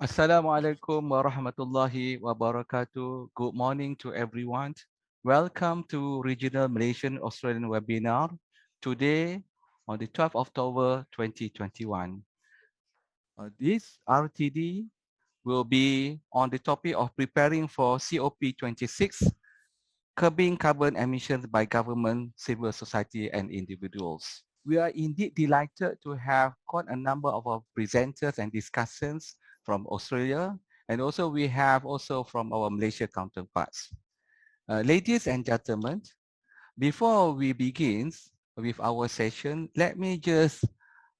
Assalamualaikum warahmatullahi wabarakatuh. Good morning to everyone. Welcome to Regional Malaysian Australian webinar today on the 12th of October 2021. This RTD will be on the topic of preparing for COP26, curbing carbon emissions by government, civil society and individuals. We are indeed delighted to have quite a number of our presenters and discussants from Australia, and also we have also from our Malaysia counterparts. Ladies and gentlemen, before we begin with our session, let me just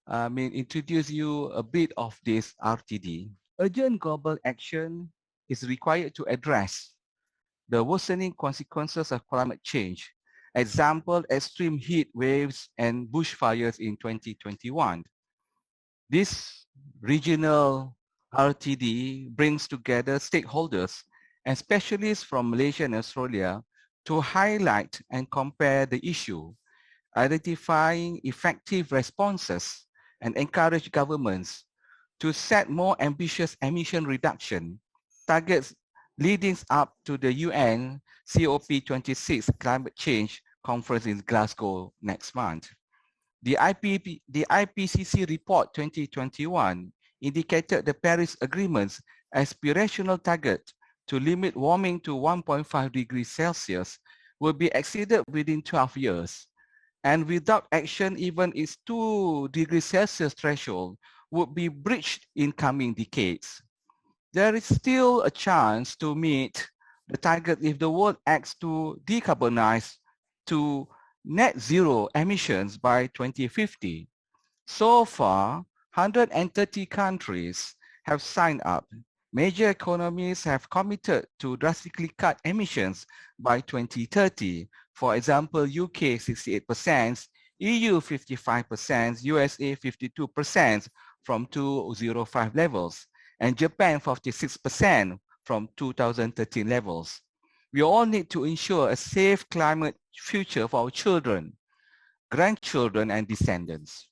introduce you a bit of this RTD. Urgent global action is required to address the worsening consequences of climate change. Example, extreme heat waves and bushfires in 2021. This regional RTD brings together stakeholders and specialists from Malaysia and Australia to highlight and compare the issue, identifying effective responses and encourage governments to set more ambitious emission reduction targets leading up to the UN COP26 climate change conference in Glasgow next month. The IPCC report 2021 indicated the Paris Agreement's aspirational target to limit warming to 1.5 degrees Celsius will be exceeded within 12 years. And without action, even its 2 degrees Celsius threshold would be breached in coming decades. There is still a chance to meet the target if the world acts to decarbonize to net zero emissions by 2050. So far, 130 countries have signed up. Major economies have committed to drastically cut emissions by 2030. For example, UK 68%, EU 55%, USA 52% from 2005 levels, and Japan 46% from 2013 levels. We all need to ensure a safe climate future for our children, grandchildren, and descendants.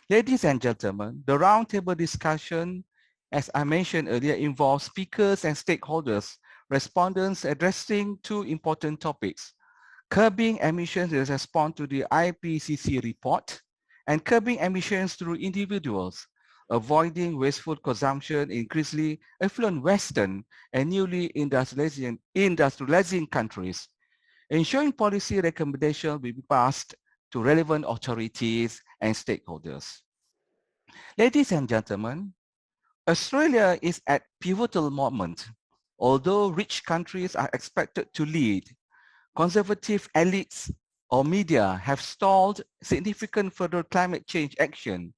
Ladies and gentlemen, the roundtable discussion, as I mentioned earlier, involves speakers and stakeholders, respondents addressing two important topics: curbing emissions in response to the IPCC report, and curbing emissions through individuals, avoiding wasteful consumption in increasingly affluent Western and newly industrializing countries. Ensuring policy recommendations will be passed to relevant authorities and stakeholders. Ladies and gentlemen, Australia is at pivotal moment. Although rich countries are expected to lead, conservative elites or media have stalled significant further climate change action.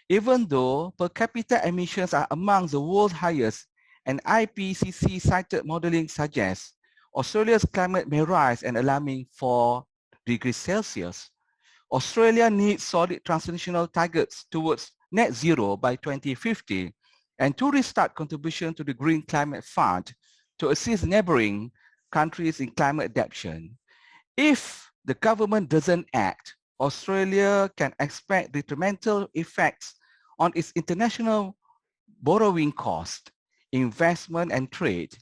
Even though per capita emissions are among the world's highest, and IPCC cited modeling suggests Australia's climate may rise an alarming 4 degrees Celsius. Australia needs solid transnational targets towards net zero by 2050 and to restart contribution to the Green Climate Fund to assist neighboring countries in climate adaptation. If the government doesn't act, Australia can expect detrimental effects on its international borrowing cost, investment and trade.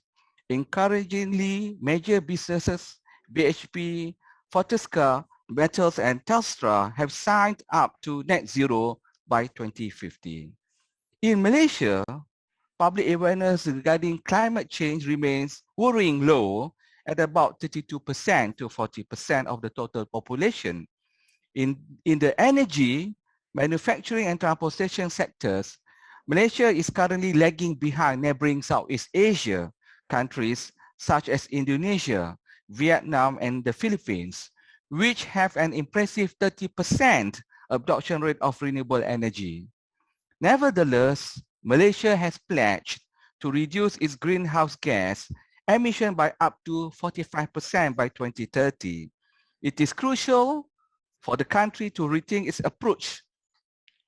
Encouragingly, major businesses, BHP, Fortescue, Metals and Telstra have signed up to net zero by 2050. In Malaysia, public awareness regarding climate change remains worrying low at about 32% to 40% of the total population. In the energy, manufacturing and transportation sectors, Malaysia is currently lagging behind neighboring Southeast Asia countries such as Indonesia, Vietnam, and the Philippines, which have an impressive 30% adoption rate of renewable energy. Nevertheless, Malaysia has pledged to reduce its greenhouse gas emission by up to 45% by 2030. It is crucial for the country to rethink its approach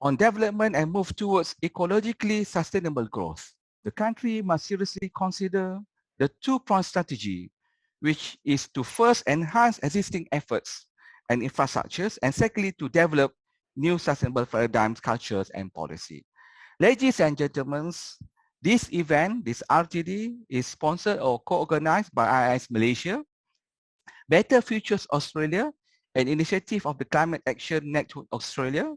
on development and move towards ecologically sustainable growth. The country must seriously consider the two-pronged strategy, which is to first enhance existing efforts and infrastructures, and secondly, to develop new sustainable paradigms, cultures, and policy. Ladies and gentlemen, This event, this RTD, is sponsored or co-organized by IIS Malaysia, Better Futures Australia, an initiative of the Climate Action Network Australia,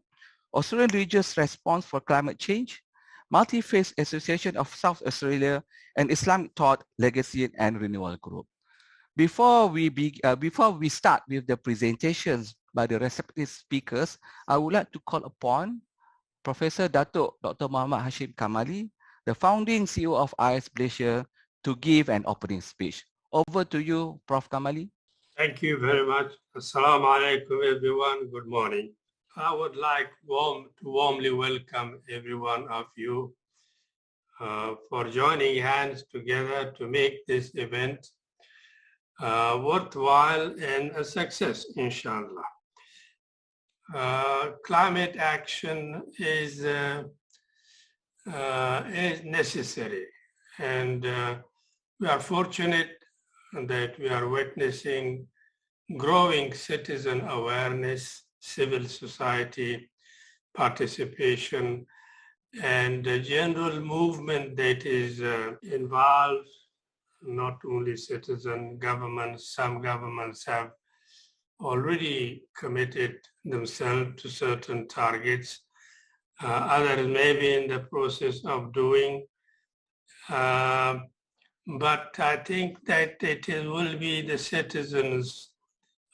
Australian Region's Response for Climate Change, Multifaith Association of South Australia, and Islamic Thought, Legacy and Renewal Group. Before we start with the presentations by the respective speakers, I would like to call upon Professor Dato Dr. Muhammad Hashim Kamali, the founding CEO of IIS Malaysia, to give an opening speech. Over to you, Prof. Kamali. Thank you very much. Assalamu alaikum, everyone. Good morning. I would like to warmly welcome every one of you for joining hands together to make this event worthwhile and a success, inshallah. Climate action is necessary, and we are fortunate that we are witnessing growing citizen awareness, civil society participation, and a general movement that is involves not only citizen governments. Some governments have already committed themselves to certain targets. Others may be in the process of doing. But I think that it will be the citizens'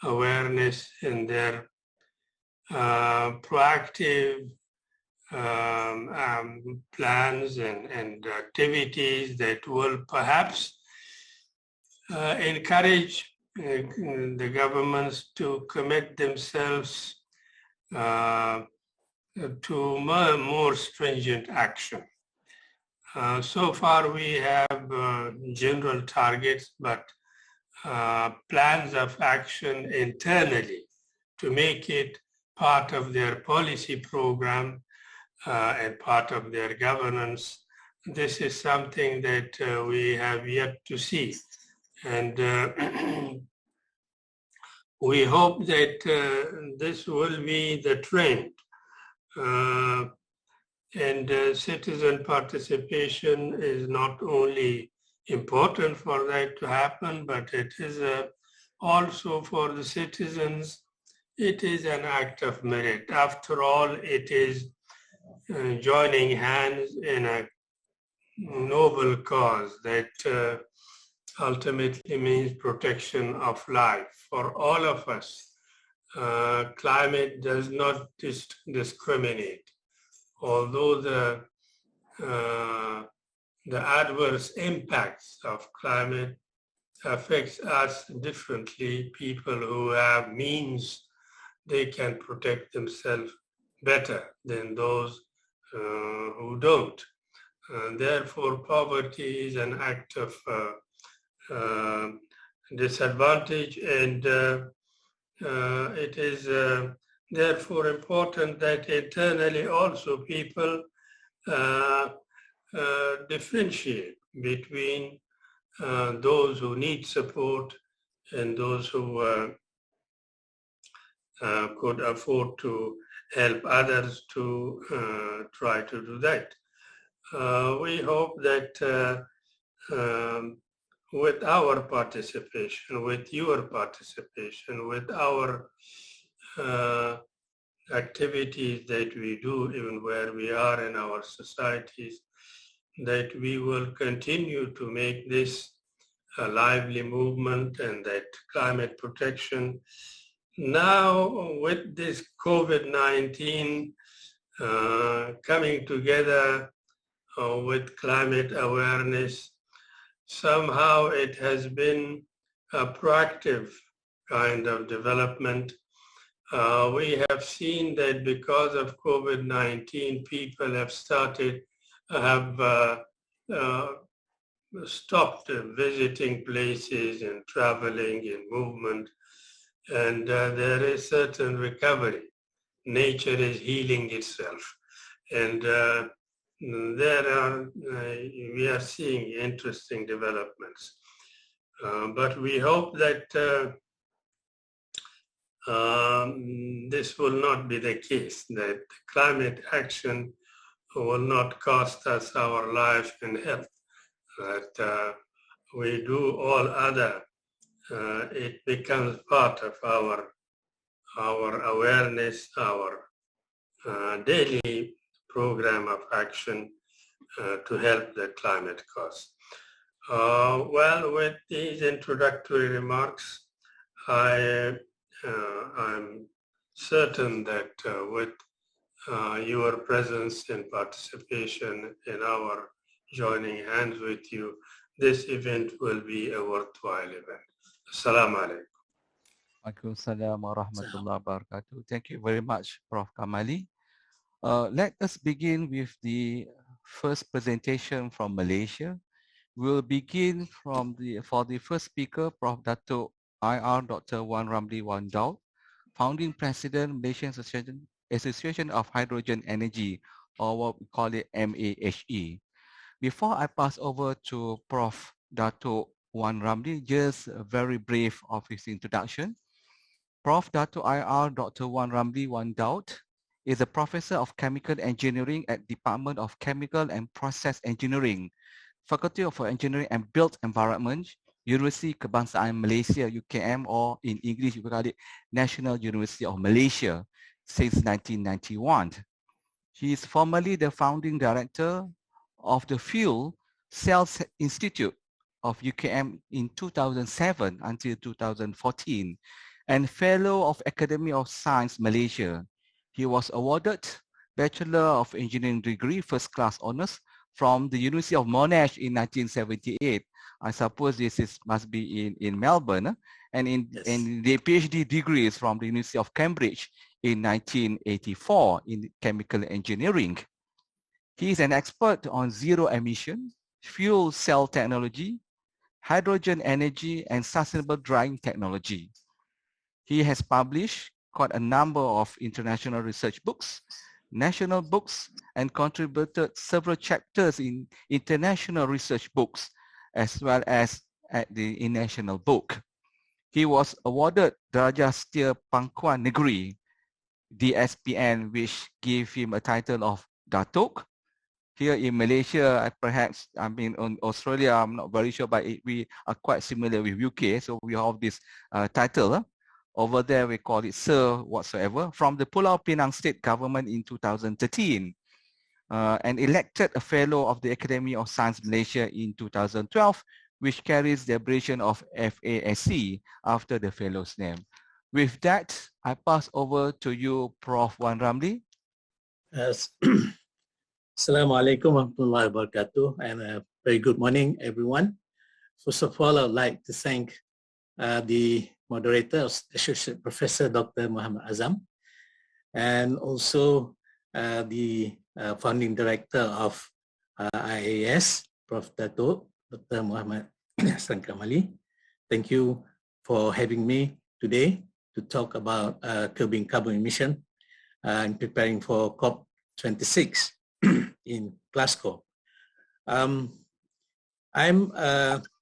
awareness and their proactive plans and activities that will perhaps encourage the governments to commit themselves to more stringent action. So far we have general targets, but plans of action internally to make it part of their policy program and part of their governance. This is something that we have yet to see. And we hope that this will be the trend. Citizen participation is not only important for that to happen, but it is also for the citizens, it is an act of merit. After all, it is joining hands in a noble cause that ultimately means protection of life for all of us. Climate does not discriminate. Although the adverse impacts of climate affects us differently, people who have means, they can protect themselves better than those who don't. Therefore, poverty is an act of disadvantage, and it is therefore important that internally also people differentiate between those who need support and those who could afford to help others to try to do that. We hope that with our participation, with your participation, with our activities that we do even where we are in our societies, that we will continue to make this a lively movement, and that climate protection now with this COVID-19 coming together with climate awareness, somehow it has been a proactive kind of development. We have seen that because of COVID-19, people have stopped visiting places and traveling and movement, and there is certain recovery. Nature is healing itself, and we are seeing interesting developments. But we hope that this will not be the case, that climate action will not cost us our life and health. That we do all other, it becomes part of our awareness, our daily program of action to help the climate cause. Well, with these introductory remarks, I'm certain that with your presence and participation in our joining hands with you, this event will be a worthwhile event. Assalamu alaikum. Waalaikumsalam warahmatullahi wabarakatuh. Thank you very much, Prof. Kamali. Let us begin with the first presentation from Malaysia. We'll begin for the first speaker, Prof. Dato IR Dr. Wan Ramli Wan Daud, Founding President, Malaysian Association of Hydrogen Energy, or what we call it MAHE. Before I pass over to Prof. Dato Wan Ramli, just a very brief of his introduction. Prof. Dato IR Dr. Wan Ramli Wan Daud is a professor of chemical engineering at Department of Chemical and Process Engineering, Faculty of Engineering and Built Environment, University Kebangsaan Malaysia, UKM, or in English we call it National University of Malaysia since 1991. He is formerly the founding director of the Fuel Cells Institute of UKM in 2007 until 2014, and Fellow of Academy of Science Malaysia. He was awarded Bachelor of Engineering degree, first class honors from the University of Monash in 1978. I suppose must be in Melbourne, and in the PhD degrees from the University of Cambridge in 1984 in chemical engineering. He is an expert on zero emission, fuel cell technology, hydrogen energy, and sustainable drying technology. He has published quite a number of international research books, national books, and contributed several chapters in international research books, as well as at the international book. He was awarded Darjah Setia Pangkuan Negeri, DSPN, which gave him a title of Datuk. Here in Malaysia, perhaps, I mean, in Australia, I'm not very sure, but we are quite similar with UK, so we have this title. Over there, we call it Sir whatsoever, from the Pulau Pinang State Government in 2013, and elected a Fellow of the Academy of Science Malaysia in 2012, which carries the abbreviation of FASC after the Fellow's name. With that, I pass over to you, Prof. Wan Ramli. Assalamualaikum warahmatullahi wabarakatuh, and a very good morning, everyone. First of all, I would like to thank the moderator, Associate Professor Dr. Muhammad Azam, and also the founding director of IAS, Prof. Dato, Dr. Muhammad Hassan Kamali. Thank you for having me today to talk about curbing carbon emission and preparing for COP26 in Glasgow. I'm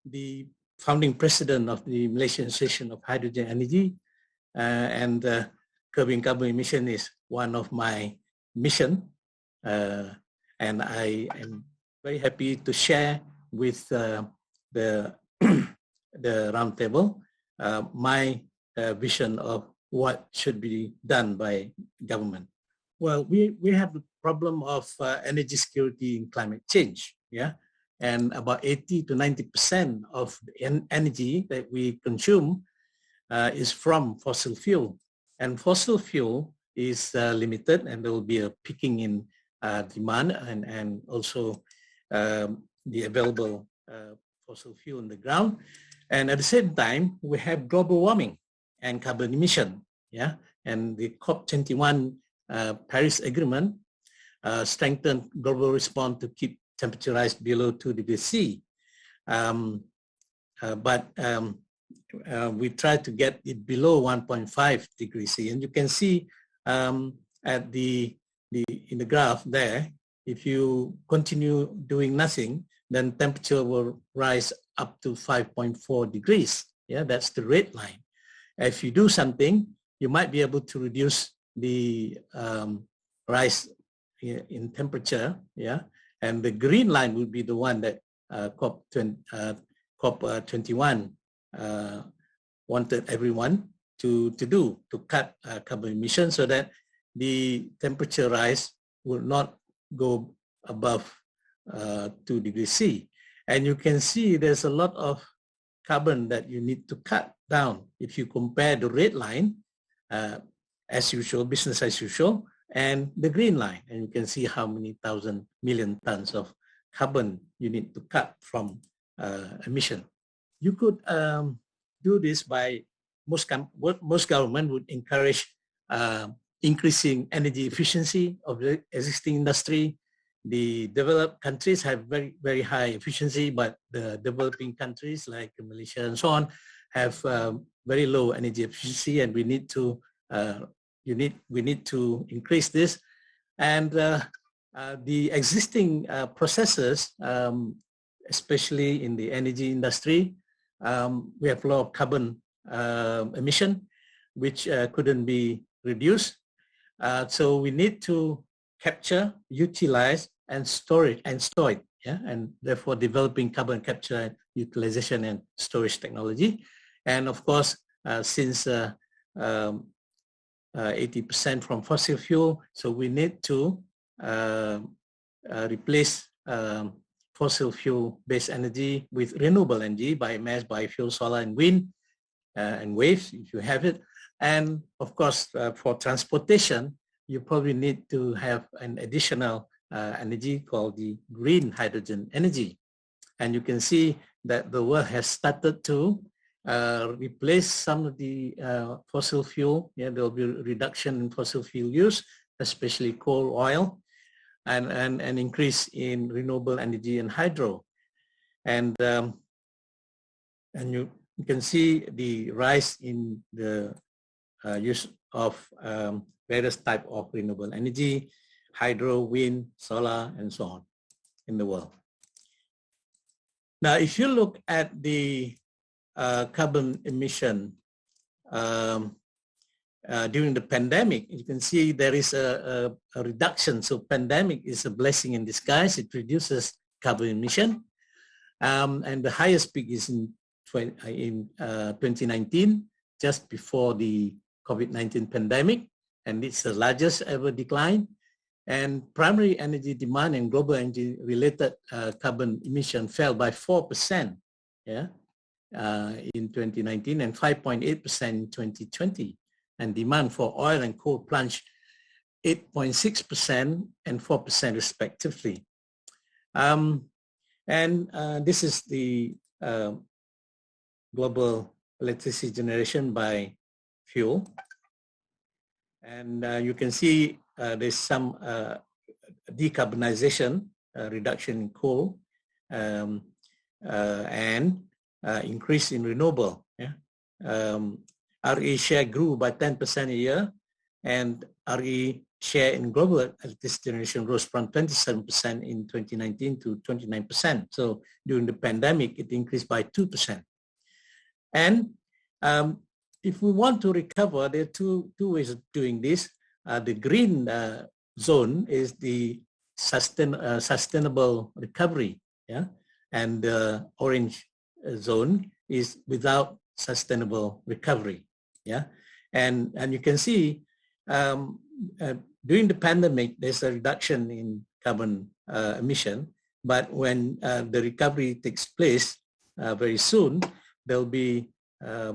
the founding president of the Malaysian Association of Hydrogen Energy, and curbing carbon emission is one of my mission, and I am very happy to share with the roundtable my vision of what should be done by government. Well, we have the problem of energy security in climate change, yeah, and about 80 to 90% of the energy that we consume is from fossil fuel, and fossil fuel is limited, and there will be a peaking in demand and also the available fossil fuel in the ground, and at the same time we have global warming and carbon emission, yeah, and the COP21 Paris Agreement strengthened global response to keep temperature rise below 2 degrees C. But we try to get it below 1.5 degrees C. And you can see at in the graph there, if you continue doing nothing, then temperature will rise up to 5.4 degrees. Yeah, that's the red line. If you do something, you might be able to reduce the rise in temperature, yeah, and the green line would be the one that COP21 wanted everyone to do, to cut carbon emissions so that the temperature rise will not go above 2 degrees C. And you can see there's a lot of carbon that you need to cut down. If you compare the red line, as usual, business as usual, and the green line, and you can see how many thousand million tons of carbon you need to cut from emission. You could do this by most government would encourage increasing energy efficiency of the existing industry. The developed countries have very, very high efficiency, but the developing countries like Malaysia and so on have very low energy efficiency, and we need to increase this. And the existing processes, especially in the energy industry, we have a lot of carbon emission, which couldn't be reduced. So we need to capture, utilize, and store it, yeah, and therefore developing carbon capture, utilization, and storage technology. And of course, since 80% from fossil fuel, so we need to replace fossil fuel-based energy with renewable energy, biomass, biofuel, solar, and wind, and waves, if you have it. And of course, for transportation, you probably need to have an additional energy called the green hydrogen energy. And you can see that the world has started to replace some of the fossil fuel. Yeah, there will be a reduction in fossil fuel use, especially coal, oil, and an increase in renewable energy and hydro. And you can see the rise in the use of various types of renewable energy, hydro, wind, solar, and so on in the world. Now, if you look at the carbon emission during the pandemic, you can see there is a reduction. So pandemic is a blessing in disguise. It reduces carbon emission. And the highest peak is in 2019, just before the COVID-19 pandemic. And it's the largest ever decline. And primary energy demand and global energy related carbon emission fell by 4%, yeah, in 2019 and 5.8% in 2020. And demand for oil and coal plunged 8.6% and 4% respectively. This is the global electricity generation by fuel. And you can see there's some decarbonization, reduction in coal, and increase in renewable. Yeah? RE share grew by 10% a year, and RE share in global electricity generation rose from 27% in 2019 to 29%. So during the pandemic, it increased by 2%. And if we want to recover, there are two ways of doing this. The green zone is the sustainable recovery, yeah, and the orange zone is without sustainable recovery, yeah. And you can see during the pandemic, there's a reduction in carbon emission, but when the recovery takes place very soon, there'll be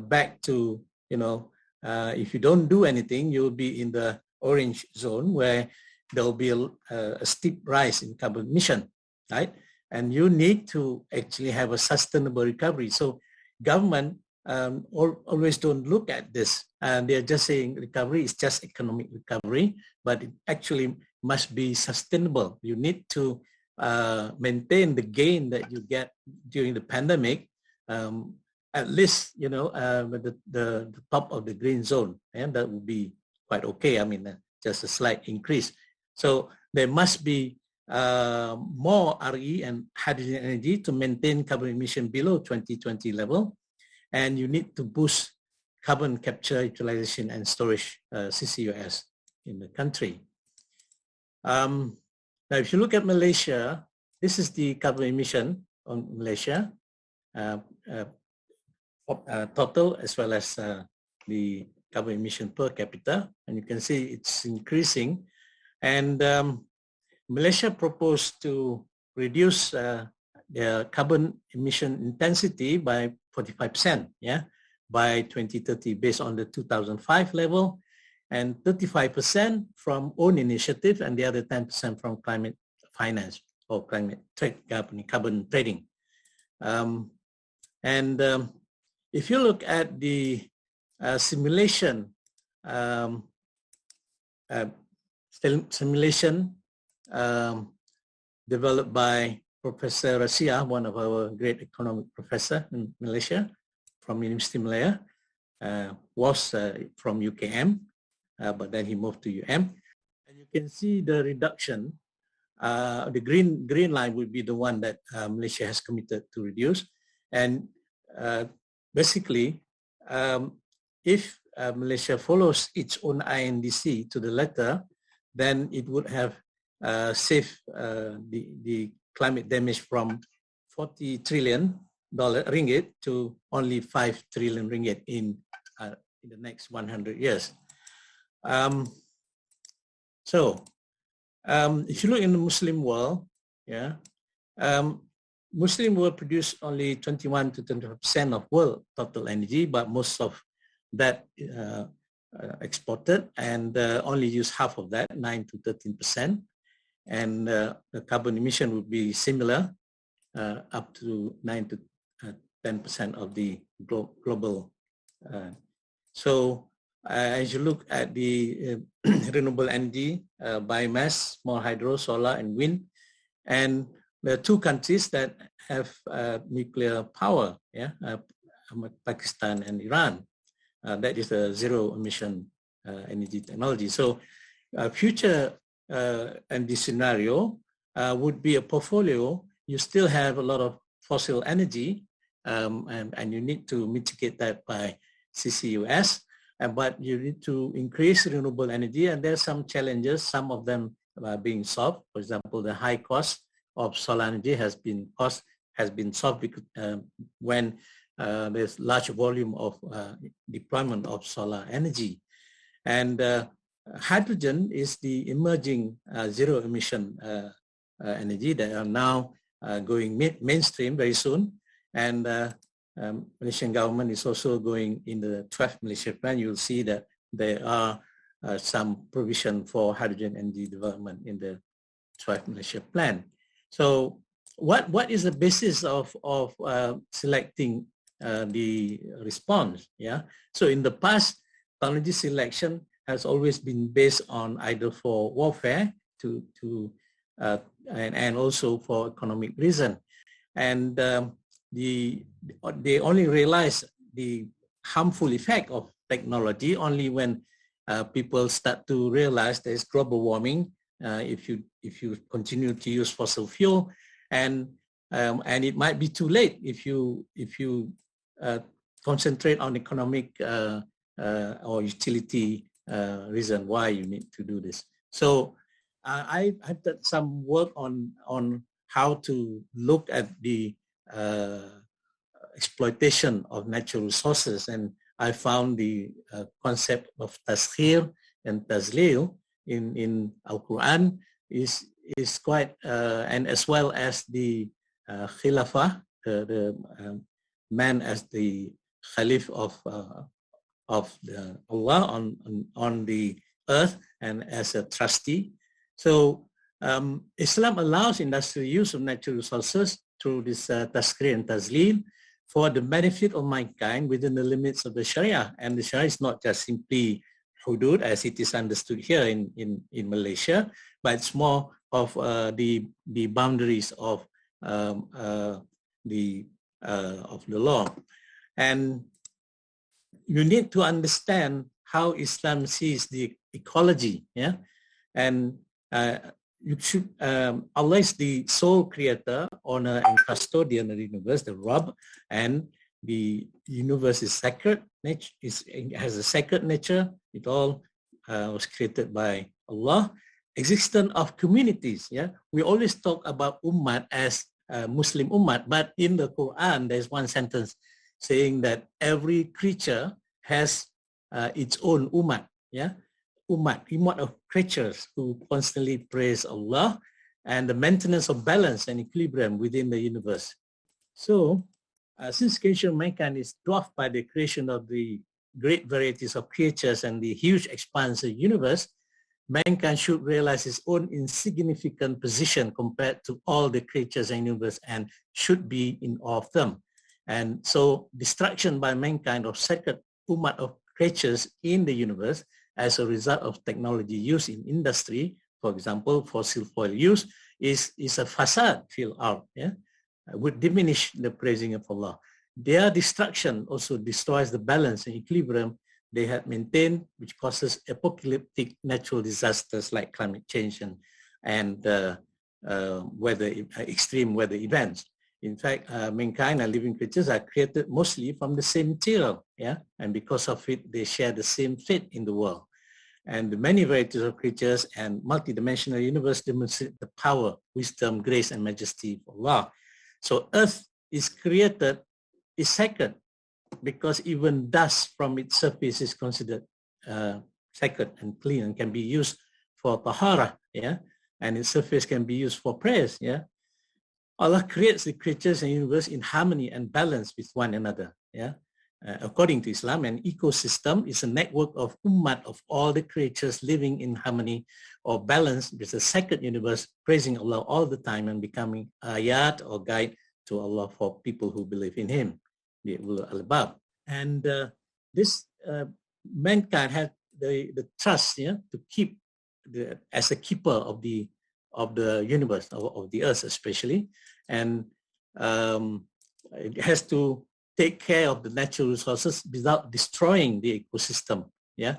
back to, if you don't do anything, you'll be in the orange zone where there'll be a steep rise in carbon emission, right? And you need to actually have a sustainable recovery. So government always don't look at this, and they're just saying recovery is just economic recovery, but it actually must be sustainable. You need to maintain the gain that you get during the pandemic, at least, the top of the green zone, and that would be quite okay. I mean, just a slight increase. So there must be more RE and hydrogen energy to maintain carbon emission below 2020 level. And you need to boost carbon capture, utilization, and storage, CCUS in the country. Now, if you look at Malaysia, this is the carbon emission on Malaysia, total as well as the carbon emission per capita, and you can see it's increasing. And Malaysia proposed to reduce their carbon emission intensity by 45%, by 2030, based on the 2005 level, and 35% from own initiative, and the other 10% from climate finance or climate trade, carbon trading. If you look at the simulation developed by Professor Rasia, one of our great economic professor in Malaysia, from University of Malaya, was from IKIM, but then he moved to UM. And you can see the reduction. The green line would be the one that Malaysia has committed to reduce. And basically, if Malaysia follows its own INDC to the letter, then it would have saved the climate damage from 40 trillion ringgit to only 5 trillion ringgit in the next 100 years. If you look in the Muslim world, Muslim world produce only 21 to 25% of world total energy, but most of that exported, and only use half of that, 9 to 13%. And the carbon emission would be similar, up to 9 to 10% of the global. As you look at the renewable energy, biomass, small hydro, solar, and wind, and there are two countries that have nuclear power, Pakistan and Iran. That is a zero emission energy technology. So future energy scenario would be a portfolio. You still have a lot of fossil energy, and you need to mitigate that by CCUS, but you need to increase renewable energy, and there are some challenges. Some of them are being solved. For example, the high cost of solar energy has been solved because, when there's large volume of deployment of solar energy. And hydrogen is the emerging zero emission energy that are now going mainstream very soon. And Malaysian government is also going in the 12th Malaysia Plan. You'll see that there are some provision for hydrogen energy development in the 12th Malaysia Plan. So what is the basis of selecting the response? So in the past, technology selection has always been based on either for warfare and also for economic reason. And they only realize the harmful effect of technology only when people start to realize there's global warming if you continue to use fossil fuel, and it might be too late if you concentrate on economic or utility reason why you need to do this. So I've done some work on how to look at the exploitation of natural resources, and I found the concept of taskhir and tazlil in Al-Quran is quite, and as well as the khilafah, the man as the Khalif of Allah on the earth and as a trustee. So Islam allows industrial use of natural resources through this taskhir and tazlil for the benefit of mankind within the limits of the Sharia. And the Sharia is not just simply hudud as it is understood here in Malaysia, but it's more of the boundaries of the law. And you need to understand how Islam sees the ecology, and you should, Allah is the sole creator, owner, and custodian of the universe, the Rabb, and the universe is sacred. It has a sacred nature. It all was created by Allah, existence of communities. Yeah, we always talk about ummah as Muslim ummah, but in the Quran there's one sentence saying that every creature has its own ummah. Yeah, ummah of creatures who constantly praise Allah and the maintenance of balance and equilibrium within the universe. So, since creation of mankind is dwarfed by the creation of the great varieties of creatures and the huge expanse of the universe, mankind should realize its own insignificant position compared to all the creatures in the universe and should be in awe of them. And so destruction by mankind of sacred ummah of creatures in the universe as a result of technology used in industry, for example, fossil fuel use, is a facade fil ard, yeah, would diminish the praising of Allah. Their destruction also destroys the balance and equilibrium they had maintained, which causes apocalyptic natural disasters like climate change and extreme weather events. In fact, mankind and living creatures are created mostly from the same material, yeah, and because of it, they share the same fate in the world. And the many varieties of creatures and multidimensional universe demonstrate the power, wisdom, grace, and majesty of Allah. So Earth is created, is sacred, because even dust from its surface is considered sacred and clean and can be used for tahara, yeah, and its surface can be used for prayers, yeah. Allah creates the creatures and universe in harmony and balance with one another, yeah. According to Islam, an ecosystem is a network of ummah of all the creatures living in harmony or balance with the sacred universe, praising Allah all the time and becoming ayat or guide to Allah for people who believe in Him, the ulul albab. And this mankind had the trust, yeah, to keep as a keeper of the universe, of the earth especially, and it has to take care of the natural resources without destroying the ecosystem. Yeah,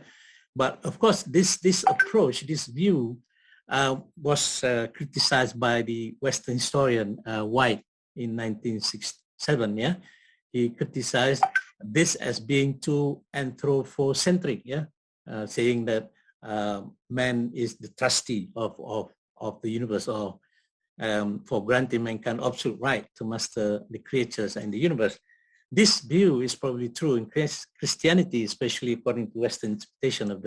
but of course, this approach, this view, was criticized by the Western historian White in 1967. Yeah, he criticized this as being too anthropocentric. Yeah, saying that man is the trustee of the universe, or for granting mankind absolute right to master the creatures and the universe. This view is probably true in Christianity, especially according to Western interpretation of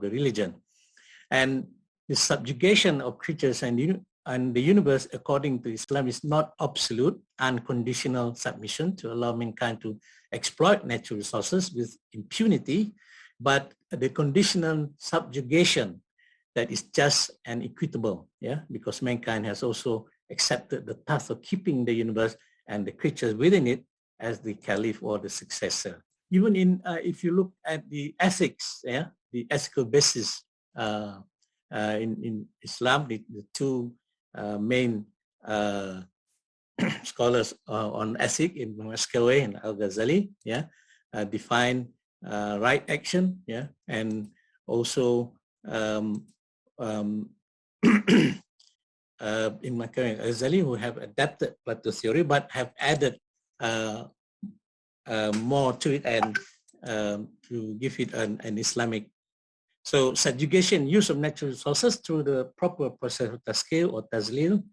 the religion. And the subjugation of creatures and the universe, according to Islam, is not absolute, unconditional submission to allow mankind to exploit natural resources with impunity, but the conditional subjugation that is just and equitable, yeah, because mankind has also accepted the task of keeping the universe and the creatures within it as the caliph or the successor. Even in, if you look at the ethics, yeah, the ethical basis in Islam, the two main scholars on ethics, in Maskaway and Al-Ghazali, yeah, define right action, yeah, and also in Maskaway and Al-Ghazali, who have adapted Plato theory but have added more to it and to give it an Islamic. So subjugation, use of natural resources through the proper process of tazkir or tazlil,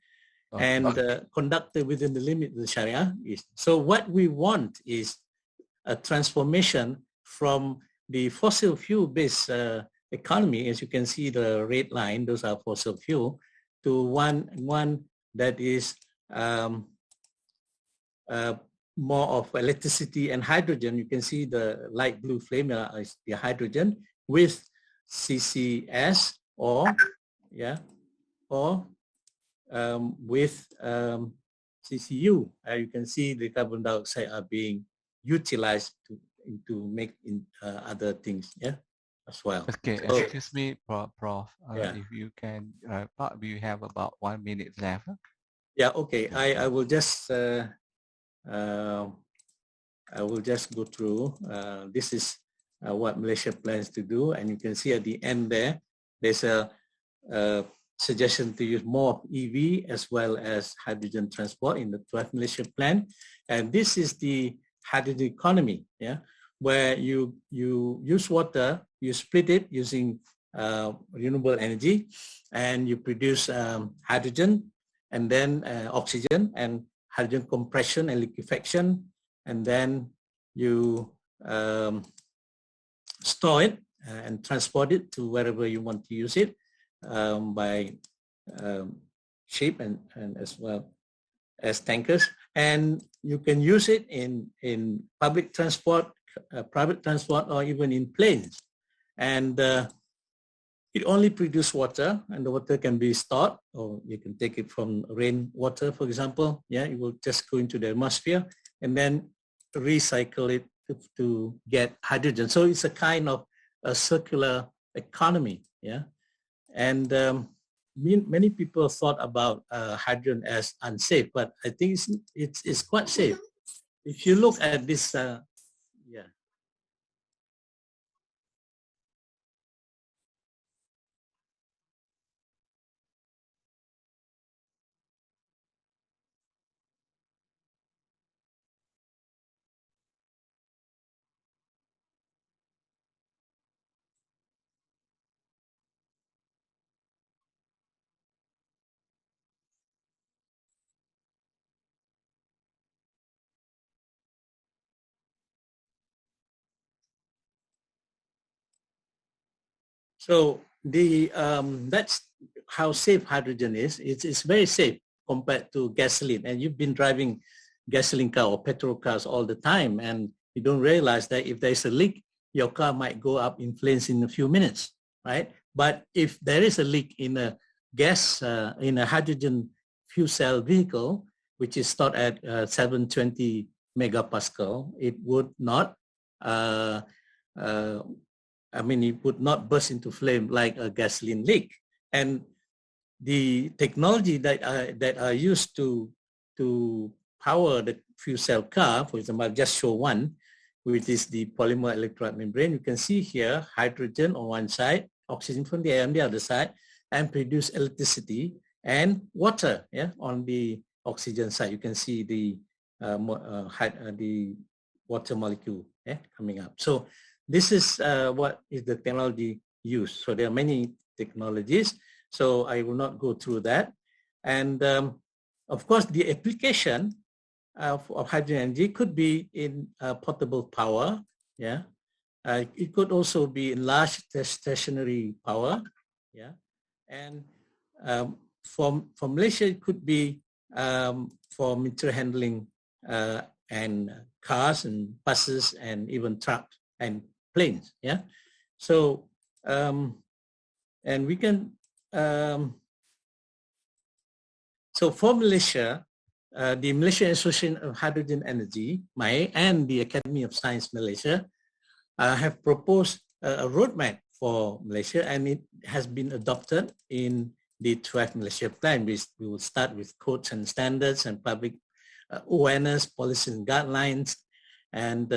and conducted within the limit of the Sharia. So what we want is a transformation from the fossil fuel-based economy, as you can see the red line, those are fossil fuel, to one that is more of electricity and hydrogen. You can see the light blue flame is the hydrogen with CCS or with CCU. You can see the carbon dioxide are being utilized to make other things, yeah, as well. Okay, So, excuse me, Prof. Yeah. If you can, we have about 1 minute left. Yeah, okay. I will just go through. This is what Malaysia plans to do, and you can see at the end there's a suggestion to use more EV as well as hydrogen transport in the 12th Malaysia plan. And this is the hydrogen economy, yeah, where you use water, you split it using renewable energy, and you produce hydrogen, and then oxygen, and hydrogen compression and liquefaction, and then you store it and transport it to wherever you want to use it by ship and as well as tankers. And you can use it in public transport, private transport, or even in planes. And it only produces water, and the water can be stored, or you can take it from rainwater, for example. Yeah, it will just go into the atmosphere and then recycle it to get hydrogen. So it's a kind of a circular economy. Yeah, and many people thought about hydrogen as unsafe, but I think it's quite safe. If you look at this, yeah. So that's how safe hydrogen is. It's very safe compared to gasoline. And you've been driving gasoline car or petrol cars all the time, and you don't realize that if there's a leak, your car might go up in flames in a few minutes, right? But if there is a leak in a gas, in a hydrogen fuel cell vehicle, which is stored at 720 megapascal, it would not it would not burst into flame like a gasoline leak. And the technology that are used to power the fuel cell car, for example, I'll just show one, which is the polymer electrolyte membrane. You can see here hydrogen on one side, oxygen from the air on the other side, and produce electricity, and water, yeah, on the oxygen side. You can see the water molecule, yeah, coming up. So this is what is the technology used. So there are many technologies, so I will not go through that. And of course, the application of hydrogen energy could be in portable power. Yeah, it could also be in large stationary power. Yeah, and for Malaysia, it could be for material handling and cars and buses and even trucks and planes. Yeah, so and we can so for Malaysia, the Malaysian Association of Hydrogen Energy, MAHE, and the Academy of Science Malaysia have proposed a roadmap for Malaysia, and it has been adopted in the 12 Malaysia Plan. We will start with codes and standards and public awareness, policies and guidelines, and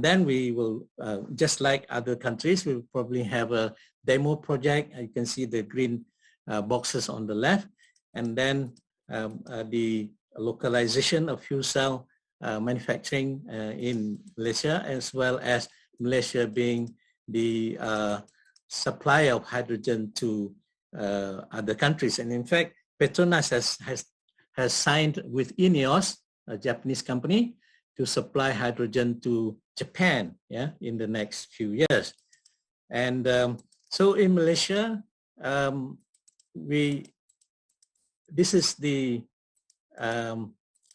then we will, just like other countries, we will probably have a demo project. You can see the green boxes on the left, and then the localization of fuel cell manufacturing in Malaysia, as well as Malaysia being the supplier of hydrogen to other countries. And in fact, Petronas has signed with INEOS, a Japanese company, to supply hydrogen to Japan, yeah, in the next few years. And so in Malaysia, this is the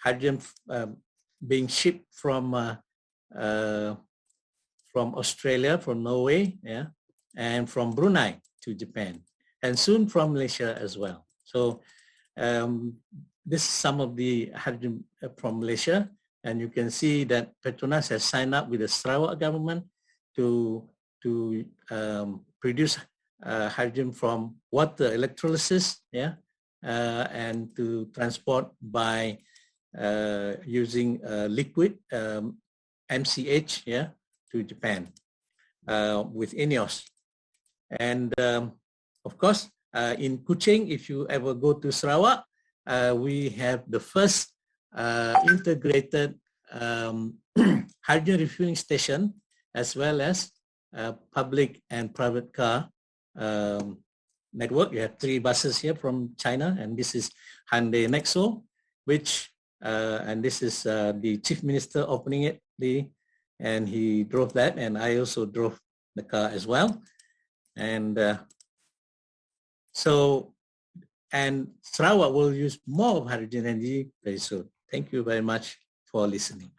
hydrogen being shipped from Australia, from Norway, yeah, and from Brunei to Japan, and soon from Malaysia as well. So this is some of the hydrogen from Malaysia, and you can see that Petronas has signed up with the Sarawak government to produce hydrogen from water electrolysis, yeah, and to transport by using liquid MCH, yeah, to Japan with INEOS. And of course, in Kuching, if you ever go to Sarawak, we have the first integrated hydrogen refueling station, as well as public and private car network. You have 3 buses here from China, and this is Hyundai Nexo, which and this is the Chief Minister opening it, and he drove that, and I also drove the car as well. And and Sarawak will use more of hydrogen energy very soon. Thank you very much for listening.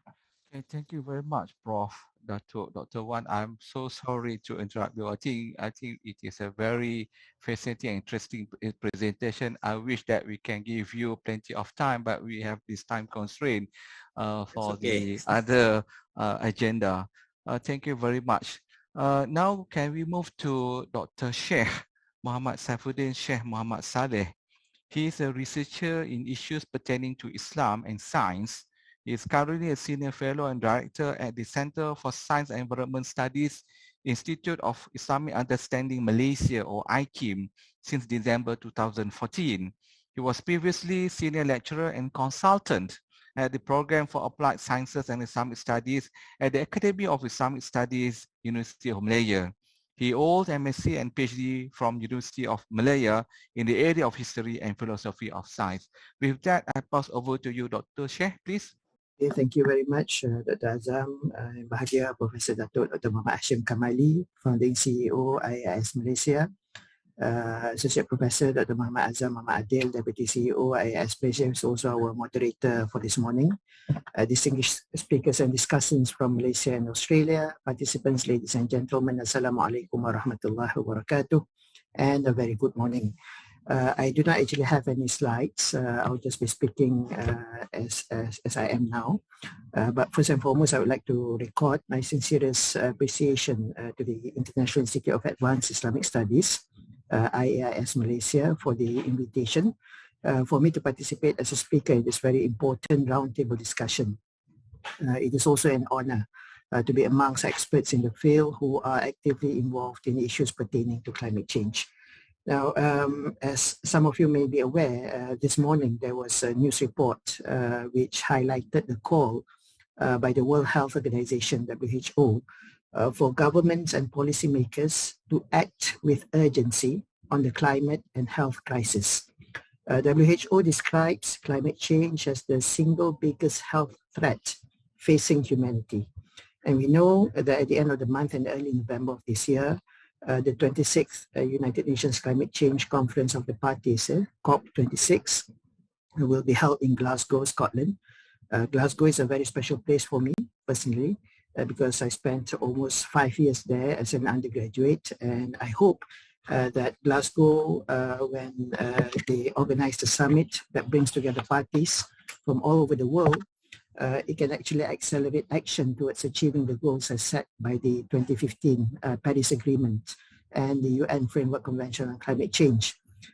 Okay, thank you very much, Prof. Dato, Dr. Wan. I'm so sorry to interrupt you. I think it is a very fascinating and interesting presentation. I wish that we can give you plenty of time, but we have this time constraint for the other agenda. Thank you very much. Now, can we move to Dr. Shaikh Muhammad Saifuddeen Sheikh Muhammad Salleh. He is a researcher in issues pertaining to Islam and science. He is currently a senior fellow and director at the Center for Science and Environment Studies, Institute of Islamic Understanding Malaysia, or IKIM, since December 2014. He was previously senior lecturer and consultant at the Program for Applied Sciences and Islamic Studies at the Academy of Islamic Studies, University of Malaysia. He holds MSc and PhD from University of Malaya in the area of history and philosophy of science. With that, I pass over to you, Dr. Sheikh, please. Okay, thank you very much, Dr. Azam. Yang bahagia Profesor Dato Dr. Muhammad Hashim Kamali, founding CEO IIS Malaysia. Associate Professor Dr. Muhammad Azam Muhammad Adil, Deputy CEO IIS Malaysia, is also our moderator for this morning. Distinguished speakers and discussants from Malaysia and Australia, participants, ladies and gentlemen, Assalamualaikum warahmatullahi wabarakatuh, and a very good morning. I do not actually have any slides. I'll just be speaking as I am now. But first and foremost, I would like to record my sincerest appreciation to the International Institute of Advanced Islamic Studies, IAIS Malaysia, for the invitation for me to participate as a speaker in this very important roundtable discussion. It is also an honor to be amongst experts in the field who are actively involved in issues pertaining to climate change. Now, as some of you may be aware, this morning there was a news report which highlighted the call by the World Health Organization, WHO, for governments and policymakers to act with urgency on the climate and health crisis. WHO describes climate change as the single biggest health threat facing humanity. And we know that at the end of the month and early November of this year, the 26th United Nations Climate Change Conference of the Parties, COP26, will be held in Glasgow, Scotland. Glasgow is a very special place for me personally, because I spent almost 5 years there as an undergraduate, and I hope that Glasgow, when they organize the summit that brings together parties from all over the world, it can actually accelerate action towards achieving the goals as set by the 2015 Paris Agreement and the UN Framework Convention on Climate Change.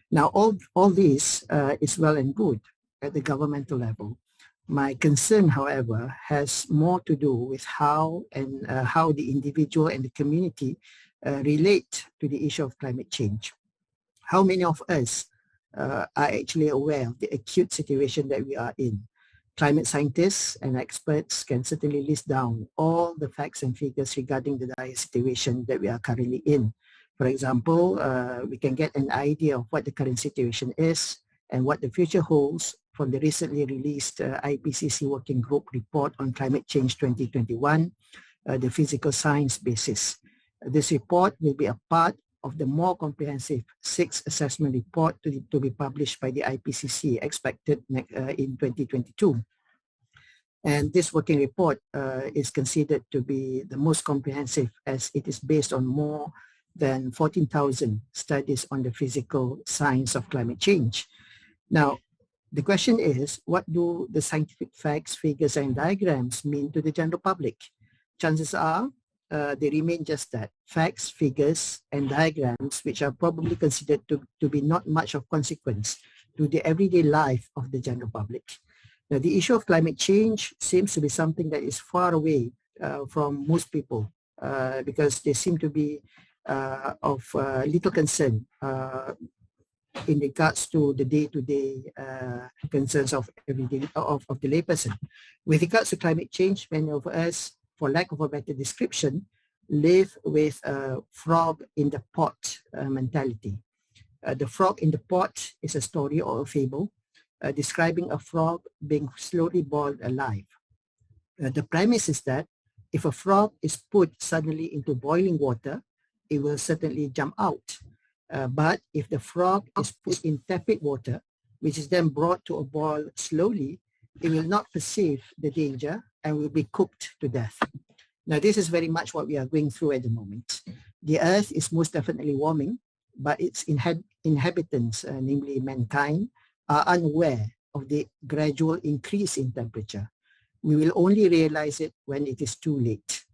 Now, all this is well and good at the governmental level. My concern, however, has more to do with how the individual and the community relate to the issue of climate change. How many of us are actually aware of the acute situation that we are in? Climate scientists and experts can certainly list down all the facts and figures regarding the dire situation that we are currently in. For example, we can get an idea of what the current situation is and what the future holds from the recently released IPCC Working Group Report on Climate Change 2021, the physical science basis. This report will be a part of the more comprehensive 6th assessment report to be published by the IPCC, expected in 2022. And this working report is considered to be the most comprehensive, as it is based on more than 14,000 studies on the physical science of climate change. Now, the question is, what do the scientific facts, figures, and diagrams mean to the general public? Chances are they remain just that, facts, figures, and diagrams, which are probably considered to be not much of consequence to the everyday life of the general public. Now, the issue of climate change seems to be something that is far away from most people because they seem to be of little concern in regards to the day-to-day concerns of of the layperson. With regards to climate change, many of us, for lack of a better description, live with a frog in the pot mentality. The frog in the pot is a story or a fable describing a frog being slowly boiled alive. The premise is that if a frog is put suddenly into boiling water, it will certainly jump out. But if the frog is put in tepid water, which is then brought to a boil slowly, it will not perceive the danger and will be cooked to death. Now, this is very much what we are going through at the moment. The earth is most definitely warming, but its inhabitants, namely mankind, are unaware of the gradual increase in temperature. We will only realize it when it is too late.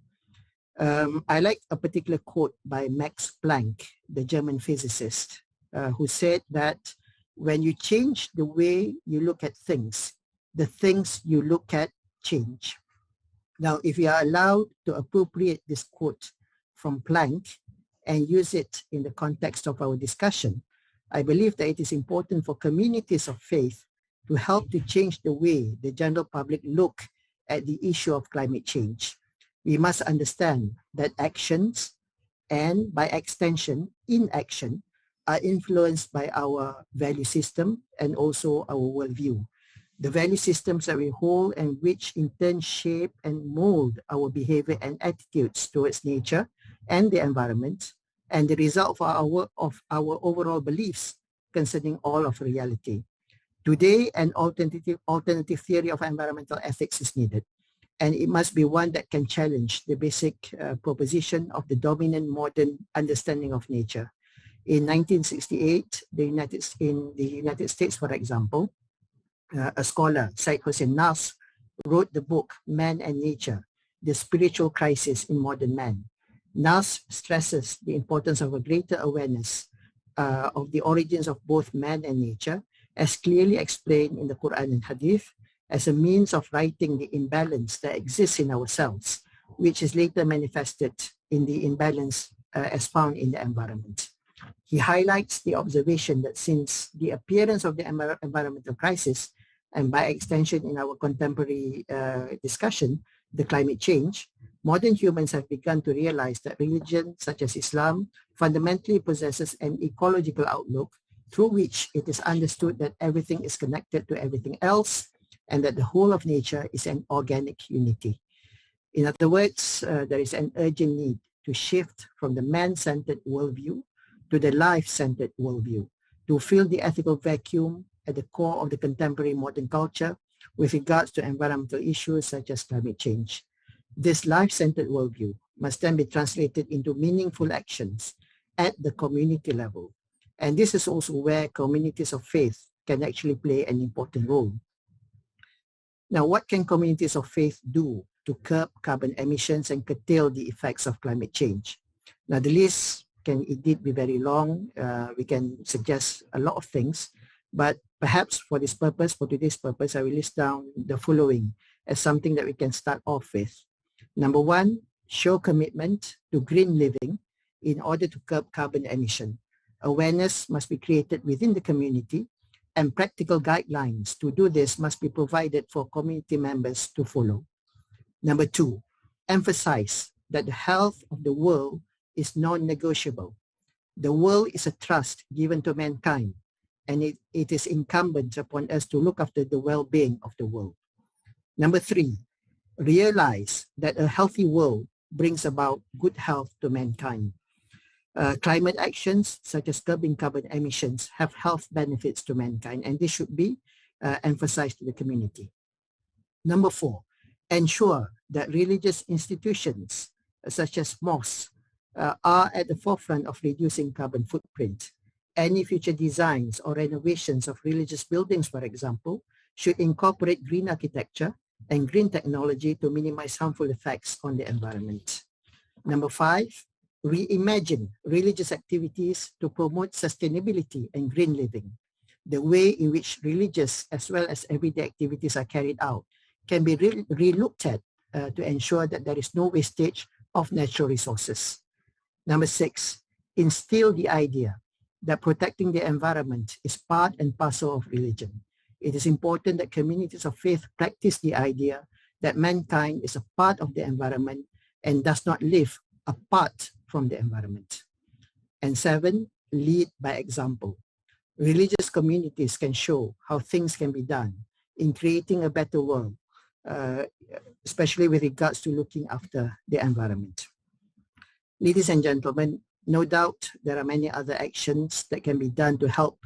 I like a particular quote by Max Planck, the German physicist, who said that when you change the way you look at things, the things you look at change. Now, if we are allowed to appropriate this quote from Planck and use it in the context of our discussion, I believe that it is important for communities of faith to help to change the way the general public look at the issue of climate change. We must understand that actions and, by extension, inaction are influenced by our value system and also our worldview. The value systems that we hold and which in turn shape and mold our behavior and attitudes towards nature and the environment, and the result of our overall beliefs concerning all of reality. Today, an alternative theory of environmental ethics is needed, and it must be one that can challenge the basic proposition of the dominant modern understanding of nature. In 1968, in the United States, for example, a scholar, Syed Hussein Nas, wrote the book Man and Nature, The Spiritual Crisis in Modern Man. Nas stresses the importance of a greater awareness of the origins of both man and nature, as clearly explained in the Quran and Hadith, as a means of righting the imbalance that exists in ourselves, which is later manifested in the imbalance as found in the environment. He highlights the observation that since the appearance of the environmental crisis, and by extension in our contemporary discussion, the climate change, modern humans have begun to realize that religion, such as Islam, fundamentally possesses an ecological outlook through which it is understood that everything is connected to everything else and that the whole of nature is an organic unity. In other words, there is an urgent need to shift from the man-centered worldview to the life-centered worldview, to fill the ethical vacuum at the core of the contemporary modern culture with regards to environmental issues such as climate change. This life-centered worldview must then be translated into meaningful actions at the community level. And this is also where communities of faith can actually play an important role. Now, what can communities of faith do to curb carbon emissions and curtail the effects of climate change? Now, the list can indeed be very long. We can suggest a lot of things, but perhaps for this purpose, for today's purpose, I will list down the following as something that we can start off with. Number one, show commitment to green living in order to curb carbon emission. Awareness must be created within the community, and practical guidelines to do this must be provided for community members to follow. Number two, emphasize that the health of the world is non-negotiable. The world is a trust given to mankind, and it is incumbent upon us to look after the well-being of the world. Number three, realize that a healthy world brings about good health to mankind. Climate actions such as curbing carbon emissions have health benefits to mankind, and this should be emphasized to the community. Number four, ensure that religious institutions such as mosques are at the forefront of reducing carbon footprint. Any future designs or renovations of religious buildings, for example, should incorporate green architecture and green technology to minimize harmful effects on the environment. Number five, reimagine religious activities to promote sustainability and green living. The way in which religious as well as everyday activities are carried out can be re-looked at to ensure that there is no wastage of natural resources. Number six, instill the idea that protecting the environment is part and parcel of religion. It is important that communities of faith practice the idea that mankind is a part of the environment and does not live apart from the environment. And 7, lead by example. Religious communities can show how things can be done in creating a better world, especially with regards to looking after the environment. Ladies and gentlemen, no doubt there are many other actions that can be done to help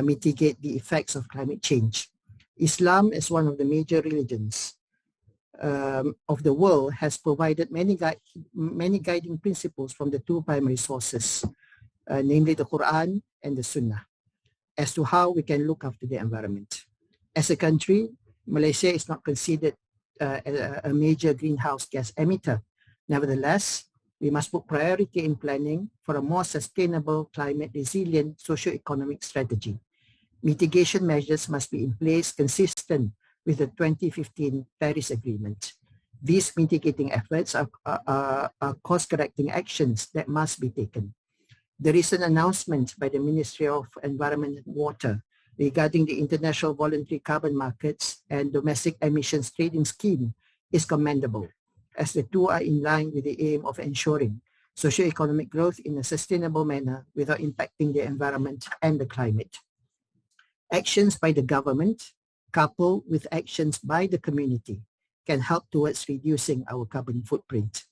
mitigate the effects of climate change. Islam, as one of the major religions of the world, has provided many guiding principles from the 2 primary sources, namely the Quran and the Sunnah, as to how we can look after the environment. As a country, Malaysia is not considered a major greenhouse gas emitter. Nevertheless, we must put priority in planning for a more sustainable, climate resilient, socio-economic strategy. Mitigation measures must be in place consistent with the 2015 Paris Agreement. These mitigating efforts are course-correcting actions that must be taken. The recent announcement by the Ministry of Environment and Water regarding the International Voluntary Carbon Markets and Domestic Emissions Trading Scheme is commendable, as the two are in line with the aim of ensuring socio-economic growth in a sustainable manner without impacting the environment and the climate. Actions by the government, coupled with actions by the community, can help towards reducing our carbon footprint.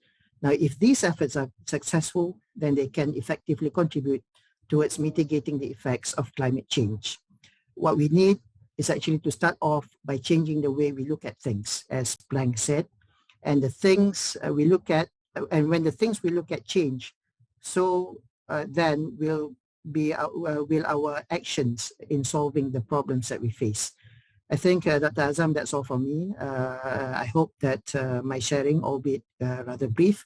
Now, if these efforts are successful, then they can effectively contribute towards mitigating the effects of climate change. What we need is actually to start off by changing the way we look at things, as Planck said, and the things we look at, and when the things we look at change, so then will our actions in solving the problems that we face. I think, Dr. Azam, that's all from me. I hope that my sharing, albeit rather brief,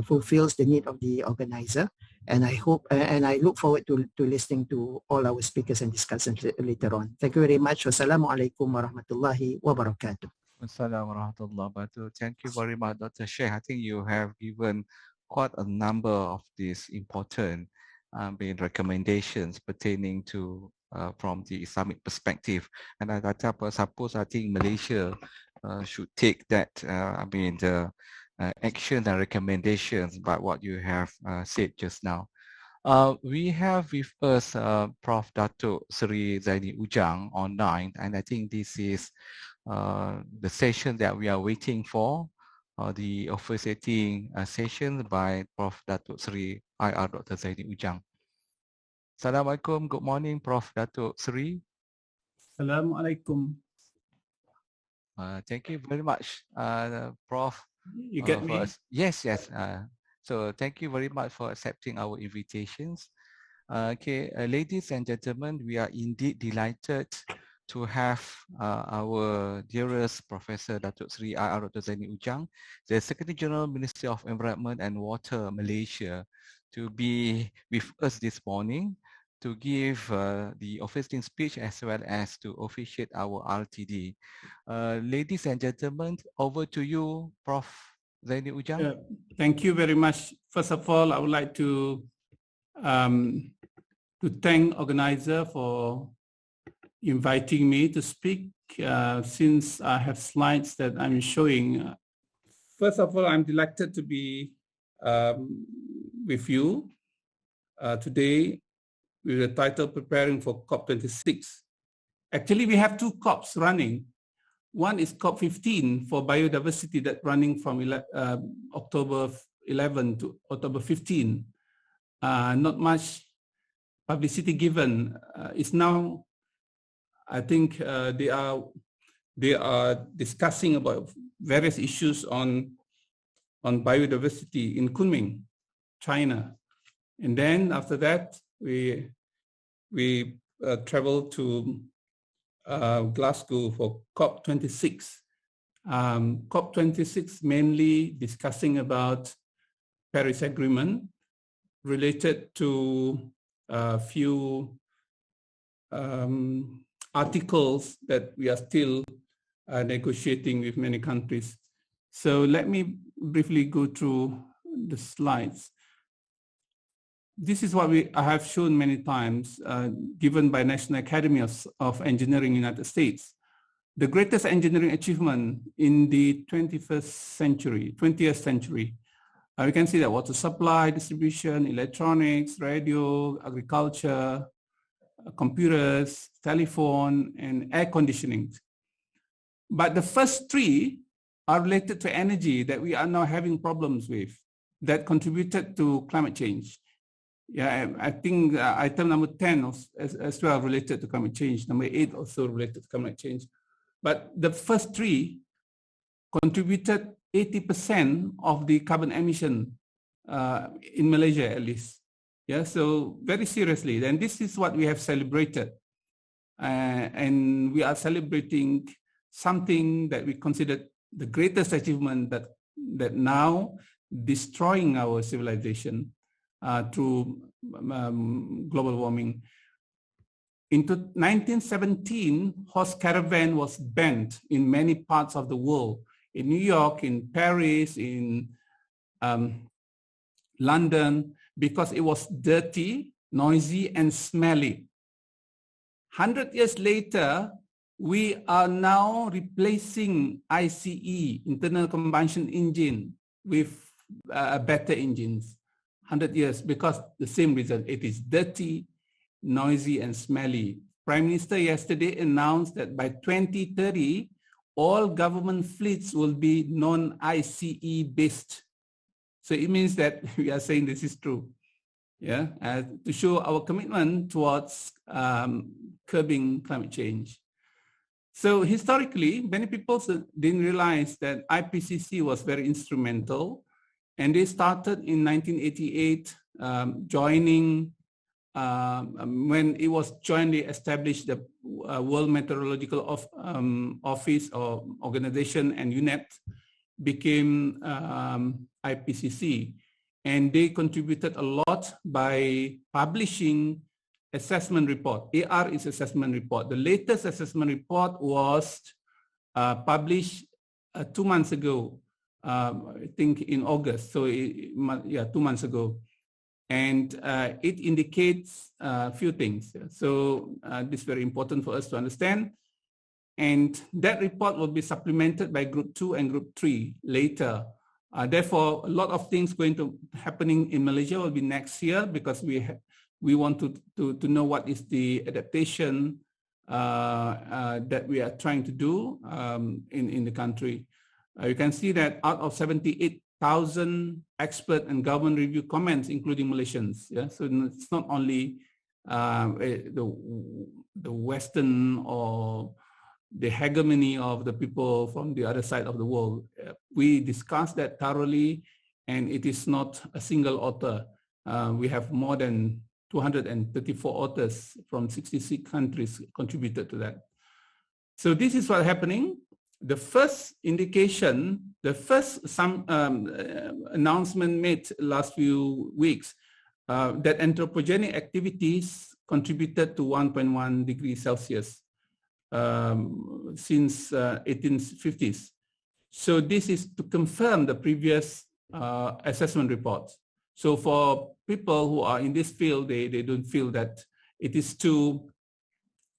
fulfills the need of the organizer. And I hope, and I look forward to listening to all our speakers and discussants later on. Thank you very much. Wassalamualaikum warahmatullahi wabarakatuh. Assalamualaikum warahmatullahi wabarakatuh. Thank you very much, Dr. Shaikh. I think you have given quite a number of these important recommendations pertaining to from the Islamic perspective. And I suppose I think Malaysia should take that, the action and recommendations by what you have said just now. We have with us Prof. Dato Seri Zaini Ujang online, and I think this is the session that we are waiting for, the officiating session by Prof. Dato Seri IR Dr. Zaini Ujang. Assalamualaikum. Good morning, Prof. Dato Seri. Assalamualaikum. Thank you very much, Prof. You get me? Yes. So thank you very much for accepting our invitations. Ladies and gentlemen, we are indeed delighted to have our dearest Professor Dato Seri IR Dr. Zaini Ujang, the Secretary General Ministry of Environment and Water Malaysia, to be with us this morning to give the officiating speech as well as to officiate our RTD. Ladies and gentlemen, over to you, Prof. Zaini Ujang. Thank you very much. First of all, I would like to thank organizer for inviting me to speak, since I have slides that I'm showing. First of all, I'm delighted to be with you today with the title Preparing for COP26. Actually, we have 2 COPs running. One is COP15 for biodiversity that running from October 11 to October 15. Not much publicity given. It's now, I think they are discussing about various issues on biodiversity in Kunming, China. And then after that, we traveled to Glasgow for COP26. COP26 mainly discussing about Paris Agreement related to a few articles that we are still negotiating with many countries. So let me briefly go through the slides. This is what I have shown many times, given by National Academy of Engineering in the United States. The greatest engineering achievement in the 20th century We can see that water supply, distribution, electronics, radio, agriculture, computers, telephone, and air conditioning. But the first three are related to energy that we are now having problems with that contributed to climate change. Yeah, I think item number 10 as well related to climate change. Number 8 also related to climate change. But the first three contributed 80% of the carbon emission in Malaysia, at least. Yeah, so very seriously. And this is what we have celebrated. And we are celebrating something that we consider the greatest achievement that now destroying our civilization through global warming. In 1917, horse caravan was banned in many parts of the world. In New York, in Paris, in London, because it was dirty, noisy, and smelly. 100 years later, we are now replacing ICE, internal combustion engine, with better engines. 100 years, because the same reason, it is dirty, noisy, and smelly. Prime Minister yesterday announced that by 2030, all government fleets will be non-ICE based. So it means that we are saying this is true. Yeah, to show our commitment towards curbing climate change. So historically, many people didn't realize that IPCC was very instrumental, and they started in 1988, joining when it was jointly established, the World Meteorological Office or organization, and UNEP became IPCC. And they contributed a lot by publishing assessment report. AR is assessment report. The latest assessment report was published 2 months ago, I think in August. So 2 months ago. And it indicates a few things. So this is very important for us to understand. And that report will be supplemented by Group 2 and Group 3 later. Therefore, a lot of things going to happening in Malaysia will be next year, because we want to know what is the adaptation that we are trying to do in the country. You can see that out of 78,000 expert and government review comments, including Malaysians. Yeah, so it's not only the Western or the hegemony of the people from the other side of the world. We discussed that thoroughly, and it is not a single author. We have more than 234 authors from 66 countries contributed to that. So this is what's happening. The first indication, the first announcement made last few weeks that anthropogenic activities contributed to 1.1 degrees Celsius since 1850s. So this is to confirm the previous assessment reports. So for people who are in this field, they don't feel that it is too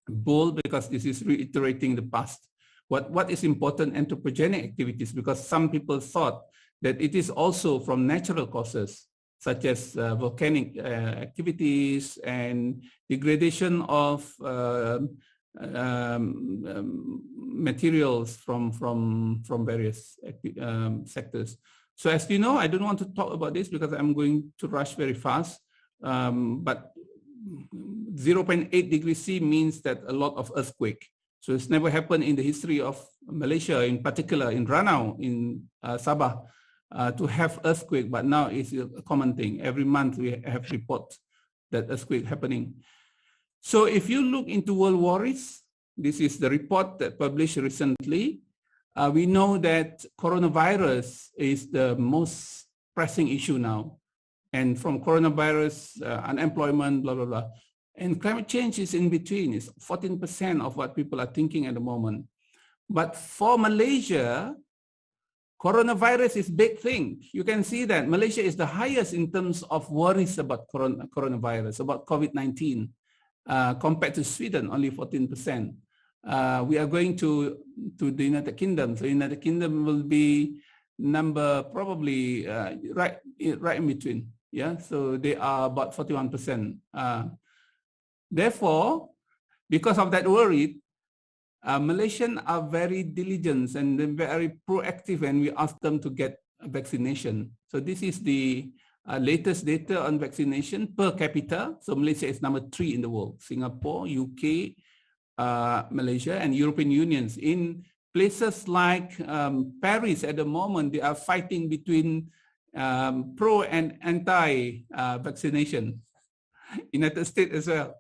bold, because this is reiterating the past. What is important, anthropogenic activities, because some people thought that it is also from natural causes, such as volcanic activities and degradation of materials from various sectors. So as you know, I don't want to talk about this because I'm going to rush very fast, but 0.8 degrees C means that a lot of earthquake. So it's never happened in the history of Malaysia, in particular in Ranau, in Sabah, to have earthquake, but now it's a common thing. Every month we have reports that earthquake happening. So if you look into world worries, this is the report that published recently. We know that coronavirus is the most pressing issue now. And from coronavirus, unemployment, blah, blah, blah. And climate change is in between. It's 14% of what people are thinking at the moment. But for Malaysia, coronavirus is a big thing. You can see that Malaysia is the highest in terms of worries about coronavirus, about COVID-19, compared to Sweden, only 14%. We are going to the United Kingdom. So United Kingdom will be number probably right in between. Yeah, so they are about 41%. Therefore, because of that worry, Malaysians are very diligent and very proactive when we ask them to get a vaccination. So this is the latest data on vaccination per capita. So Malaysia is number 3 in the world. Singapore, UK, Malaysia, and European Unions. In places like Paris at the moment, they are fighting between pro and anti-vaccination. United States as well.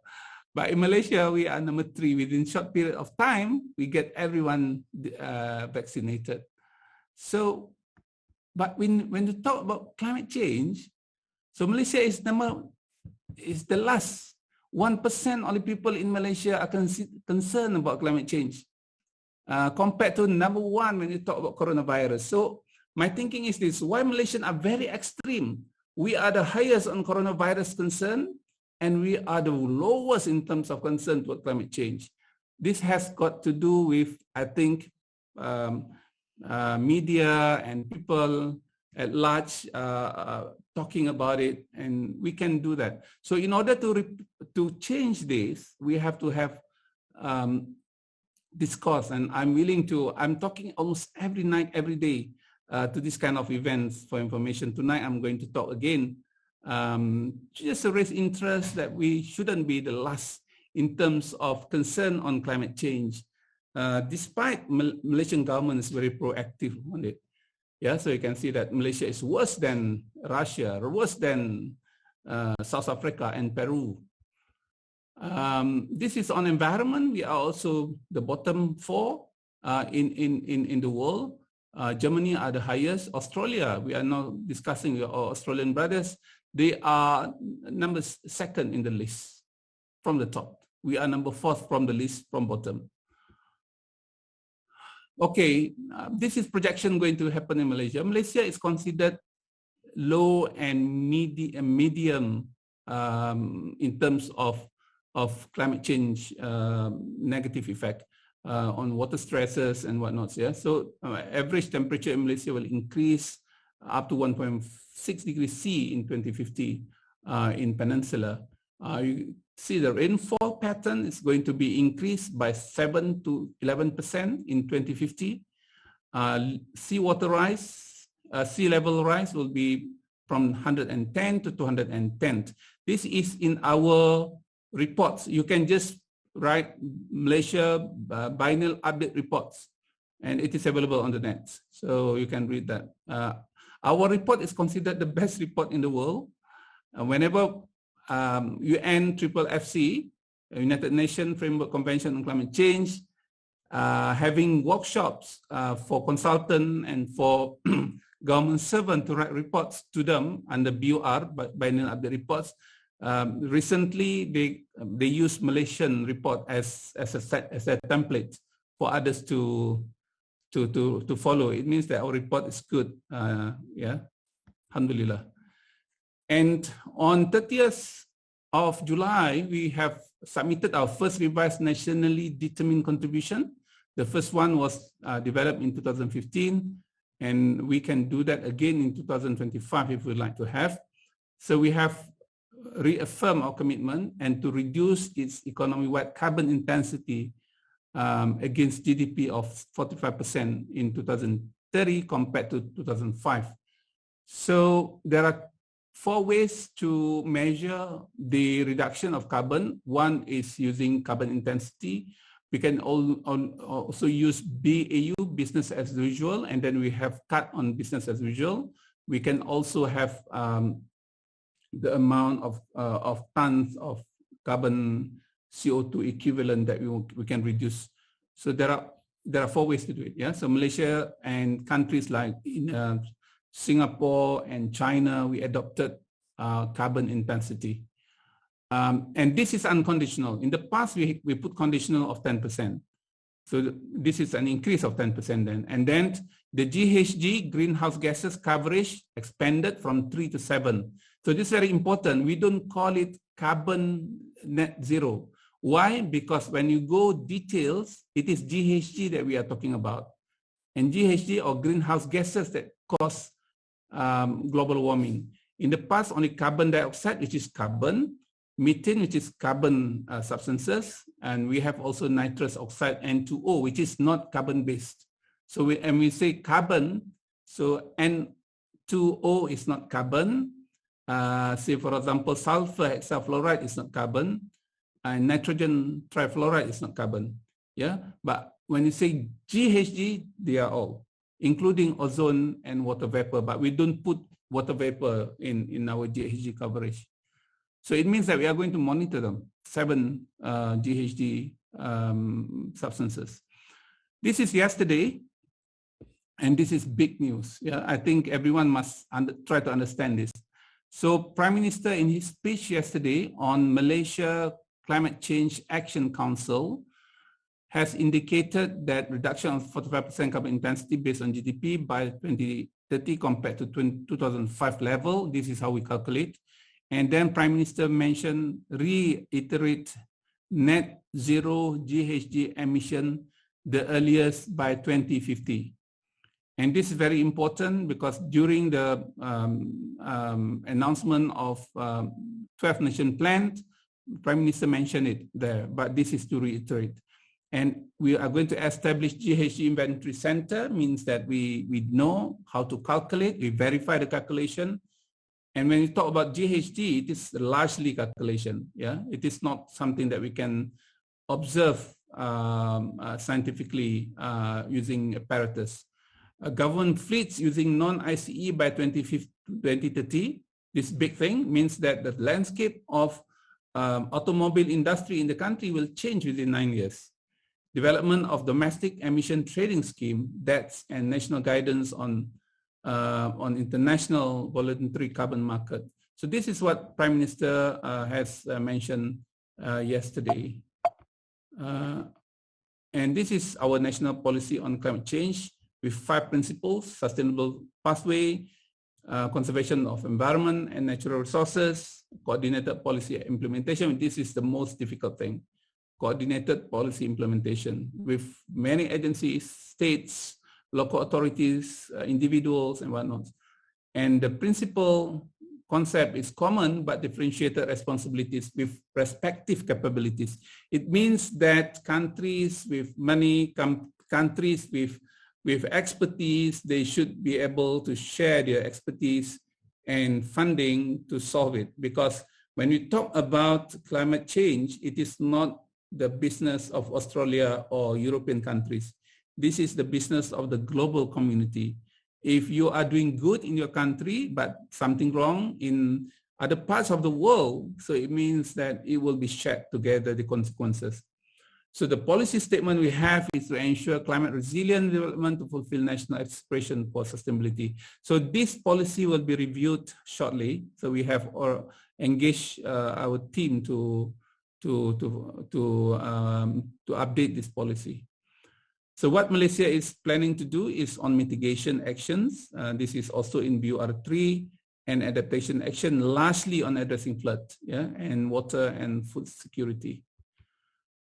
But in Malaysia, we are number 3. Within short period of time, we get everyone vaccinated. So, but when you talk about climate change, so Malaysia is the last 1% only people in Malaysia are concerned about climate change, compared to number 1 when you talk about coronavirus. So my thinking is this: why Malaysians are very extreme? We are the highest on coronavirus concern, and we are the lowest in terms of concern toward climate change. This has got to do with, I think, media and people at large talking about it, and we can do that. So in order to change this, we have to have discourse, and I'm talking almost every night, every day to this kind of events for information. Tonight, I'm going to talk again, just to raise interest that we shouldn't be the last in terms of concern on climate change, despite Malaysian government is very proactive on it. Yeah, so you can see that Malaysia is worse than Russia, worse than South Africa and Peru. This is on environment. We are also the bottom 4 in the world. Germany are the highest. Australia, we are now discussing with our Australian brothers. They are number 2nd in the list from the top. We are number 4th from the list from bottom. Okay, this is projection going to happen in Malaysia. Malaysia is considered low and medium in terms of climate change negative effect on water stresses and whatnot. Yeah, so average temperature in Malaysia will increase up to 1.6 degrees C in 2050 in Peninsula. You see the rainfall pattern is going to be increased by 7 to 11% in 2050. Seawater rise, sea level rise will be from 110 to 210. This is in our reports. You can just write Malaysia biennial update reports, and it is available on the net. So you can read that. Our report is considered the best report in the world. Whenever UNFFC, United Nations Framework Convention on Climate Change, having workshops for consultants and for government servants to write reports to them under BUR, biennial update reports. Recently, they use Malaysian report as a template for others to follow. It means that our report is good. Yeah, alhamdulillah. And on 30th of July, we have submitted our first revised nationally determined contribution. The first one was developed in 2015, and we can do that again in 2025 if we'd like to have. So we have reaffirmed our commitment and to reduce its economy-wide carbon intensity against GDP of 45% in 2030 compared to 2005. So there are 4 ways to measure the reduction of carbon. One is using carbon intensity. We can also use BAU, business as usual, and then we have cut on business as usual. We can also have the amount of tons of carbon CO2 equivalent that we can reduce. So there are 4 ways to do it. Yeah. So Malaysia and countries like in Singapore and China, we adopted carbon intensity. And this is unconditional. In the past, we put conditional of 10%. So this is an increase of 10% then. And then the GHG, greenhouse gases coverage, expanded from 3 to 7. So this is very important. We don't call it carbon net zero. Why? Because when you go details, it is GHG that we are talking about. And GHG or greenhouse gases that cause global warming. In the past, only carbon dioxide, which is carbon, methane, which is carbon substances, and we have also nitrous oxide, N2O, which is not carbon-based. So we say carbon, so N2O is not carbon. Say, for example, sulfur hexafluoride is not carbon, and nitrogen trifluoride is not carbon. Yeah, but when you say GHG, they are all, including ozone and water vapor, but we don't put water vapor in our GHG coverage. So it means that we are going to monitor them, 7 GHG substances. This is yesterday, and this is big news. Yeah, I think everyone must try to understand this. So Prime Minister in his speech yesterday on Malaysia Climate Change Action Council has indicated that reduction of 45% carbon intensity based on GDP by 2030 compared to 2005 level. This is how we calculate. And then Prime Minister reiterate net zero GHG emission the earliest by 2050. And this is very important because during the announcement of 12 Nation Plan, Prime Minister mentioned it there, but this is to reiterate. And we are going to establish GHG Inventory Center, means that we know how to calculate, we verify the calculation. And when we talk about GHG, it is largely calculation. Yeah, it is not something that we can observe scientifically using apparatus. Government fleets using non-ICE by 2030, this big thing means that the landscape of automobile industry in the country will change within 9 years. Development of domestic emission trading scheme, that's and national guidance on international voluntary carbon market. So this is what Prime Minister has mentioned yesterday. And this is our national policy on climate change with 5 principles: sustainable pathway, conservation of environment and natural resources, coordinated policy implementation. This is the most difficult thing. Coordinated policy implementation with many agencies, states, local authorities, individuals, and whatnot. And the principal concept is common but differentiated responsibilities with respective capabilities. It means that countries with money, countries with expertise, they should be able to share their expertise and funding to solve it. Because when we talk about climate change, it is not the business of Australia or European countries. This is the business of the global community. If you are doing good in your country, but something wrong in other parts of the world, so it means that it will be shared together, the consequences. So the policy statement we have is to ensure climate resilient development to fulfill national aspiration for sustainability. So this policy will be reviewed shortly. So we have engaged our team to update this policy. So what Malaysia is planning to do is on mitigation actions. This is also in BUR3 and adaptation action, largely on addressing flood, yeah, and water and food security.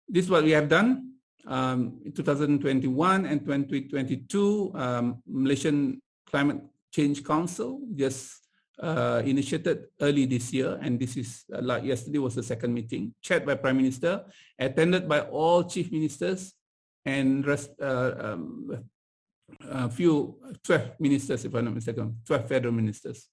This is what we have done. In 2021 and 2022, Malaysian Climate Change Council just initiated early this year, and this is like yesterday was the second meeting, chaired by Prime Minister, attended by all chief ministers and a few 12 ministers, if I'm not mistaken, 12 federal ministers.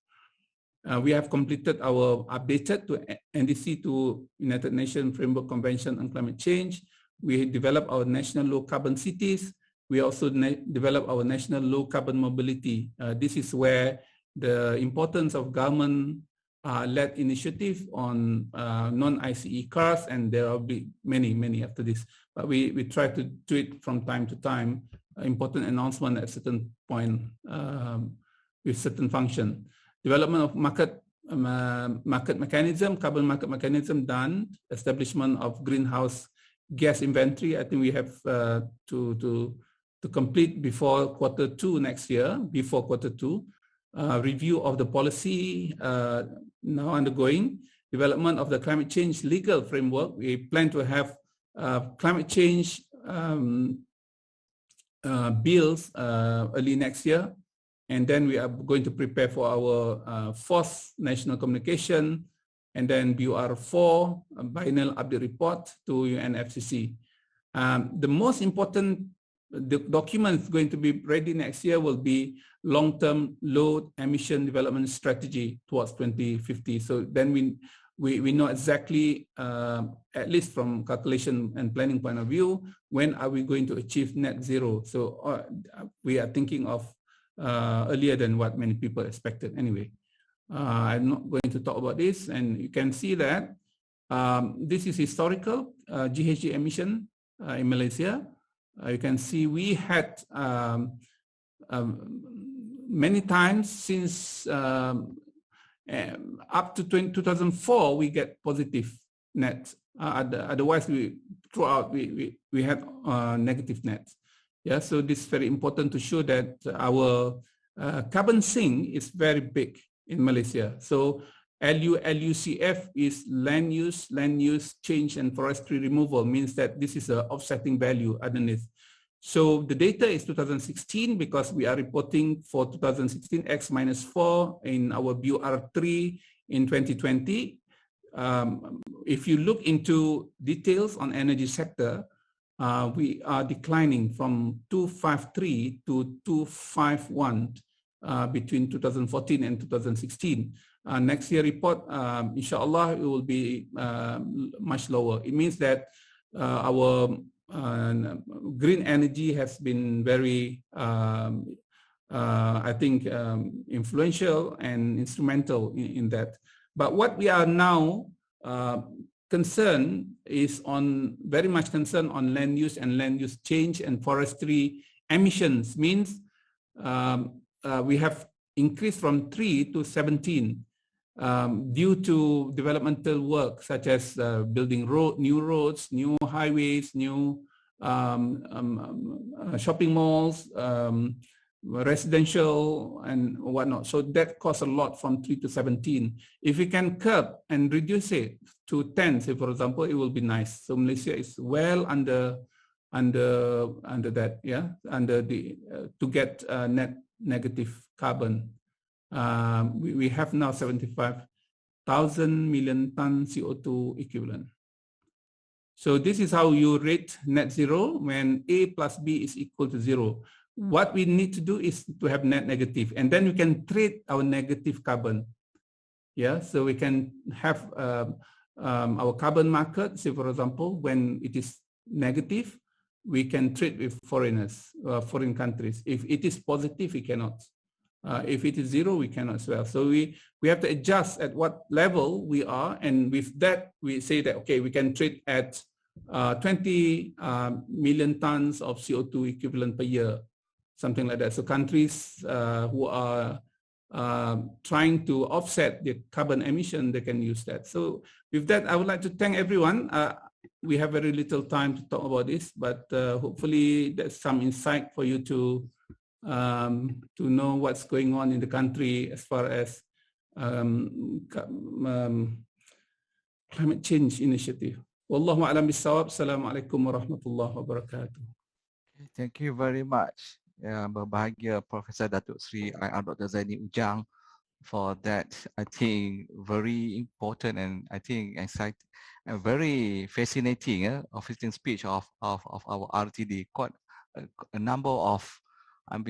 We have completed our updated to NDC to United Nations Framework Convention on Climate Change. We developed our national low carbon cities. We also developed our national low carbon mobility. This is where the importance of government-led initiative on non-ICE cars, and there will be many after this. But we try to do it from time to time, important announcement at certain point with certain function. Development of market mechanism, carbon market mechanism done, establishment of greenhouse gas inventory. I think we have to complete before Q2 next year, before Q2. Review of the policy now undergoing, development of the climate change legal framework. We plan to have climate change bills early next year, and then we are going to prepare for our fourth national communication, and then BUR4 biennial update report to UNFCCC. The most important document going to be ready next year will be long-term low emission development strategy towards 2050. So then we know exactly, at least from calculation and planning point of view, when are we going to achieve net zero. So we are thinking of earlier than what many people expected anyway. I'm not going to talk about this, and you can see that this is historical GHG emission in Malaysia. You can see we had many times since up to 2004 we get positive net. Otherwise, throughout we had negative net. Yeah, so this is very important to show that our carbon sink is very big in Malaysia. So LUCF is land use, change, and forestry removal, means that this is an offsetting value underneath. So the data is 2016 because we are reporting for 2016 X minus 4 in our BUR3 in 2020. If you look into details on energy sector, we are declining from 253 to 251 between 2014 and 2016. Next year report, inshallah, it will be much lower. It means that our green energy has been very, I think, influential and instrumental in that. But what we are now concerned is very much concerned on land use and land use change and forestry emissions. Means we have increased from 3 to 17 due to developmental work such as building new roads, new highways, new shopping malls, residential and whatnot. So that costs a lot from 3 to 17. If we can curb and reduce it to 10, say for example, it will be nice. So Malaysia is well under that, yeah, under the to get net negative carbon. We have now 75,000 million ton CO2 equivalent. So this is how you rate net zero when A plus B is equal to 0. What we need to do is to have net negative, and then we can trade our negative carbon. Yeah, so we can have our carbon market, say for example, when it is negative, we can trade with foreigners, foreign countries. If it is positive, we cannot. If it is 0, we cannot as well. So we have to adjust at what level we are, and with that, we say that, okay, we can trade at 20 million tons of CO2 equivalent per year, something like that. So countries who are trying to offset the carbon emission, they can use that. So with that, I would like to thank everyone. We have very little time to talk about this, but hopefully there's some insight for you to know what's going on in the country as far as climate change initiative. Wallahu a'lam bissawab. Assalamualaikum warahmatullahi wabarakatuh. Thank you very much, berbahagia Professor Datuk Seri IR Dr. Zaini Ujang, for that, I think, very important and I think exciting and very fascinating official speech of our RTD. Quite a number of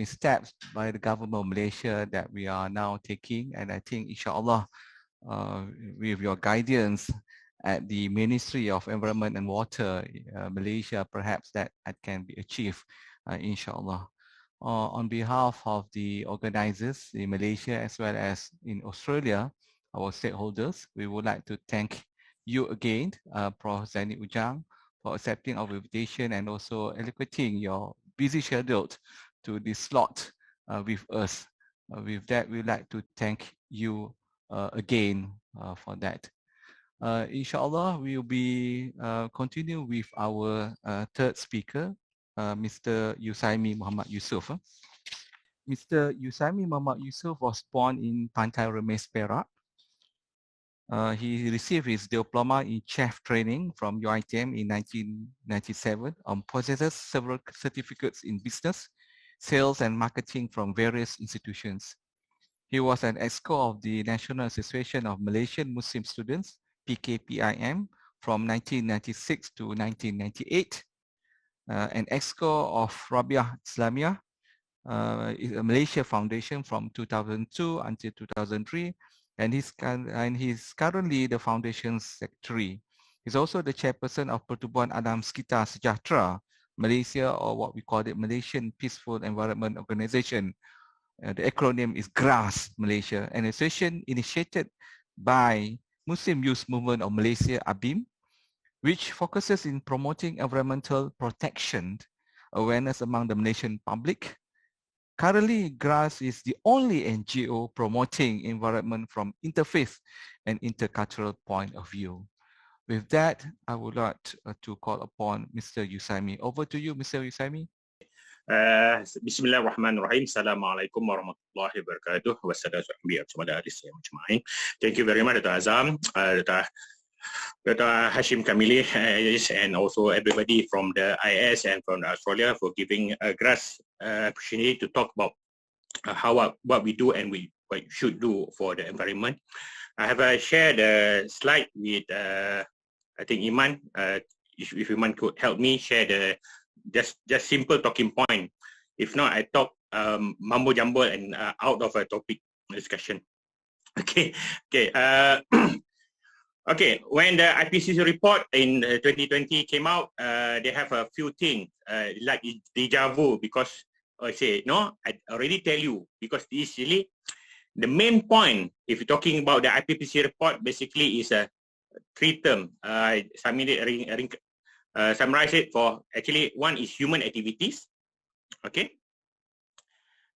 steps by the government of Malaysia that we are now taking, and I think inshallah with your guidance at the Ministry of Environment and Water, Malaysia, perhaps that can be achieved, inshallah. On behalf of the organizers in Malaysia as well as in Australia, our stakeholders, we would like to thank you again, Prof. Zaini Ujang, for accepting our invitation and also allocating your busy schedule to this slot with us. With that, we'd like to thank you again for that. Inshallah, we'll be continue with our third speaker, Mr. Yusaimi Muhammad Yusof. Mr. Yusaimi Muhammad Yusof was born in Pantai Remis, Perak. He received his diploma in chef training from UITM in 1997 and possesses several certificates in business, sales and marketing from various institutions. He was an EXCO of the National Association of Malaysian Muslim Students, PKPIM, from 1996 to 1998, an EXCO of Rabiah Islamiyah, a Malaysia Foundation from 2002 until 2003, and he's currently the foundation's secretary. He's also the chairperson of Pertubuhan Alam Sekitar Sejahtera Malaysia, or what we call it Malaysian Peaceful Environment Organization. The acronym is GRAS Malaysia, an association initiated by Muslim Youth Movement of Malaysia, ABIM, which focuses in promoting environmental protection awareness among the Malaysian public. Currently, GRAS is the only NGO promoting environment from interfaith and intercultural point of view. With that, I would like to call upon Mr. Yusaimi. Over to you, Mr. Yusaimi. Bismillahirrahmanirrahim. Assalamualaikum warahmatullahi wabarakatuh. Thank you very much, Dr. Azam, Dr. Hashim Kamili, and also everybody from the IS and from Australia for giving a GRAS opportunity to talk about what we do and what we should do for the environment. I have shared a slide with I think Iman. If Iman could help me share the just simple talking point. If not, I talk mumbo jumbo and out of a topic discussion. Okay. Okay, when the IPCC report in 2020 came out, they have a few things like deja vu, because I say, no, I already tell you, because this really, the main point, if you're talking about the IPCC report, basically is a three term. Summarize it for, actually, one is human activities, okay?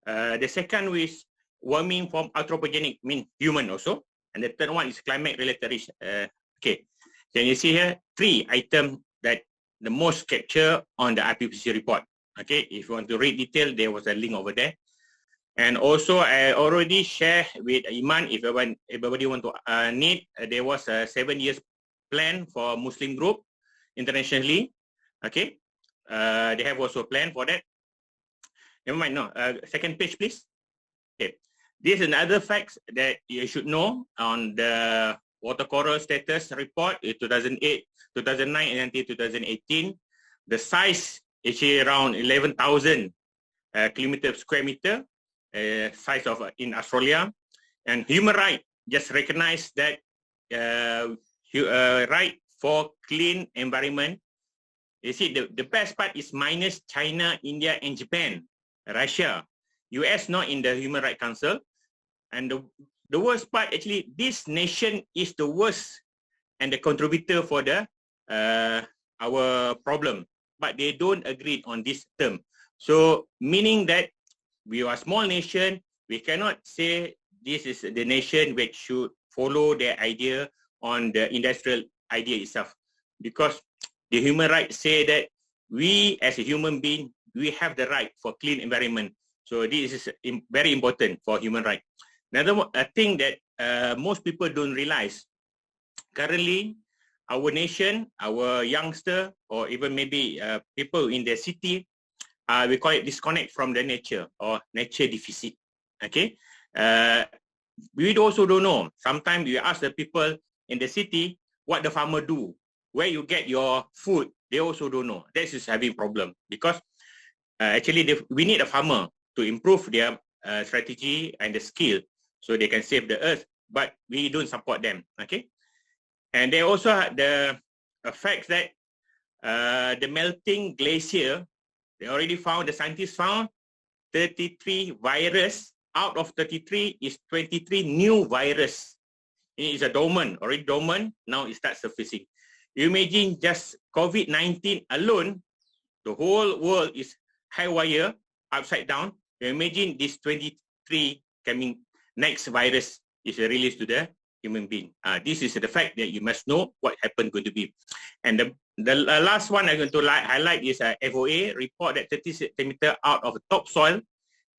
The second is warming from anthropogenic, mean human also. And the third one is climate-related risk. Okay, can you see here? 3 items that the most capture on the IPCC report. Okay, if you want to read detail, there was a link over there. And also, I already shared with Iman, if everybody want to need, there was a 7 years plan for Muslim group internationally. Okay, they have also a plan for that. Never mind, no. Second page, please. Okay. This is another facts that you should know on the water coral status report in 2009 and until 2018. The size is around 11,000 square meter, size of in Australia. And human rights just recognize that right for clean environment. You see, the best part is minus China, India, and Japan, Russia. US not in the Human Rights Council. And the worst part, actually, this nation is the worst and the contributor for the our problem. But they don't agree on this term. So, meaning that we are a small nation, we cannot say this is the nation which should follow their idea on the industrial idea itself. Because the human rights say that we as a human being, we have the right for clean environment. So this is very important for human rights. Another thing that most people don't realize, currently, our nation, our youngster, or even maybe people in the city, we call it disconnect from the nature or nature deficit. Okay, we also don't know. Sometimes you ask the people in the city what the farmer do, where you get your food. They also don't know. This is having problem because actually we need a farmer to improve their strategy and the skill, so they can save the earth, but we don't support them, okay? And they also had the fact that the melting glacier, they already found, the scientists found 33 virus. Out of 33 is 23 new virus. It is a dormant, already dormant, now it starts surfacing. You imagine just COVID-19 alone, the whole world is high wire, upside down. You imagine this 23 coming next virus is released to the human being. This is the fact that you must know what happened going to be. And the last one I'm going to highlight is a FOA report that 30 centimeter out of the topsoil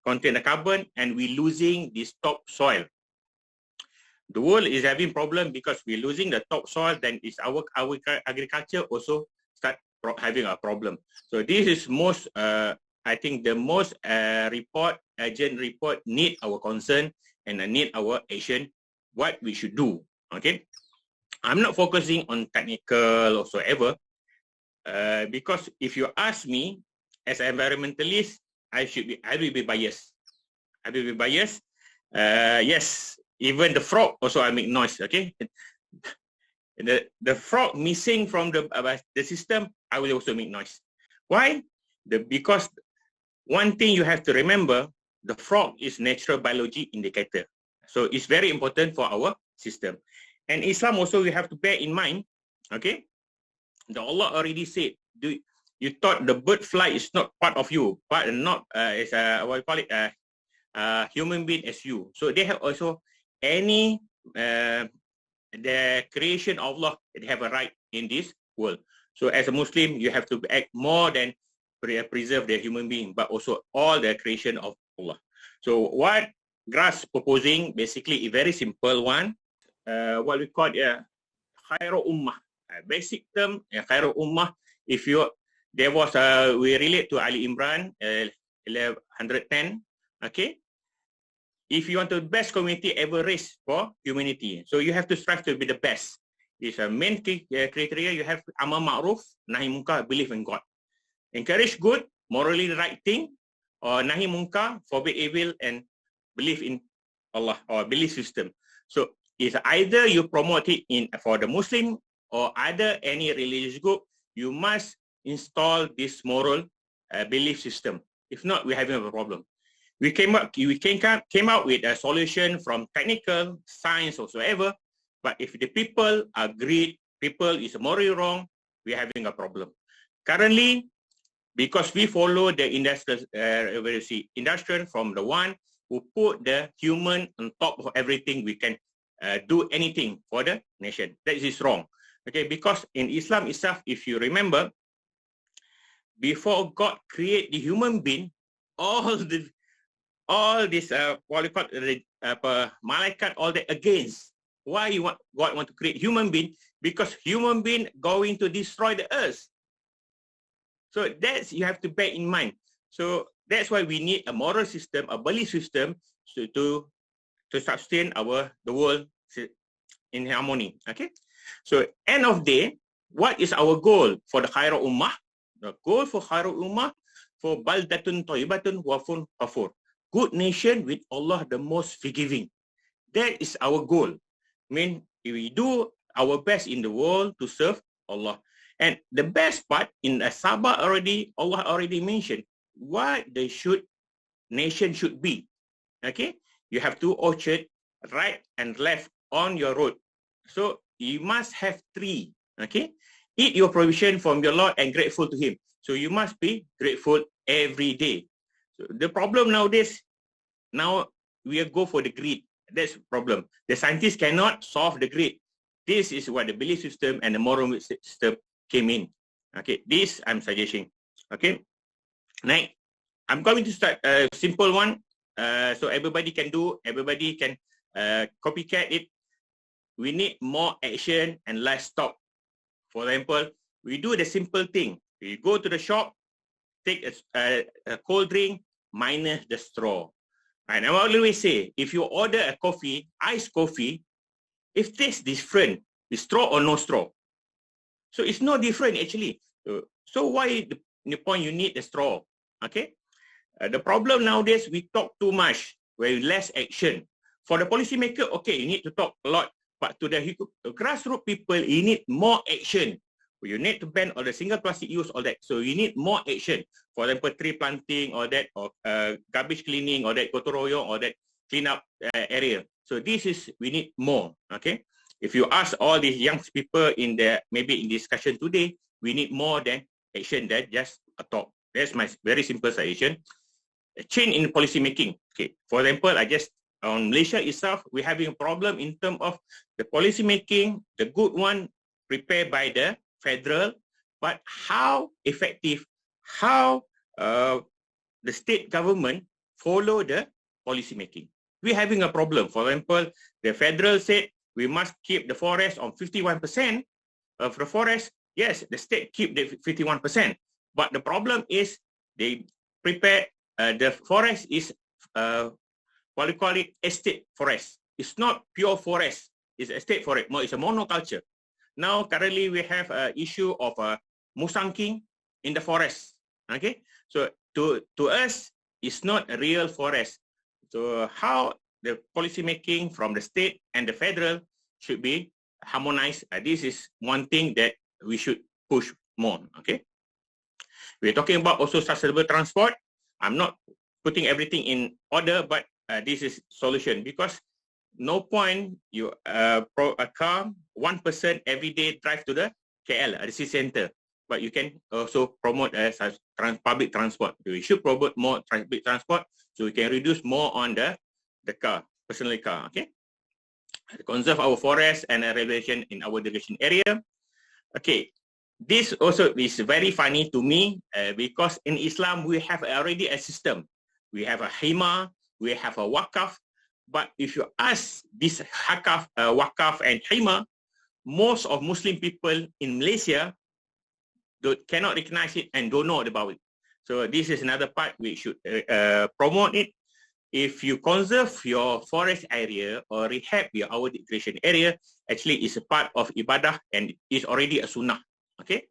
contain the carbon, and we're losing this topsoil. The world is having problem because we're losing the topsoil, then is our agriculture also start having a problem. So this is most I think the most urgent report need our concern and need our action, what we should do. Okay, I'm not focusing on technical or so ever, because if you ask me as an environmentalist, I will be biased. I will be biased. Yes, even the frog also I make noise. Okay, the frog missing from the system, I will also make noise. Why? Because one thing you have to remember, the frog is natural biology indicator. So it's very important for our system. And Islam also we have to bear in mind, okay, the Allah already said, you thought the bird fly is not part of you, but not is what you call it, human being as you. So they have also any the creation of Allah, they have a right in this world. So as a Muslim, you have to act more than preserve the human being, but also all the creation of Allah. So what GRAS proposing, basically a very simple one, what we call Khairul Ummah. Basic term, Khairul Ummah, if you, there was, we relate to Ali Imran, 110, okay? If you want the best community ever raised for humanity, so you have to strive to be the best. It's a main criteria, you have Amar Ma'ruf, Nahi Munkar, believe in God. Encourage good, morally the right thing, or Nahi Munkar, forbid evil, and believe in Allah, or belief system. So it's either you promote it in for the Muslim, or either any religious group, you must install this moral belief system. If not, we're having a problem. We came out with a solution from technical, science, or whatsoever, but if the people agreed, people is morally wrong, we're having a problem. Currently, because we follow the industrial from the one who put the human on top of everything, we can do anything for the nation. That is wrong. Okay, because in Islam itself, if you remember, before God create the human being, all this what you call malaikat, all that against. Why God want to create human being? Because human being going to destroy the earth. So that's you have to bear in mind. So that's why we need a moral system, a belief system, to sustain the world in harmony. Okay. So end of day, what is our goal for the Khairul Ummah? The goal for Khairul Ummah for Baldatun Thayyibatun Wafun Ghafur. Good nation with Allah the most forgiving. That is our goal. I mean, we do our best in the world to serve Allah. And the best part in Sabah already, Allah already mentioned what the nation should be. Okay, you have two orchard, right and left on your road. So you must have three. Okay, eat your provision from your Lord and grateful to Him. So you must be grateful every day. So the problem nowadays, now we go for the greed. That's the problem. The scientists cannot solve the greed. This is what the belief system and the moral system came in. Okay, this I'm suggesting. Okay, next, I'm going to start a simple one, so everybody can do, everybody can copycat it. We need more action and less talk. For example, we do the simple thing. We go to the shop, take a cold drink, minus the straw. And I always say, if you order a coffee, iced coffee, if it tastes different, with straw or no straw. So it's no different actually. So why the point you need the straw? Okay. The problem nowadays, we talk too much, with less action. For the policymaker, okay, you need to talk a lot. But to the grassroots people, you need more action. You need to ban all the single plastic use, all that. So you need more action. For example, tree planting, or that, or garbage cleaning, or that, gotong royong, or that clean up area. So this is, we need more. Okay. If you ask all these young people in the, maybe in discussion today, we need more than action than just a talk. That's my very simple suggestion. A change in policy making. Okay. For example, on Malaysia itself, we're having a problem in terms of the policy making, the good one prepared by the federal, but how effective, how the state government follow the policy making. We're having a problem. For example, the federal said we must keep the forest on 51% of the forest. Yes, the state keep the 51%, but the problem is they prepare, the forest is, what we call it, estate forest. It's not pure forest, it's estate forest, it's a monoculture. Now, currently we have an issue of musangking in the forest, okay? So to us, it's not a real forest. So how the policy making from the state and the federal should be harmonized. This is one thing that we should push more, okay? We're talking about also sustainable transport. I'm not putting everything in order, but this is solution, because no point you a car, one person every day drive to the KL, the city center, but you can also promote public transport. We should promote more public transport so we can reduce more on the car, personal car, okay? Conserve our forest and regulation in our delegation area. Okay, this also is very funny to me because in Islam we have already a system. We have a hima, we have a wakaf, but if you ask this wakaf and hima, most of Muslim people in Malaysia cannot recognize it and don't know about it. So this is another part we should promote it. If you conserve your forest area or rehab our degradation area, actually it's a part of ibadah and is already a sunnah. Okay.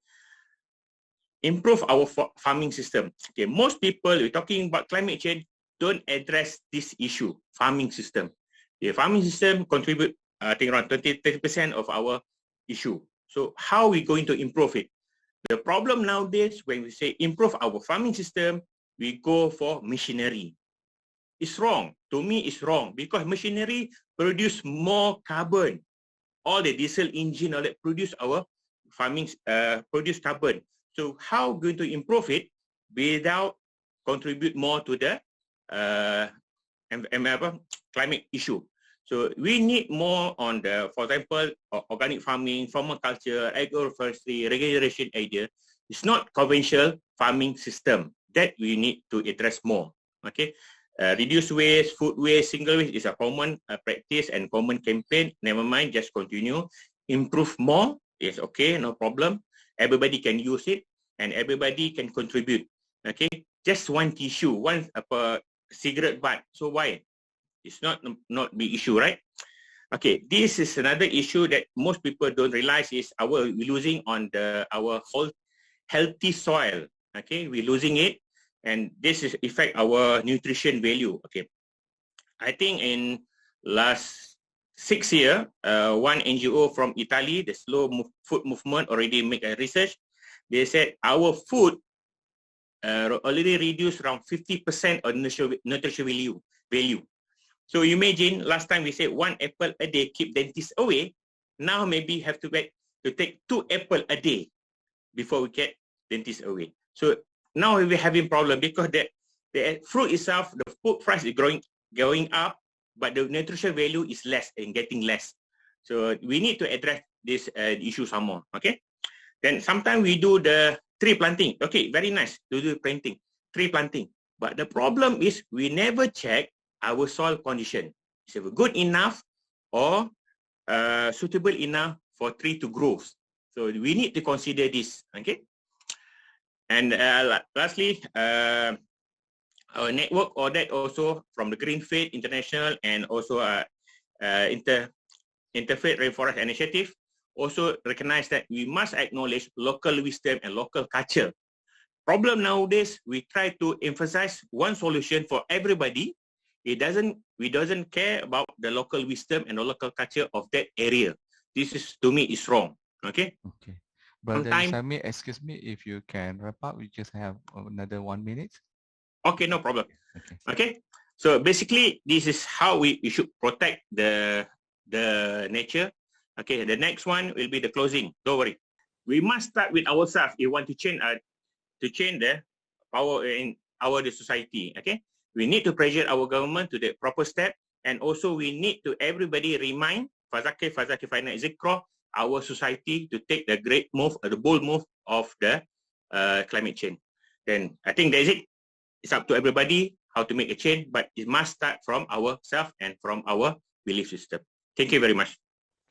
Improve our farming system. Okay. Most people, we're talking about climate change, don't address this issue, farming system. The farming system contribute, I think around 30% of our issue. So how are we going to improve it? The problem nowadays, when we say improve our farming system, we go for machinery. It's wrong. To me, it's wrong because machinery produce more carbon. All the diesel engine, all that produce our farming, produce carbon. So how going to improve it without contribute more to the climate issue? So we need more on the, for example, organic farming, permaculture, agroforestry, regeneration idea. It's not conventional farming system that we need to address more. Okay. Reduce waste, food waste, single waste is a common practice and common campaign. Never mind, just continue. Improve more, yes, okay, no problem. Everybody can use it and everybody can contribute. Okay, just one tissue, one cigarette butt. So why? It's not big issue, right? Okay, this is another issue that most people don't realize is we're losing on our whole healthy soil. Okay, we're losing it. And this is affect our nutrition value. Okay, I think in last 6 years, one NGO from Italy, the Slow Food Movement, already make a research. They said our food already reduced around 50% of nutrition value. So imagine last time we said 1 apple a day keep dentist away. Now maybe have to take 2 apples a day before we get dentist away. So now we're having problem because the fruit itself, the food price is going up, but the nutrition value is less and getting less. So we need to address this issue some more. Okay. Then sometimes we do the tree planting. Okay, very nice to do planting, tree planting. But the problem is we never check our soil condition. Is it good enough or suitable enough for tree to grow? So we need to consider this. Okay. And lastly, our network audit also from the Green Faith International and also Interfaith Rainforest Initiative also recognize that we must acknowledge local wisdom and local culture. Problem nowadays, we try to emphasize one solution for everybody. We doesn't care about the local wisdom and the local culture of that area. This is, to me, is wrong. Okay. Okay. Brother Yusaimi, excuse me, if you can wrap up, we just have another 1 minute. Okay, no problem. Okay. So basically, this is how we should protect the nature. Okay, the next one will be the closing. Don't worry. We must start with ourselves if we want to change the power in the society. Okay. We need to pressure our government to the proper step, and also we need to everybody remind Fazakir Faina Zikro, our society to take the great move, the bold move of the climate change. Then I think that's it. It's up to everybody how to make a change, but it must start from ourselves and from our belief system. Thank you very much.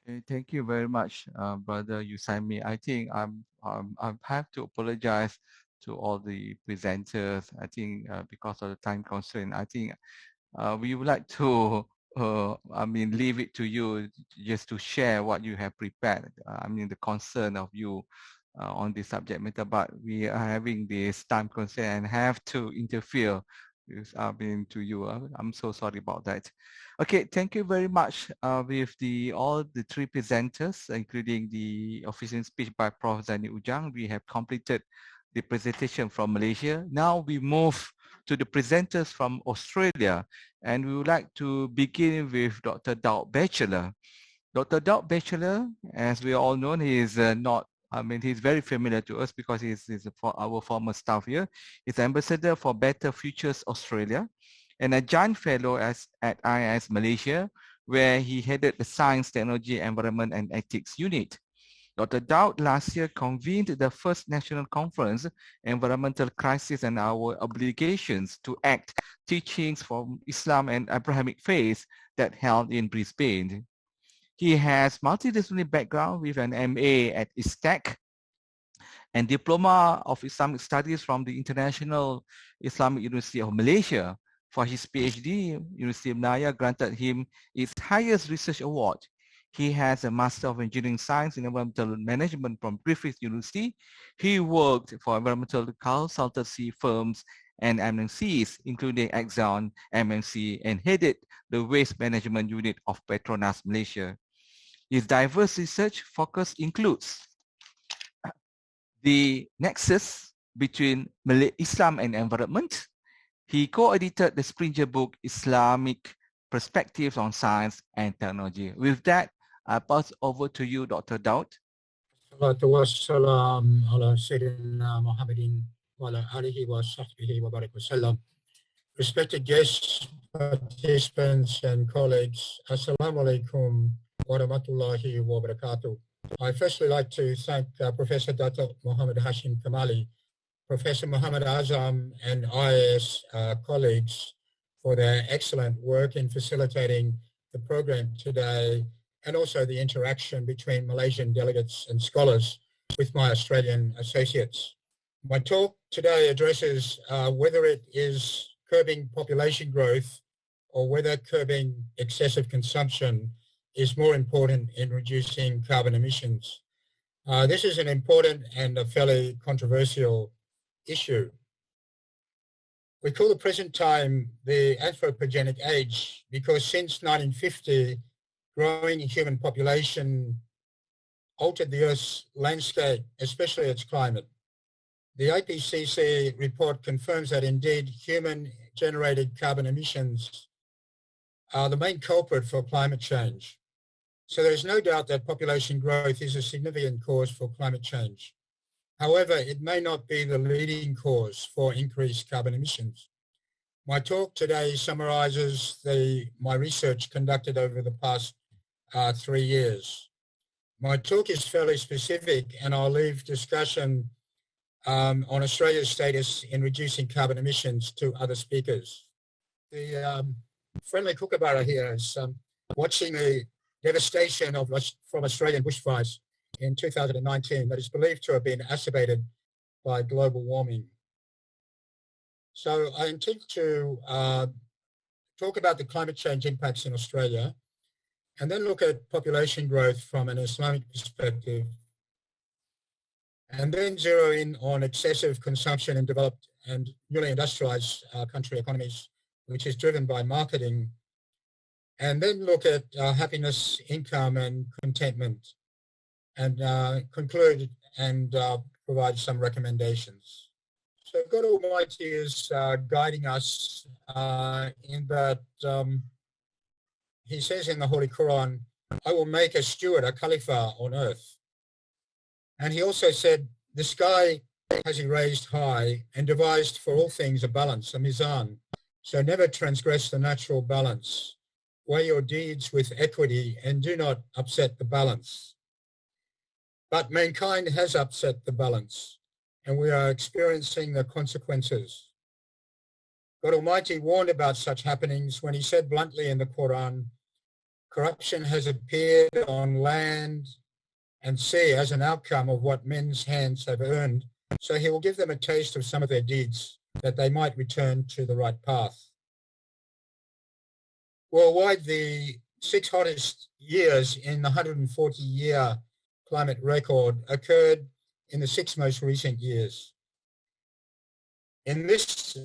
Okay, thank you very much, Brother Yusaimi. I think I have to apologize to all the presenters. I think because of the time constraint, I think we would like to leave it to you just to share what you have prepared. The concern of you on this subject matter, but we are having this time constraint and have to interfere with, to you. I'm so sorry about that. Okay, thank you very much with all the three presenters, including the official speech by Prof. Zaini Ujang. We have completed the presentation from Malaysia. Now we move to the presenters from Australia, and we would like to begin with Dr. Daud Batchelor. Dr. Daud Batchelor, as we all know, he is he's very familiar to us because he's our former staff here. He's ambassador for Better Futures Australia and a joint fellow at IIS Malaysia, where he headed the Science, Technology, Environment and Ethics Unit. Dr. Daud last year convened the first national conference, Environmental Crisis and Our Obligations to Act, Teachings from Islam and Abrahamic Faith, that held in Brisbane. He has multidisciplinary background with an MA at ISTEC and Diploma of Islamic Studies from the International Islamic University of Malaysia. For his PhD, University of Malaya granted him its highest research award. He has a Master of Engineering Science in Environmental Management from Griffith University. He worked for environmental consultancy firms and MNCs, including Exxon, MNC, and headed the Waste Management Unit of Petronas Malaysia. His diverse research focus includes the nexus between Islam and environment. He co-edited the Springer book, Islamic Perspectives on Science and Technology. With that, I pass over to you, Dr. Daud. Salatu wassalam ala Sayyidina Muhammadin wa ala alihi wa sahbihi wa barak wa sallam. Respected guests, participants and colleagues, Assalamu alaikum wa rahmatullahi wa barakatuh. I firstly like to thank Professor Dato Muhammad Hashim Kamali, Professor Muhammad Azam and IIS colleagues for their excellent work in facilitating the program today, and also the interaction between Malaysian delegates and scholars with my Australian associates. My talk today addresses whether it is curbing population growth or whether curbing excessive consumption is more important in reducing carbon emissions. This is an important and a fairly controversial issue. We call the present time the anthropogenic age because since 1950, growing human population altered the Earth's landscape, especially its climate. The IPCC report confirms that indeed human-generated carbon emissions are the main culprit for climate change. So there's no doubt that population growth is a significant cause for climate change. However, it may not be the leading cause for increased carbon emissions. My talk today summarizes my research conducted over the past 3 years. My talk is fairly specific and I'll leave discussion on Australia's status in reducing carbon emissions to other speakers. The friendly kookaburra here is watching the devastation from Australian bushfires in 2019 that is believed to have been exacerbated by global warming. So I intend to talk about the climate change impacts in Australia and then look at population growth from an Islamic perspective, and then zero in on excessive consumption in developed and newly industrialized country economies, which is driven by marketing, and then look at happiness, income, and contentment, and conclude and provide some recommendations. So God Almighty is guiding us in that He says in the Holy Quran, I will make a steward, a Khalifa on earth. And He also said, the sky has He raised high and devised for all things a balance, a mizan. So never transgress the natural balance. Weigh your deeds with equity and do not upset the balance. But mankind has upset the balance and we are experiencing the consequences. God Almighty warned about such happenings when He said bluntly in the Quran, corruption has appeared on land and sea as an outcome of what men's hands have earned So he will give them a taste of some of their deeds, that they might return to the right path. Worldwide, the 6 hottest years in the 140-year climate record occurred in the 6 most recent years. In this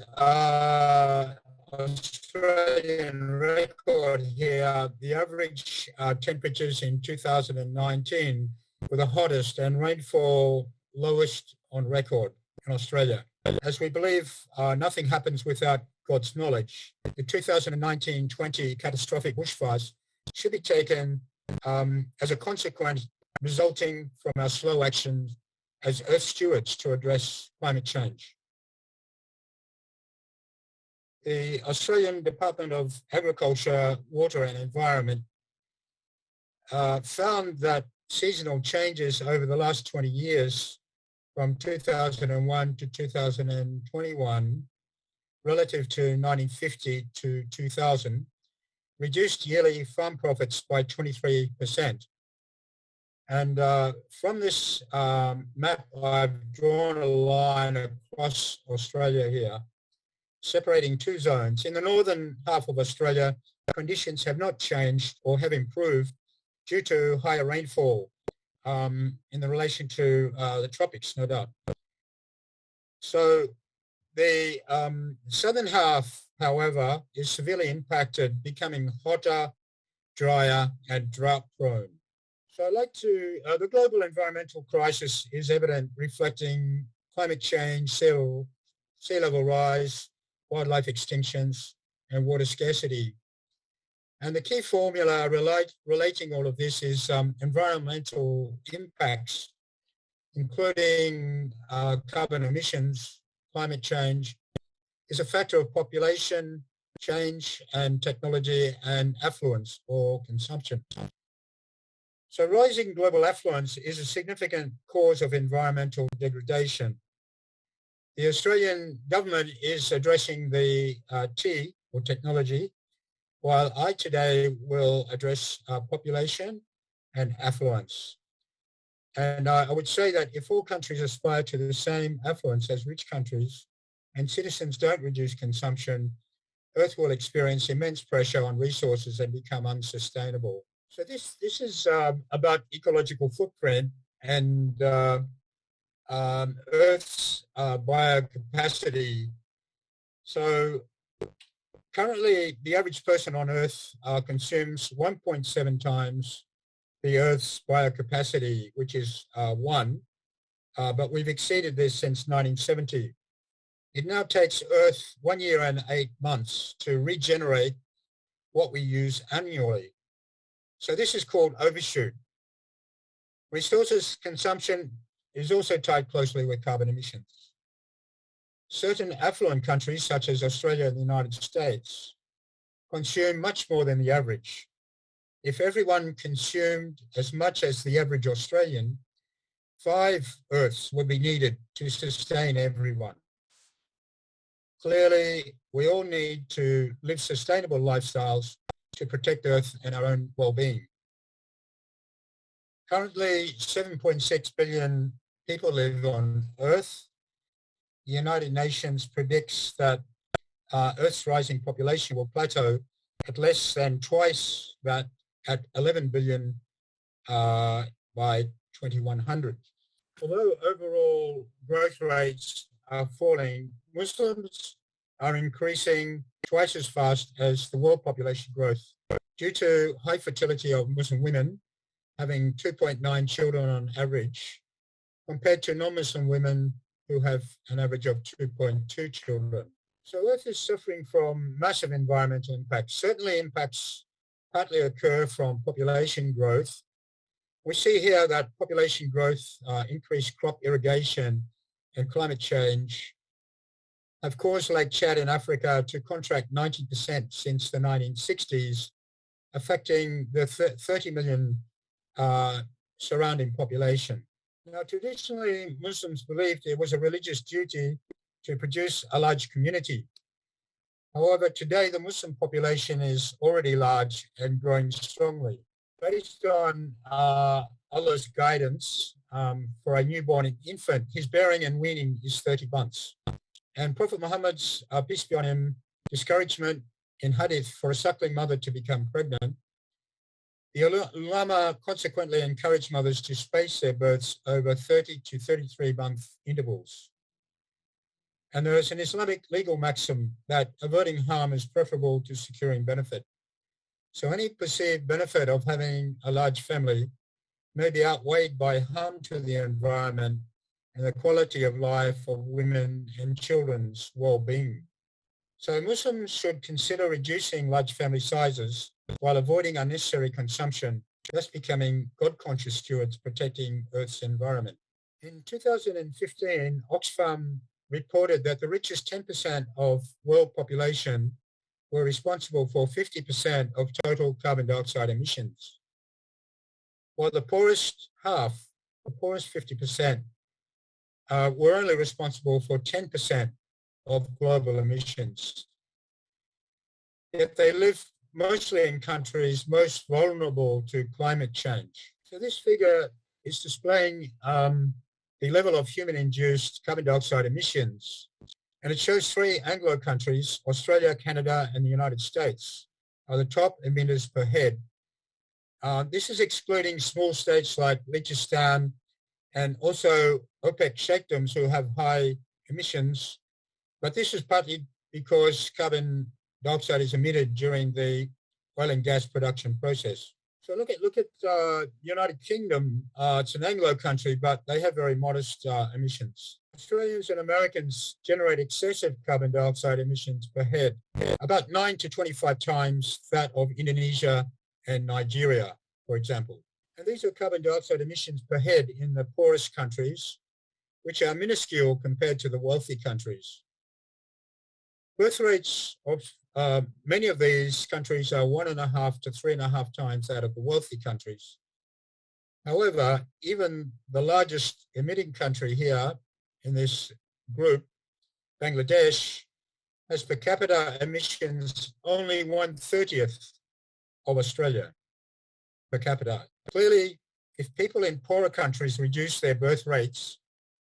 Australian record here, the average temperatures in 2019 were the hottest and rainfall lowest on record in Australia. As we believe nothing happens without God's knowledge, the 2019-20 catastrophic bushfires should be taken as a consequence resulting from our slow action as Earth stewards to address climate change. The Australian Department of Agriculture, Water and Environment found that seasonal changes over the last 20 years, from 2001 to 2021, relative to 1950 to 2000, reduced yearly farm profits by 23%. And from this map, I've drawn a line across Australia here, separating 2 zones. In the northern half of Australia, conditions have not changed or have improved due to higher rainfall in the relation to the tropics, no doubt. So the southern half, however, is severely impacted, becoming hotter, drier, and drought prone. So I'd like to, the global environmental crisis is evident, reflecting climate change, sea level rise, wildlife extinctions, and water scarcity. And the key formula relating all of this is environmental impacts, including carbon emissions. Climate change is a factor of population change and technology and affluence or consumption. So rising global affluence is a significant cause of environmental degradation. The Australian government is addressing the T, or technology, while I today will address population and affluence. And I would say that if all countries aspire to the same affluence as rich countries and citizens don't reduce consumption, Earth will experience immense pressure on resources and become unsustainable. So this is about ecological footprint and Earth's biocapacity. So currently, the average person on Earth consumes 1.7 times the Earth's biocapacity, which is 1, but we've exceeded this since 1970. It now takes Earth 1 year and 8 months to regenerate what we use annually. So this is called overshoot. Resources consumption is also tied closely with carbon emissions. Certain affluent countries, such as Australia and the United States, consume much more than the average. If everyone consumed as much as the average Australian, 5 Earths would be needed to sustain everyone. Clearly, we all need to live sustainable lifestyles to protect Earth and our own well-being. Currently, 7.6 billion people live on Earth. The United Nations predicts that Earth's rising population will plateau at less than twice that at 11 billion by 2100. Although overall growth rates are falling, Muslims are increasing twice as fast as the world population growth due to high fertility of Muslim women, having 2.9 children on average, compared to non-Muslim women who have an average of 2.2 children. So Earth is suffering from massive environmental impacts. Certainly impacts partly occur from population growth. We see here that population growth, increased crop irrigation, and climate change have caused Lake Chad in Africa to contract 90% since the 1960s, affecting the 30 million surrounding population. Now, traditionally, Muslims believed it was a religious duty to produce a large community. However, today the Muslim population is already large and growing strongly. Based on Allah's guidance, for a newborn infant, his bearing and weaning is 30 months. And Prophet Muhammad's, peace be on him, discouragement in hadith for a suckling mother to become pregnant, the ulama consequently encouraged mothers to space their births over 30 to 33 month intervals. And there is an Islamic legal maxim that averting harm is preferable to securing benefit. So any perceived benefit of having a large family may be outweighed by harm to the environment and the quality of life of women and children's well-being. So Muslims should consider reducing large family sizes while avoiding unnecessary consumption, thus becoming God-conscious stewards protecting Earth's environment. In 2015, Oxfam reported that the richest 10% of world population were responsible for 50% of total carbon dioxide emissions, while the poorest half, the poorest 50%, were only responsible for 10% of global emissions. Yet they live mostly in countries most vulnerable to climate change. So this figure is displaying the level of human-induced carbon dioxide emissions. And it shows 3 Anglo countries, Australia, Canada, and the United States, are the top emitters per head. This is excluding small states like Liechtenstein and also OPEC sheikdoms who have high emissions. But this is partly because carbon dioxide is emitted during the oil and gas production process. So look at United Kingdom. It's an Anglo country, but they have very modest emissions. Australians and Americans generate excessive carbon dioxide emissions per head, about 9 to 25 times that of Indonesia and Nigeria, for example. And these are carbon dioxide emissions per head in the poorest countries, which are minuscule compared to the wealthy countries. Birth rates of many of these countries are 1.5 to 3.5 times that of the wealthy countries. However, even the largest emitting country here in this group, Bangladesh, has per capita emissions only 1/30th of Australia per capita. Clearly, if people in poorer countries reduce their birth rates,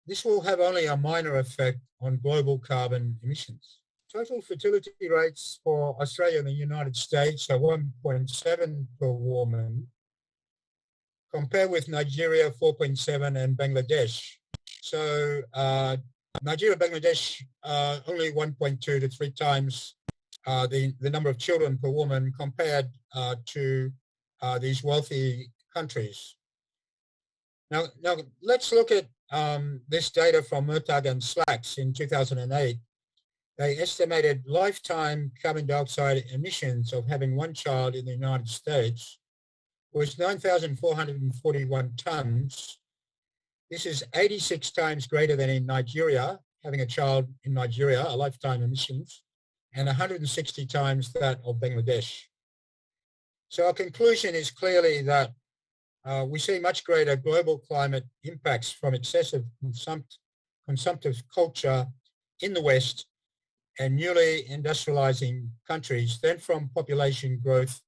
this will have only a minor effect on global carbon emissions. Total fertility rates for Australia and the United States are 1.7 per woman, compared with Nigeria 4.7 and Bangladesh. So Nigeria, Bangladesh, only 1.2 to 3 times the number of children per woman compared to these wealthy countries. Now let's look at this data from Murtagh and Slacks in 2008. They estimated lifetime carbon dioxide emissions of having one child in the United States was 9,441 tons. This is 86 times greater than in Nigeria, having a child in Nigeria, a lifetime emissions, and 160 times that of Bangladesh. So our conclusion is clearly that we see much greater global climate impacts from excessive consumptive culture in the West and newly industrializing countries than from population growth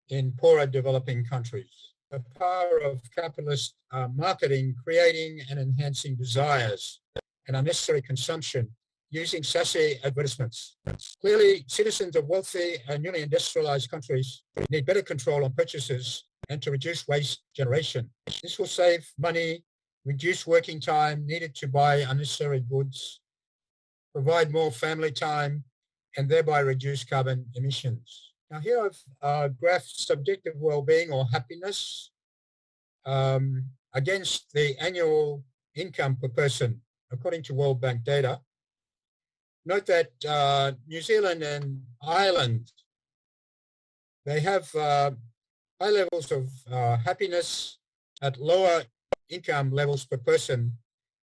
in poorer developing countries. The power of capitalist marketing, creating and enhancing desires and unnecessary consumption using sassy advertisements. Clearly, citizens of wealthy and newly industrialized countries need better control on purchases and to reduce waste generation. This will save money, reduce working time needed to buy unnecessary goods, provide more family time, and thereby reduce carbon emissions. Now here I've graphed subjective well-being or happiness against the annual income per person, according to World Bank data. Note that New Zealand and Ireland, they have high levels of happiness at lower income levels per person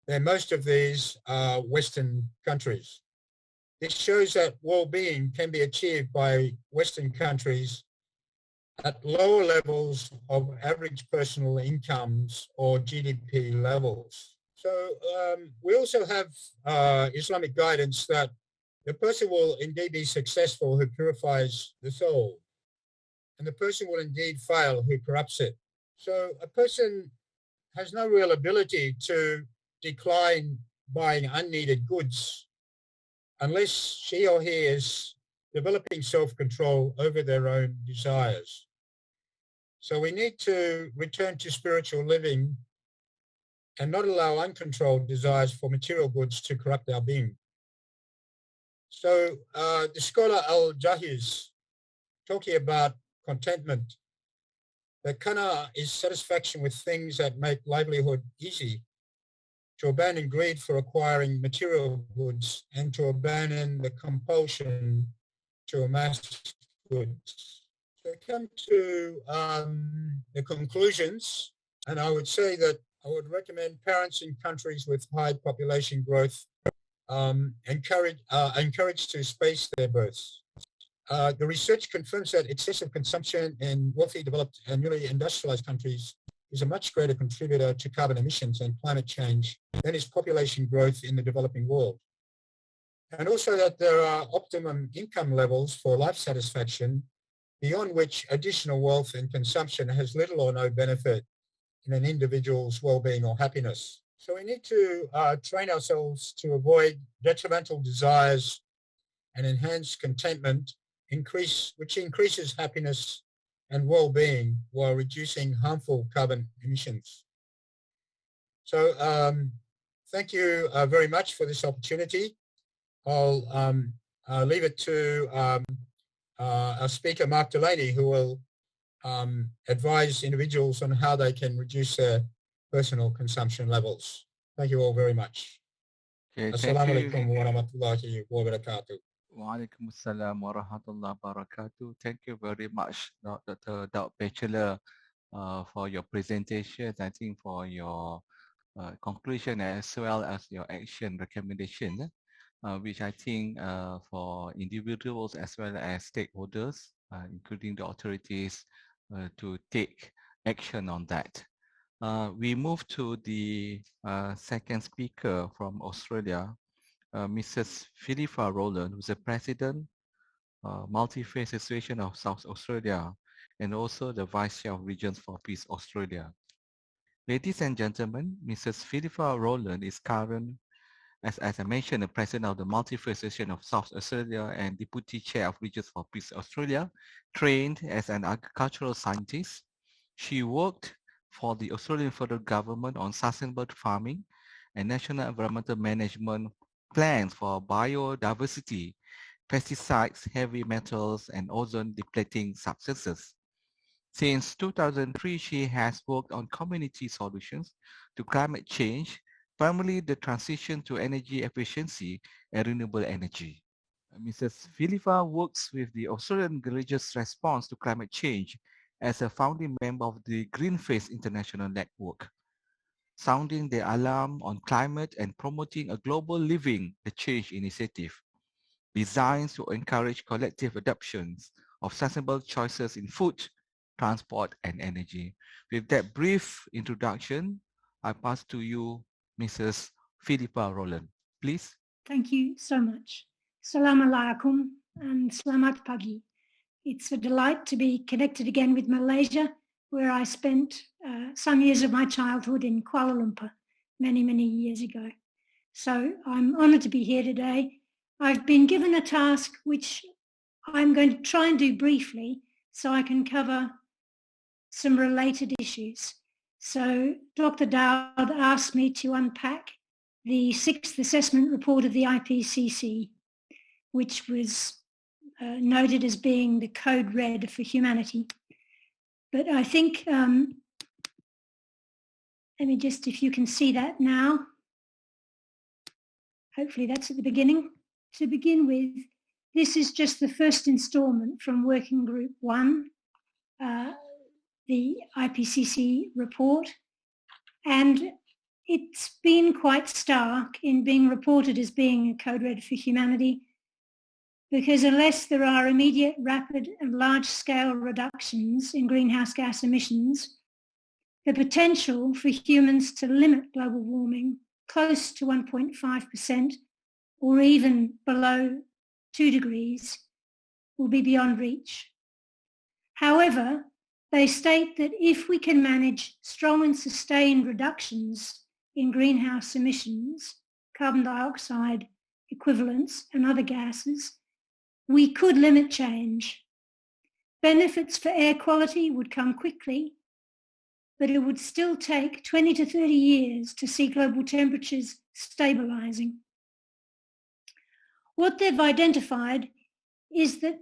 than most of these Western countries. This shows that well-being can be achieved by Western countries at lower levels of average personal incomes or GDP levels. So we also have Islamic guidance that the person will indeed be successful who purifies the soul, and the person will indeed fail who corrupts it. So a person has no real ability to decline buying unneeded goods unless she or he is developing self-control over their own desires. So we need to return to spiritual living and not allow uncontrolled desires for material goods to corrupt our being. So the scholar Al-Jahiz, talking about contentment, that kana is satisfaction with things that make livelihood easy, to abandon greed for acquiring material goods, and to abandon the compulsion to amass goods. So come to the conclusions, and I would say that I would recommend parents in countries with high population growth encouraged to space their births. The research confirms that excessive consumption in wealthy, developed, and newly industrialized countries is a much greater contributor to carbon emissions and climate change than is population growth in the developing world. And also that there are optimum income levels for life satisfaction beyond which additional wealth and consumption has little or no benefit in an individual's well-being or happiness. So we need to train ourselves to avoid detrimental desires and enhance contentment, which increases happiness and well-being while reducing harmful carbon emissions. So thank you very much for this opportunity. I'll leave it to our speaker, Mark Delaney, who will advise individuals on how they can reduce their personal consumption levels. Thank you all very much. Okay, Assalamualaikum warahmatullahi wabarakatuh. Waalaikumsalam warahmatullahi wabarakatuh. Thank you very much, Dr. Daud Batchelor, for your presentation. I think for your conclusion as well as your action recommendation, which I think for individuals as well as stakeholders, including the authorities, to take action on that. We move to the second speaker from Australia, Mrs. Philippa Rowland, who's the President, Multifaith Association of South Australia, and also the Vice Chair of Regions for Peace Australia. Ladies and gentlemen, Mrs. Philippa Rowland is current, as I mentioned, the President of the Multifaith Association of South Australia and Deputy Chair of Regions for Peace Australia, trained as an agricultural scientist. She worked for the Australian Federal Government on sustainable farming and national environmental management plans for biodiversity, pesticides, heavy metals, and ozone depleting substances. Since 2003, she has worked on community solutions to climate change, primarily the transition to energy efficiency and renewable energy. Mrs. Philippa works with the Australian Religious Response to Climate Change as a founding member of the Greenface International Network, sounding the alarm on climate and promoting a global living the change initiative, designed to encourage collective adoptions of sustainable choices in food, transport, and energy. With that brief introduction, I pass to you, Mrs. Philippa Rowland. Please. Thank you so much. Assalamu alaikum and selamat pagi. It's a delight to be connected again with Malaysia, where I spent some years of my childhood in Kuala Lumpur many, many years ago. So I'm honoured to be here today. I've been given a task which I'm going to try and do briefly so I can cover some related issues. So Dr. Daud asked me to unpack the 6th assessment report of the IPCC, which was noted as being the code red for humanity. But I think, let me just, if you can see that now, hopefully that's at the beginning. To begin with, this is just the first installment from Working Group 1, the IPCC report, and it's been quite stark in being reported as being a code red for humanity, because unless there are immediate, rapid and large-scale reductions in greenhouse gas emissions, the potential for humans to limit global warming close to 1.5% or even below 2 degrees will be beyond reach. However, They state that if we can manage strong and sustained reductions in greenhouse emissions, carbon dioxide equivalents and other gases, we could limit change. Benefits for air quality would come quickly, but it would still take 20 to 30 years to see global temperatures stabilizing. What they've identified is that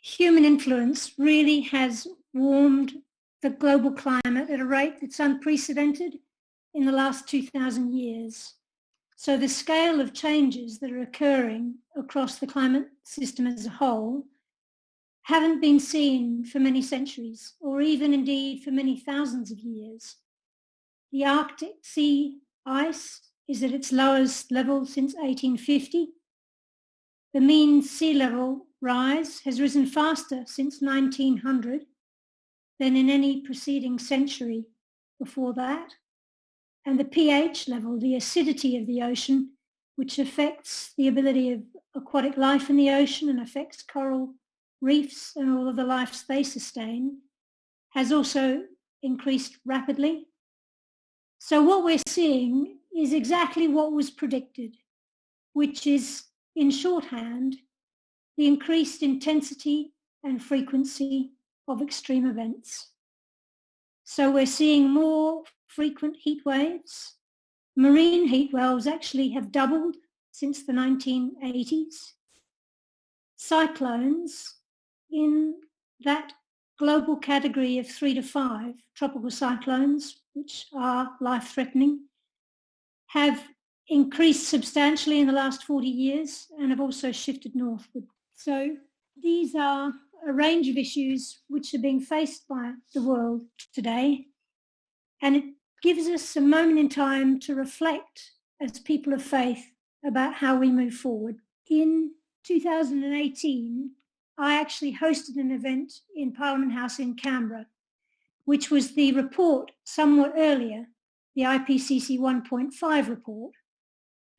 human influence really has warmed the global climate at a rate that's unprecedented in the last 2,000 years. So the scale of changes that are occurring across the climate system as a whole haven't been seen for many centuries, or even indeed for many thousands of years. The Arctic sea ice is at its lowest level since 1850. The mean sea level rise has risen faster since 1900 than in any preceding century before that. And the pH level, the acidity of the ocean, which affects the ability of aquatic life in the ocean and affects coral reefs and all of the lives they sustain, has also increased rapidly. So what we're seeing is exactly what was predicted, which is, in shorthand, the increased intensity and frequency of extreme events. So we're seeing more frequent heat waves. Marine heat waves actually have doubled since the 1980s. Cyclones in that global category of 3 to 5, tropical cyclones, which are life-threatening, have increased substantially in the last 40 years and have also shifted northward. So these are a range of issues which are being faced by the world today. And it gives us a moment in time to reflect as people of faith about how we move forward. In 2018, I actually hosted an event in Parliament House in Canberra, which was the report somewhat earlier, the IPCC 1.5 report.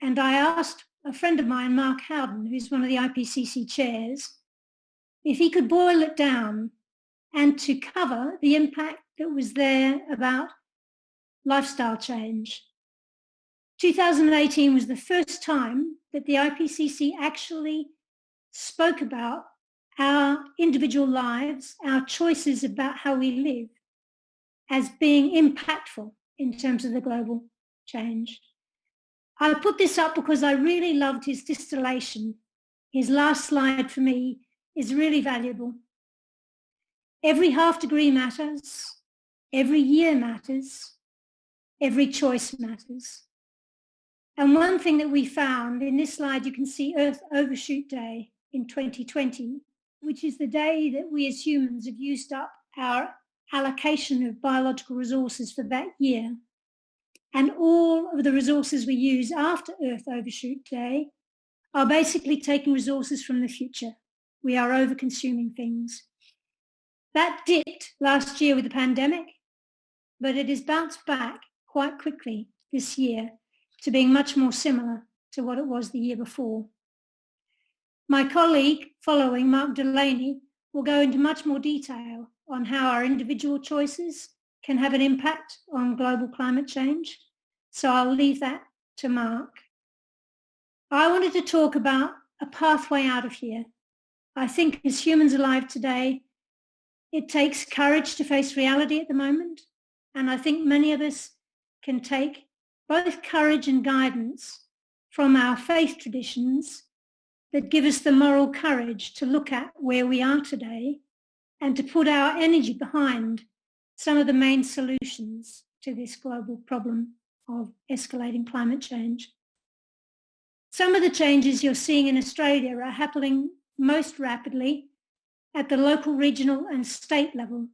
And I asked a friend of mine, Mark Howden, who's one of the IPCC chairs, if he could boil it down and to cover the impact that was there about lifestyle change. 2018 was the first time that the IPCC actually spoke about our individual lives, our choices about how we live, as being impactful in terms of the global change. I put this up because I really loved his distillation. His last slide for me is really valuable. Every half degree matters, every year matters, every choice matters. And one thing that we found, in this slide you can see Earth Overshoot Day in 2020, which is the day that we as humans have used up our allocation of biological resources for that year. And all of the resources we use after Earth Overshoot Day are basically taking resources from the future. We are over-consuming things. That dipped last year with the pandemic, but it has bounced back quite quickly this year to being much more similar to what it was the year before. My colleague following, Mark Delaney, will go into much more detail on how our individual choices can have an impact on global climate change. So I'll leave that to Mark. I wanted to talk about a pathway out of here. I think as humans alive today, it takes courage to face reality at the moment. And I think many of us can take both courage and guidance from our faith traditions that give us the moral courage to look at where we are today and to put our energy behind some of the main solutions to this global problem of escalating climate change. Some of the changes you're seeing in Australia are happening most rapidly at the local, regional and state level.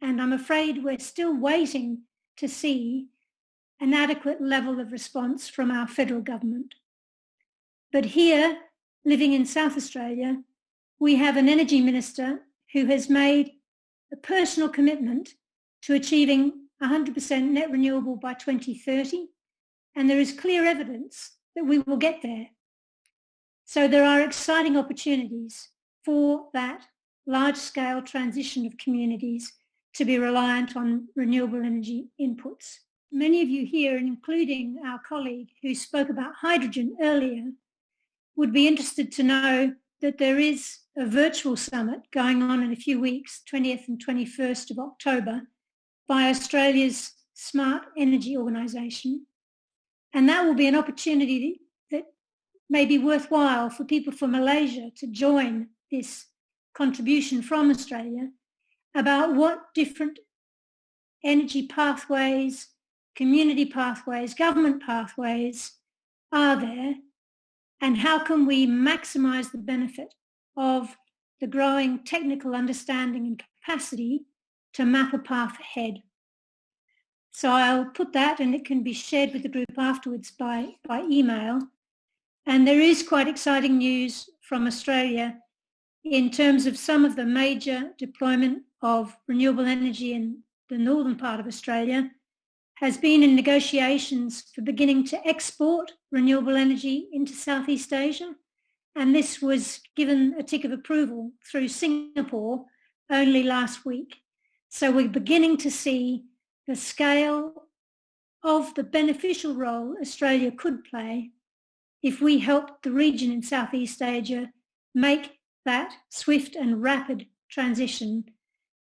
And I'm afraid we're still waiting to see an adequate level of response from our federal government. But here, living in South Australia, we have an energy minister who has made a personal commitment to achieving 100% net renewable by 2030. And there is clear evidence that we will get there. So there are exciting opportunities for that large-scale transition of communities to be reliant on renewable energy inputs. Many of you here, including our colleague who spoke about hydrogen earlier, would be interested to know that there is a virtual summit going on in a few weeks, 20th and 21st of October, by Australia's Smart Energy Organisation. And that will be an opportunity that may be worthwhile for people from Malaysia to join this contribution from Australia about what different energy pathways, community pathways, government pathways are there, and how can we maximise the benefit of the growing technical understanding and capacity to map a path ahead. So I'll put that, and it can be shared with the group afterwards by email. And there is quite exciting news from Australia in terms of some of the major deployment of renewable energy in the northern part of Australia has been in negotiations for beginning to export renewable energy into Southeast Asia. And this was given a tick of approval through Singapore only last week. So we're beginning to see the scale of the beneficial role Australia could play if we help the region in Southeast Asia make that swift and rapid transition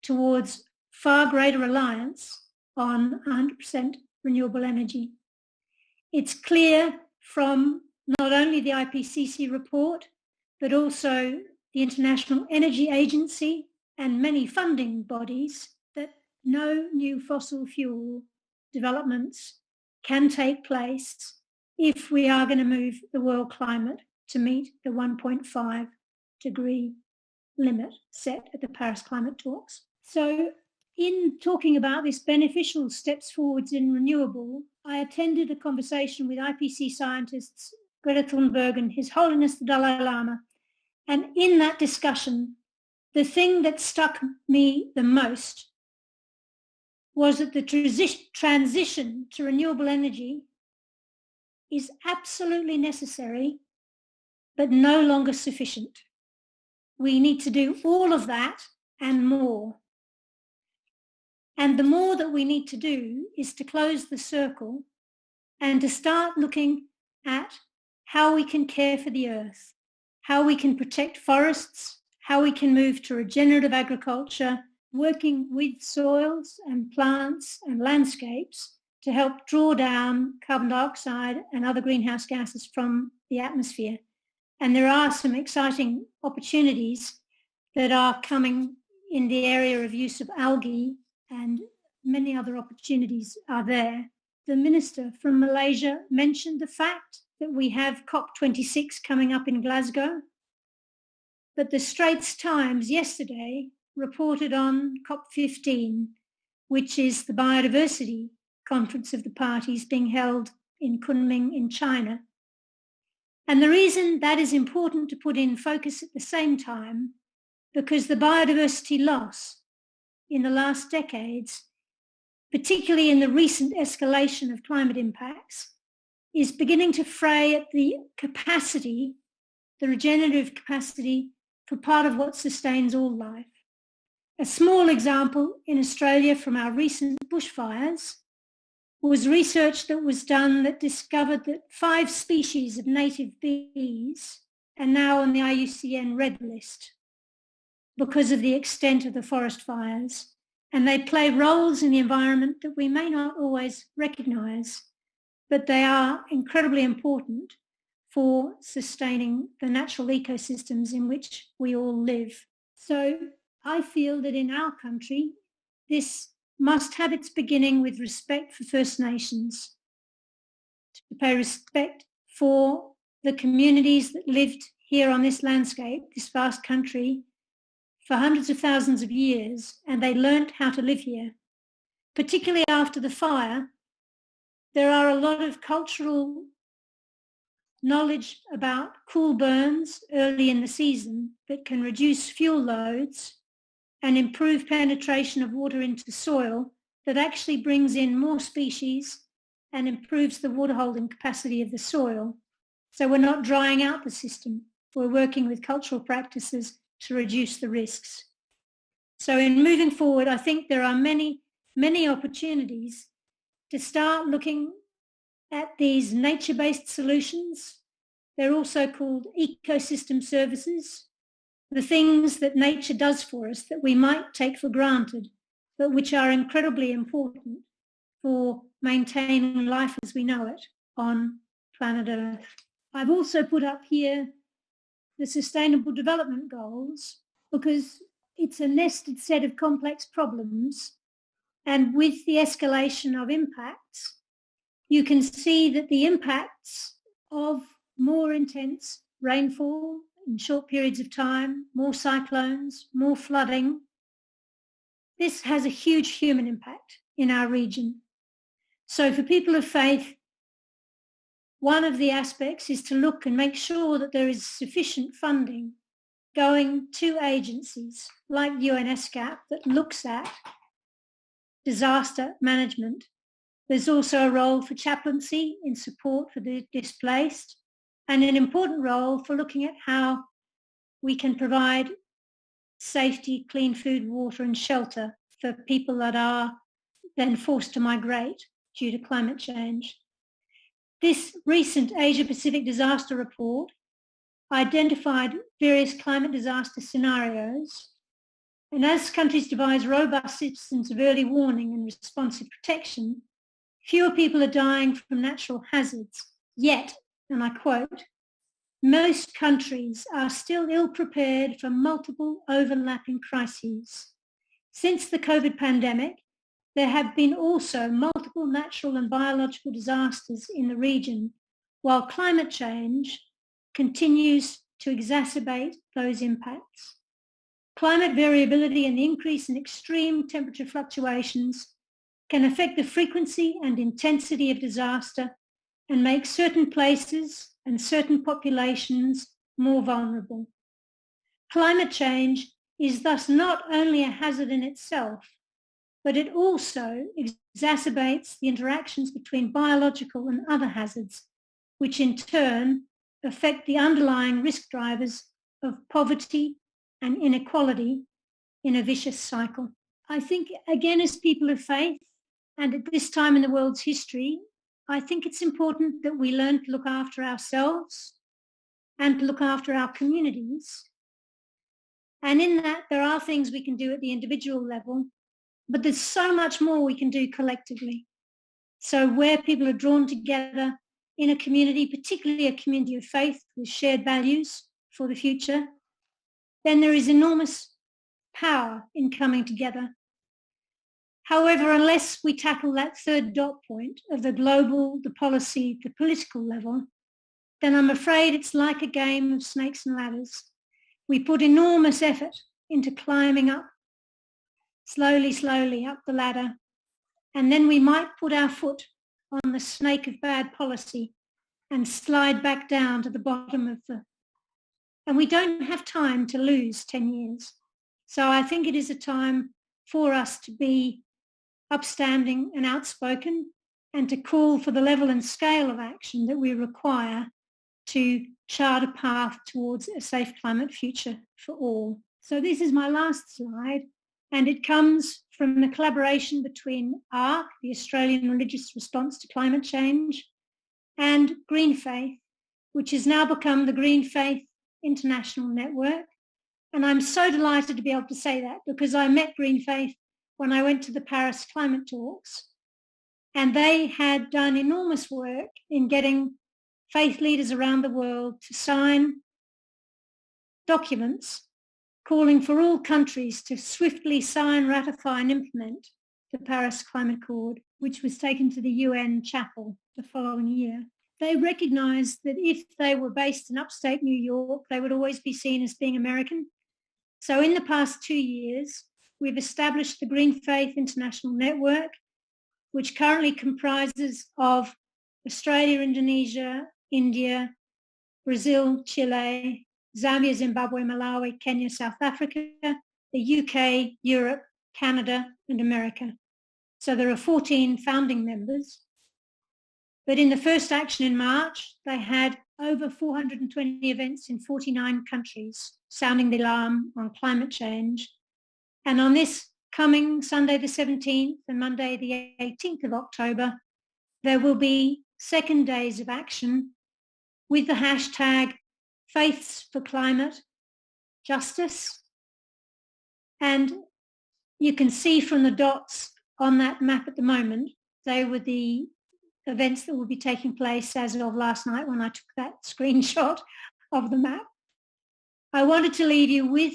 towards far greater reliance on 100% renewable energy. It's clear from not only the IPCC report, but also the International Energy Agency and many funding bodies that no new fossil fuel developments can take place if we are going to move the world climate to meet the 1.5 degree limit set at the Paris climate talks. So in talking about this beneficial steps forwards in renewable, I attended a conversation with IPCC scientists Greta Thunberg and His Holiness the Dalai Lama. And in that discussion, the thing that struck me the most was that the transition to renewable energy is absolutely necessary, but no longer sufficient. We need to do all of that and more. And the more that we need to do is to close the circle and to start looking at how we can care for the earth, how we can protect forests, how we can move to regenerative agriculture, working with soils and plants and landscapes to help draw down carbon dioxide and other greenhouse gases from the atmosphere. And there are some exciting opportunities that are coming in the area of use of algae, and many other opportunities are there. The Minister from Malaysia mentioned the fact that we have COP26 coming up in Glasgow, but the Straits Times yesterday reported on COP15, which is the biodiversity conference of the parties being held in Kunming in China. And the reason that is important to put in focus at the same time, because the biodiversity loss in the last decades, particularly in the recent escalation of climate impacts, is beginning to fray at the capacity, the regenerative capacity for part of what sustains all life. A small example in Australia from our recent bushfires was research that was done that discovered that 5 species of native bees are now on the IUCN Red List because of the extent of the forest fires. And they play roles in the environment that we may not always recognise, but they are incredibly important for sustaining the natural ecosystems in which we all live. So I feel that in our country, this must have its beginning with respect for First Nations, to pay respect for the communities that lived here on this landscape, this vast country, for hundreds of thousands of years, and they learnt how to live here. Particularly after the fire, there are a lot of cultural knowledge about cool burns early in the season that can reduce fuel loads and improve penetration of water into soil that actually brings in more species and improves the water holding capacity of the soil. So we're not drying out the system. We're working with cultural practices to reduce the risks. So in moving forward, I think there are many, many opportunities to start looking at these nature-based solutions. They're also called ecosystem services, the things that nature does for us that we might take for granted, but which are incredibly important for maintaining life as we know it on planet Earth. I've also put up here the Sustainable Development Goals because it's a nested set of complex problems, and with the escalation of impacts, you can see that the impacts of more intense rainfall in short periods of time, more cyclones, more flooding, this has a huge human impact in our region. So for people of faith, one of the aspects is to look and make sure that there is sufficient funding going to agencies like UNESCAP that looks at disaster management. There's also a role for chaplaincy in support for the displaced, and an important role for looking at how we can provide safety, clean food, water and shelter for people that are then forced to migrate due to climate change. This recent Asia-Pacific disaster report identified various climate disaster scenarios, and as countries devise robust systems of early warning and responsive protection, fewer people are dying from natural hazards. Yet, and I quote, most countries are still ill-prepared for multiple overlapping crises. Since the COVID pandemic, there have been also multiple natural and biological disasters in the region, while climate change continues to exacerbate those impacts. Climate variability and the increase in extreme temperature fluctuations can affect the frequency and intensity of disaster and make certain places and certain populations more vulnerable. Climate change is thus not only a hazard in itself, but it also exacerbates the interactions between biological and other hazards, which in turn affect the underlying risk drivers of poverty and inequality in a vicious cycle. I think, again, as people of faith, and at this time in the world's history, I think it's important that we learn to look after ourselves and to look after our communities. And in that, there are things we can do at the individual level, but there's so much more we can do collectively. So where people are drawn together in a community, particularly a community of faith with shared values for the future, then there is enormous power in coming together. However, unless we tackle that third dot point of the global, the policy, the political level, then I'm afraid it's like a game of snakes and ladders. We put enormous effort into climbing up, slowly up the ladder, and then we might put our foot on the snake of bad policy and slide back down to the bottom of the... And we don't have time to lose 10 years. So I think it is a time for us to be upstanding and outspoken and to call for the level and scale of action that we require to chart a path towards a safe climate future for all. So this is my last slide, and it comes from the collaboration between ARC, the Australian Religious Response to Climate Change, and Green Faith, which has now become the Green Faith International Network. And I'm so delighted to be able to say that because I met Green Faith when I went to the Paris climate talks, and they had done enormous work in getting faith leaders around the world to sign documents calling for all countries to swiftly sign, ratify and implement the Paris Climate Accord, which was taken to the UN chapel the following year. They recognised that if they were based in upstate New York, they would always be seen as being American. So in the past 2 years, we've established the Green Faith International Network, which currently comprises of Australia, Indonesia, India, Brazil, Chile, Zambia, Zimbabwe, Malawi, Kenya, South Africa, the UK, Europe, Canada, and America. So there are 14 founding members. But in the first action in March, they had over 420 events in 49 countries, sounding the alarm on climate change. And on this coming Sunday the 17th and Monday the 18th of October, there will be second days of action with the hashtag Faiths for Climate Justice. And you can see from the dots on that map at the moment, they were the events that will be taking place as of last night when I took that screenshot of the map. I wanted to leave you with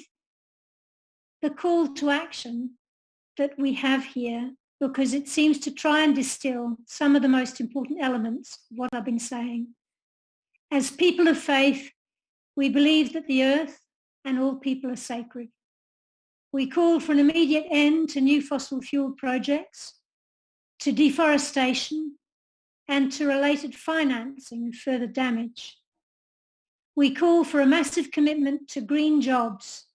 the call to action that we have here, because it seems to try and distill some of the most important elements of what I've been saying. As people of faith, we believe that the earth and all people are sacred. We call for an immediate end to new fossil fuel projects, to deforestation, and to related financing of further damage. We call for a massive commitment to green jobs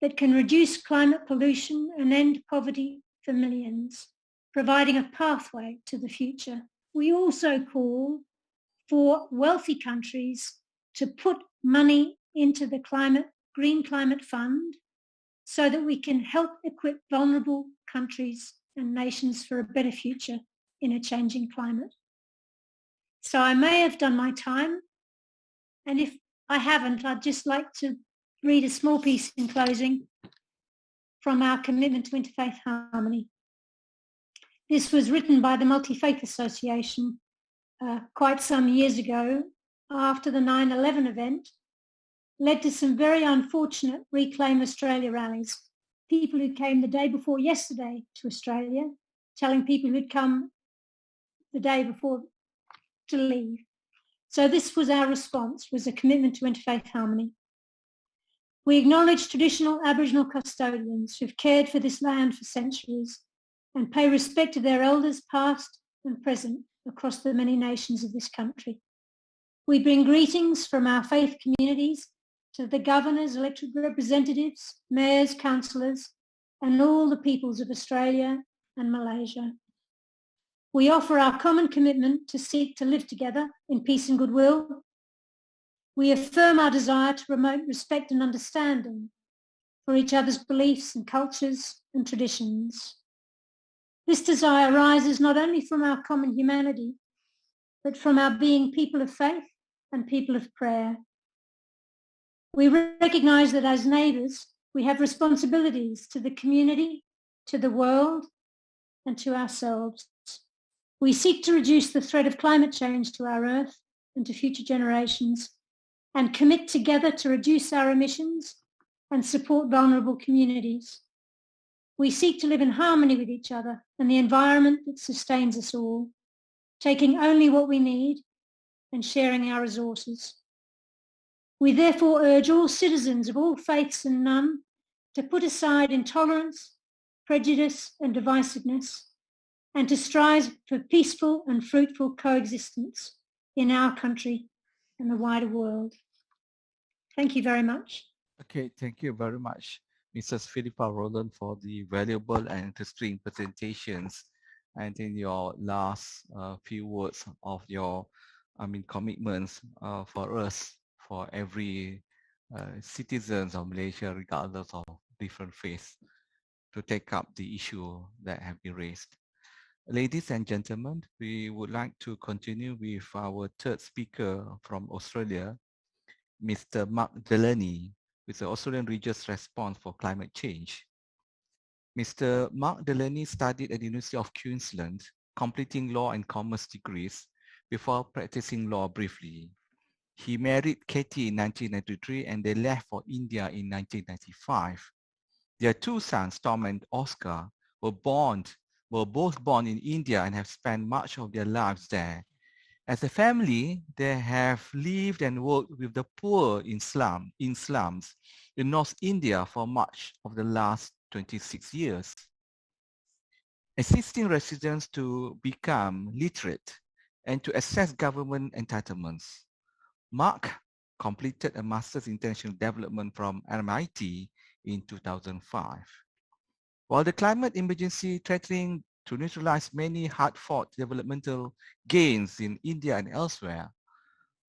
that can reduce climate pollution and end poverty for millions, providing a pathway to the future. We also call for wealthy countries to put money into the Green Climate Fund so that we can help equip vulnerable countries and nations for a better future in a changing climate. So I may have done my time, and if I haven't, I'd just like to read a small piece in closing from our commitment to interfaith harmony. This was written by the Multifaith Association quite some years ago after the 9/11 event, led to some very unfortunate Reclaim Australia rallies. People who came the day before yesterday to Australia, telling people who'd come the day before to leave. So this was our response, was a commitment to interfaith harmony. We acknowledge traditional Aboriginal custodians who've cared for this land for centuries and pay respect to their elders past and present across the many nations of this country. We bring greetings from our faith communities to the governors, elected representatives, mayors, councillors, and all the peoples of Australia and Malaysia. We offer our common commitment to seek to live together in peace and goodwill. We affirm our desire to promote respect and understanding for each other's beliefs and cultures and traditions. This desire arises not only from our common humanity, but from our being people of faith and people of prayer. We recognise that as neighbours, we have responsibilities to the community, to the world, and to ourselves. We seek to reduce the threat of climate change to our earth and to future generations, and commit together to reduce our emissions and support vulnerable communities. We seek to live in harmony with each other and the environment that sustains us all, taking only what we need and sharing our resources. We therefore urge all citizens of all faiths and none to put aside intolerance, prejudice and divisiveness, and to strive for peaceful and fruitful coexistence in our country and the wider world. Thank you very much. Okay, thank you very much, Mrs. Philippa Rowland, for the valuable and interesting presentations, and in your last few words of your, commitments for us, for every citizens of Malaysia, regardless of different faiths, to take up the issue that have been raised. Ladies and gentlemen, we would like to continue with our third speaker from Australia, Mr. Delaney, with the Australian Region's Response for Climate Change. Mr. Delaney studied at the University of Queensland, completing law and commerce degrees before practicing law briefly. He married Katie in 1993 and they left for India in 1995. Their two sons, Tom and Oscar, were both born in India and have spent much of their lives there. As a family, they have lived and worked with the poor in slums in North India for much of the last 26 years, assisting residents to become literate and to access government entitlements. Mark completed a Master's in International Development from MIT in 2005. While the climate emergency threatening to neutralize many hard-fought developmental gains in India and elsewhere,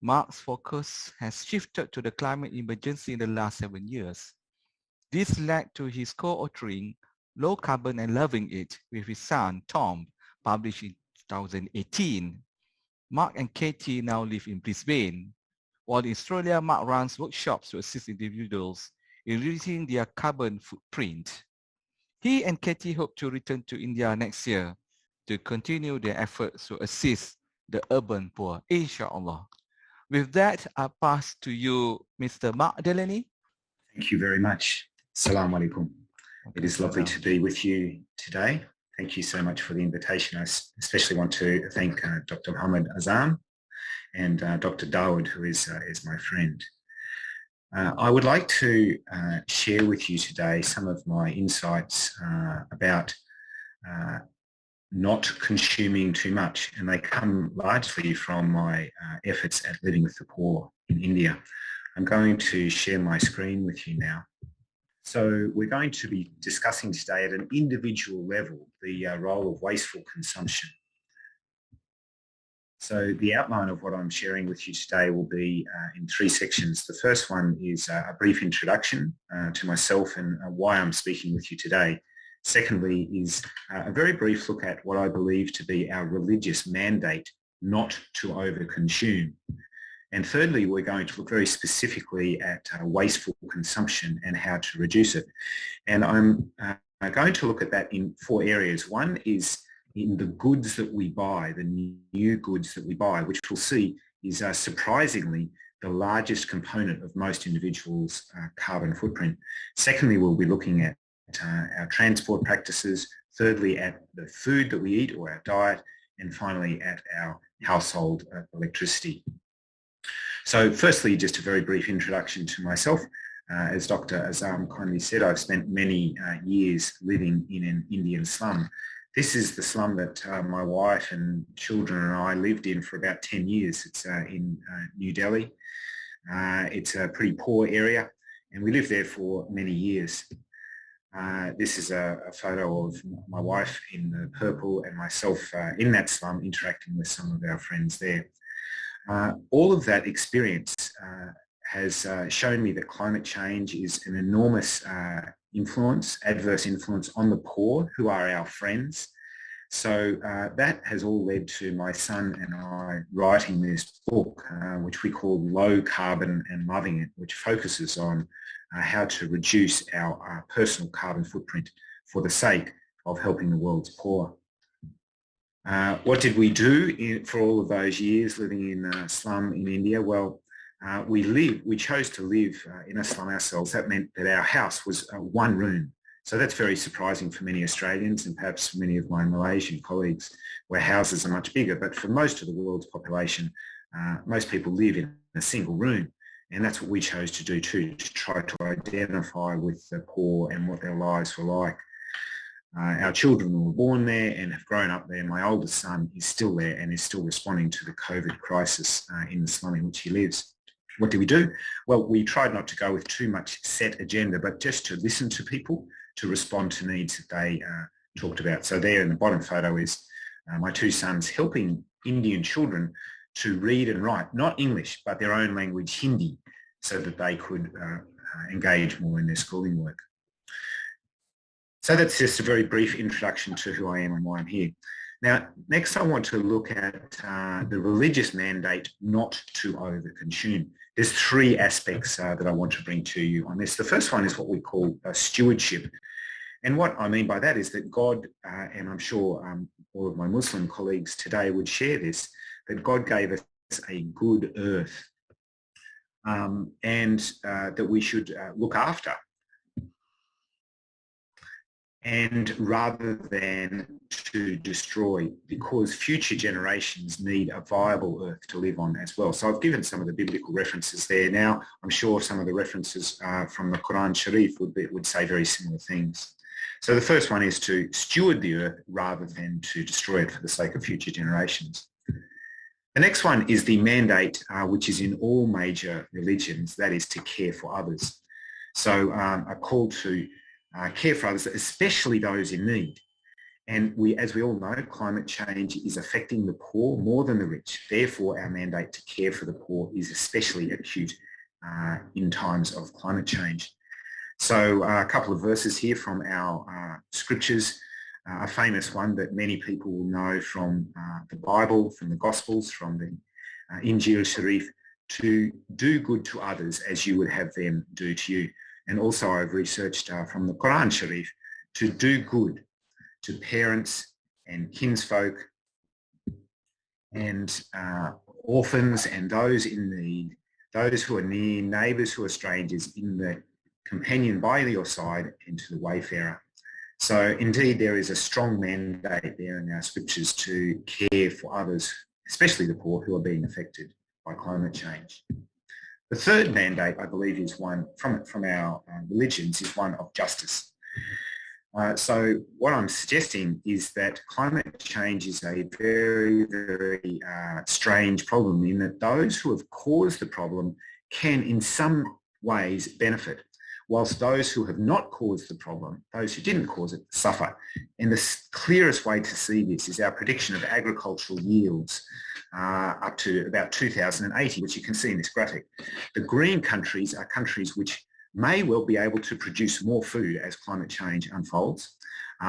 Mark's focus has shifted to the climate emergency in the last 7 years. This led to his co-authoring Low Carbon and Loving It with his son, Tom, published in 2018. Mark and Katie now live in Brisbane. While in Australia, Mark runs workshops to assist individuals in reducing their carbon footprint. He and Katie hope to return to India next year to continue their efforts to assist the urban poor, inshallah. With that, I pass to you, Mr. Mark Delaney. Thank you very much. Assalamu alaikum. It is lovely to be with you today. Thank you so much for the invitation. I especially want to thank Dr. Muhammad Azam and Dr. Daud, who is my friend. I would like to share with you today some of my insights about not consuming too much, and they come largely from my efforts at living with the poor in India. I'm going to share my screen with you now. So we're going to be discussing today at an individual level the role of wasteful consumption. So the outline of what I'm sharing with you today will be in three sections. The first one is a brief introduction to myself and why I'm speaking with you today. Secondly is a very brief look at what I believe to be our religious mandate not to overconsume. And thirdly, we're going to look very specifically at wasteful consumption and how to reduce it. And I'm going to look at that in four areas. One is in the goods that we buy, the new goods that we buy, which we'll see is surprisingly the largest component of most individuals' carbon footprint. Secondly, we'll be looking at our transport practices. Thirdly, at the food that we eat or our diet. And finally, at our household electricity. So firstly, just a very brief introduction to myself. As Dr. Azam kindly said, I've spent many years living in an Indian slum. This is the slum that my wife and children and I lived in for about 10 years. It's in New Delhi. It's a pretty poor area, and we lived there for many years. This is a photo of my wife in the purple and myself in that slum interacting with some of our friends there. All of that experience has shown me that climate change is an enormous adverse influence on the poor, who are our friends. So that has all led to my son and I writing this book, which we call Low Carbon and Loving It, which focuses on how to reduce our personal carbon footprint for the sake of helping the world's poor. What did we do for all of those years living in a slum in India? Well, we chose to live in a slum ourselves. That meant that our house was one room. So that's very surprising for many Australians and perhaps for many of my Malaysian colleagues, where houses are much bigger. But for most of the world's population, most people live in a single room. And that's what we chose to do too, to try to identify with the poor and what their lives were like. Our children were born there and have grown up there. My oldest son is still there and is still responding to the COVID crisis in the slum in which he lives. What did we do? Well, we tried not to go with too much set agenda, but just to listen to people, to respond to needs that they talked about. So there in the bottom photo is my two sons helping Indian children to read and write, not English, but their own language, Hindi, so that they could engage more in their schooling work. So that's just a very brief introduction to who I am and why I'm here. Now, next I want to look at the religious mandate not to overconsume. There's three aspects that I want to bring to you on this. The first one is what we call stewardship. And what I mean by that is that God, and I'm sure all of my Muslim colleagues today would share this, that God gave us a good earth and that we should look after. And rather than to destroy, because future generations need a viable earth to live on as well. So I've given some of the biblical references there. Now, I'm sure some of the references from the Quran Sharif would say very similar things. So the first one is to steward the earth rather than to destroy it for the sake of future generations. The next one is the mandate, which is in all major religions, that is to care for others. So a call to care for others, especially those in need. And as we all know, climate change is affecting the poor more than the rich. Therefore, our mandate to care for the poor is especially acute in times of climate change. So a couple of verses here from our scriptures, a famous one that many people will know from the Bible, from the Gospels, from the Injil Sharif, to do good to others as you would have them do to you. And also I've researched from the Quran Sharif, to do good to parents and kinsfolk and orphans and those in need, those who are near, neighbours who are strangers, in the companion by your side, and to the wayfarer. So indeed there is a strong mandate there in our scriptures to care for others, especially the poor who are being affected by climate change. The third mandate, I believe, is one from our religions, is one of justice. So what I'm suggesting is that climate change is a very, very strange problem, in that those who have caused the problem can in some ways benefit, whilst those who have not caused the problem, those who didn't cause it, suffer. And the clearest way to see this is our prediction of agricultural yields up to about 2080, which you can see in this graphic. The green countries are countries which may well be able to produce more food as climate change unfolds,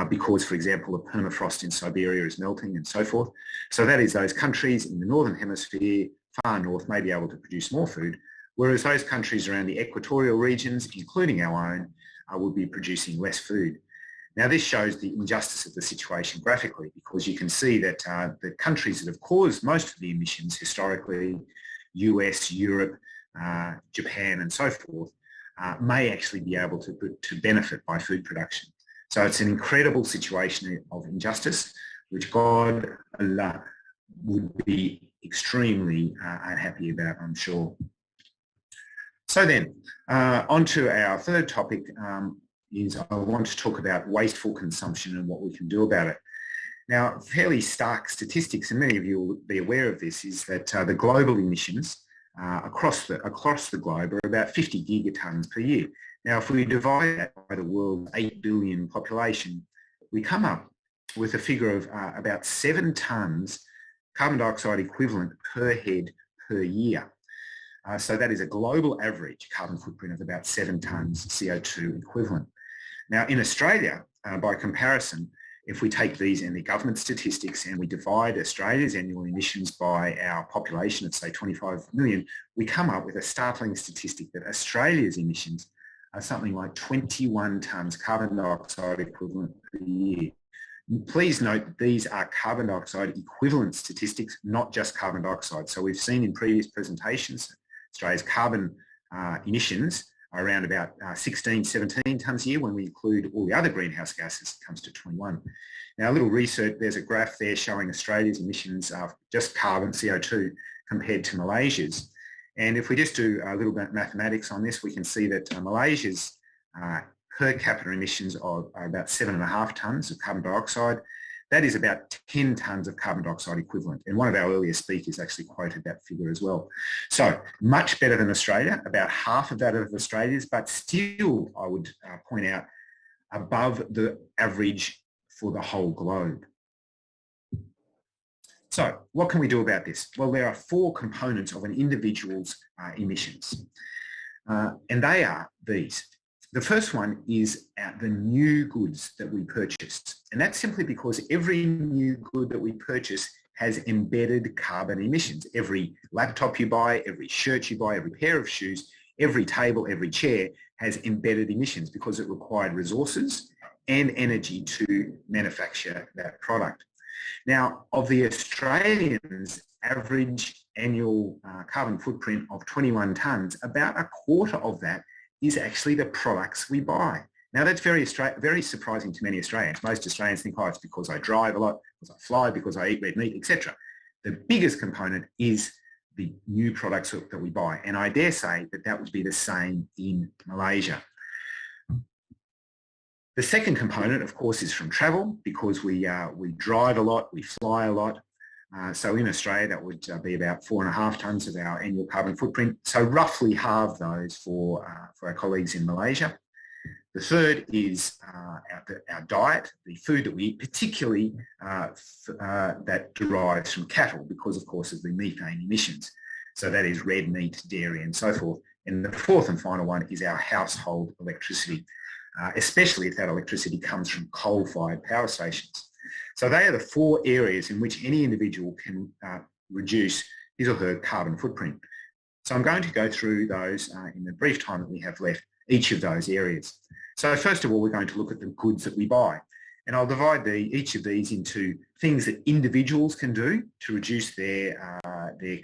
because, for example, the permafrost in Siberia is melting and so forth. So that is, those countries in the northern hemisphere, far north, may be able to produce more food, whereas those countries around the equatorial regions, including our own, will be producing less food. Now, this shows the injustice of the situation graphically, because you can see that the countries that have caused most of the emissions historically, US, Europe, Japan and so forth, may actually be able to benefit by food production. So it's an incredible situation of injustice, which God, Allah, would be extremely unhappy about, I'm sure. So then, on to our third topic, is I want to talk about wasteful consumption and what we can do about it. Now, fairly stark statistics, and many of you will be aware of this, is that the global emissions across the globe are about 50 gigatons per year. Now, if we divide that by the world's 8 billion population, we come up with a figure of about 7 tons carbon dioxide equivalent per head per year. So that is a global average carbon footprint of about 7 tons CO2 equivalent. Now, in Australia, by comparison, if we take these and the government statistics and we divide Australia's annual emissions by our population of, say, 25 million, we come up with a startling statistic that Australia's emissions are something like 21 tonnes carbon dioxide equivalent per year. Please note that these are carbon dioxide equivalent statistics, not just carbon dioxide. So we've seen in previous presentations, Australia's carbon emissions are around about 16, 17 tonnes a year. When we include all the other greenhouse gases, it comes to 21. Now, a little research, there's a graph there showing Australia's emissions of just carbon CO2 compared to Malaysia's. And if we just do a little bit of mathematics on this, we can see that Malaysia's per capita emissions are about 7.5 tonnes of carbon dioxide. That is about 10 tonnes of carbon dioxide equivalent. And one of our earlier speakers actually quoted that figure as well. So much better than Australia, about half of that of Australia's, but still, I would point out, above the average for the whole globe. So what can we do about this? Well, there are 4 components of an individual's emissions, and they are these. The first one is the new goods that we purchase. And that's simply because every new good that we purchase has embedded carbon emissions. Every laptop you buy, every shirt you buy, every pair of shoes, every table, every chair has embedded emissions because it required resources and energy to manufacture that product. Now, of the Australians' average annual carbon footprint of 21 tonnes, about a quarter of that is actually the products we buy. Now, that's very surprising to many Australians. Most Australians think, oh, it's because I drive a lot, because I fly, because I eat red meat, etc. The biggest component is the new products that we buy. And I dare say that that would be the same in Malaysia. The second component, of course, is from travel, because we drive a lot, we fly a lot. So in Australia, that would be about 4.5 tonnes of our annual carbon footprint. So roughly halve those for our colleagues in Malaysia. The third is our diet, the food that we eat, particularly that derives from cattle, because, of course, of the methane emissions. So that is red meat, dairy, and so forth. And the fourth and final one is our household electricity, especially if that electricity comes from coal-fired power stations. So they are the four areas in which any individual can reduce his or her carbon footprint. So I'm going to go through those in the brief time that we have left, each of those areas. So first of all, we're going to look at the goods that we buy. And I'll divide each of these into things that individuals can do to reduce their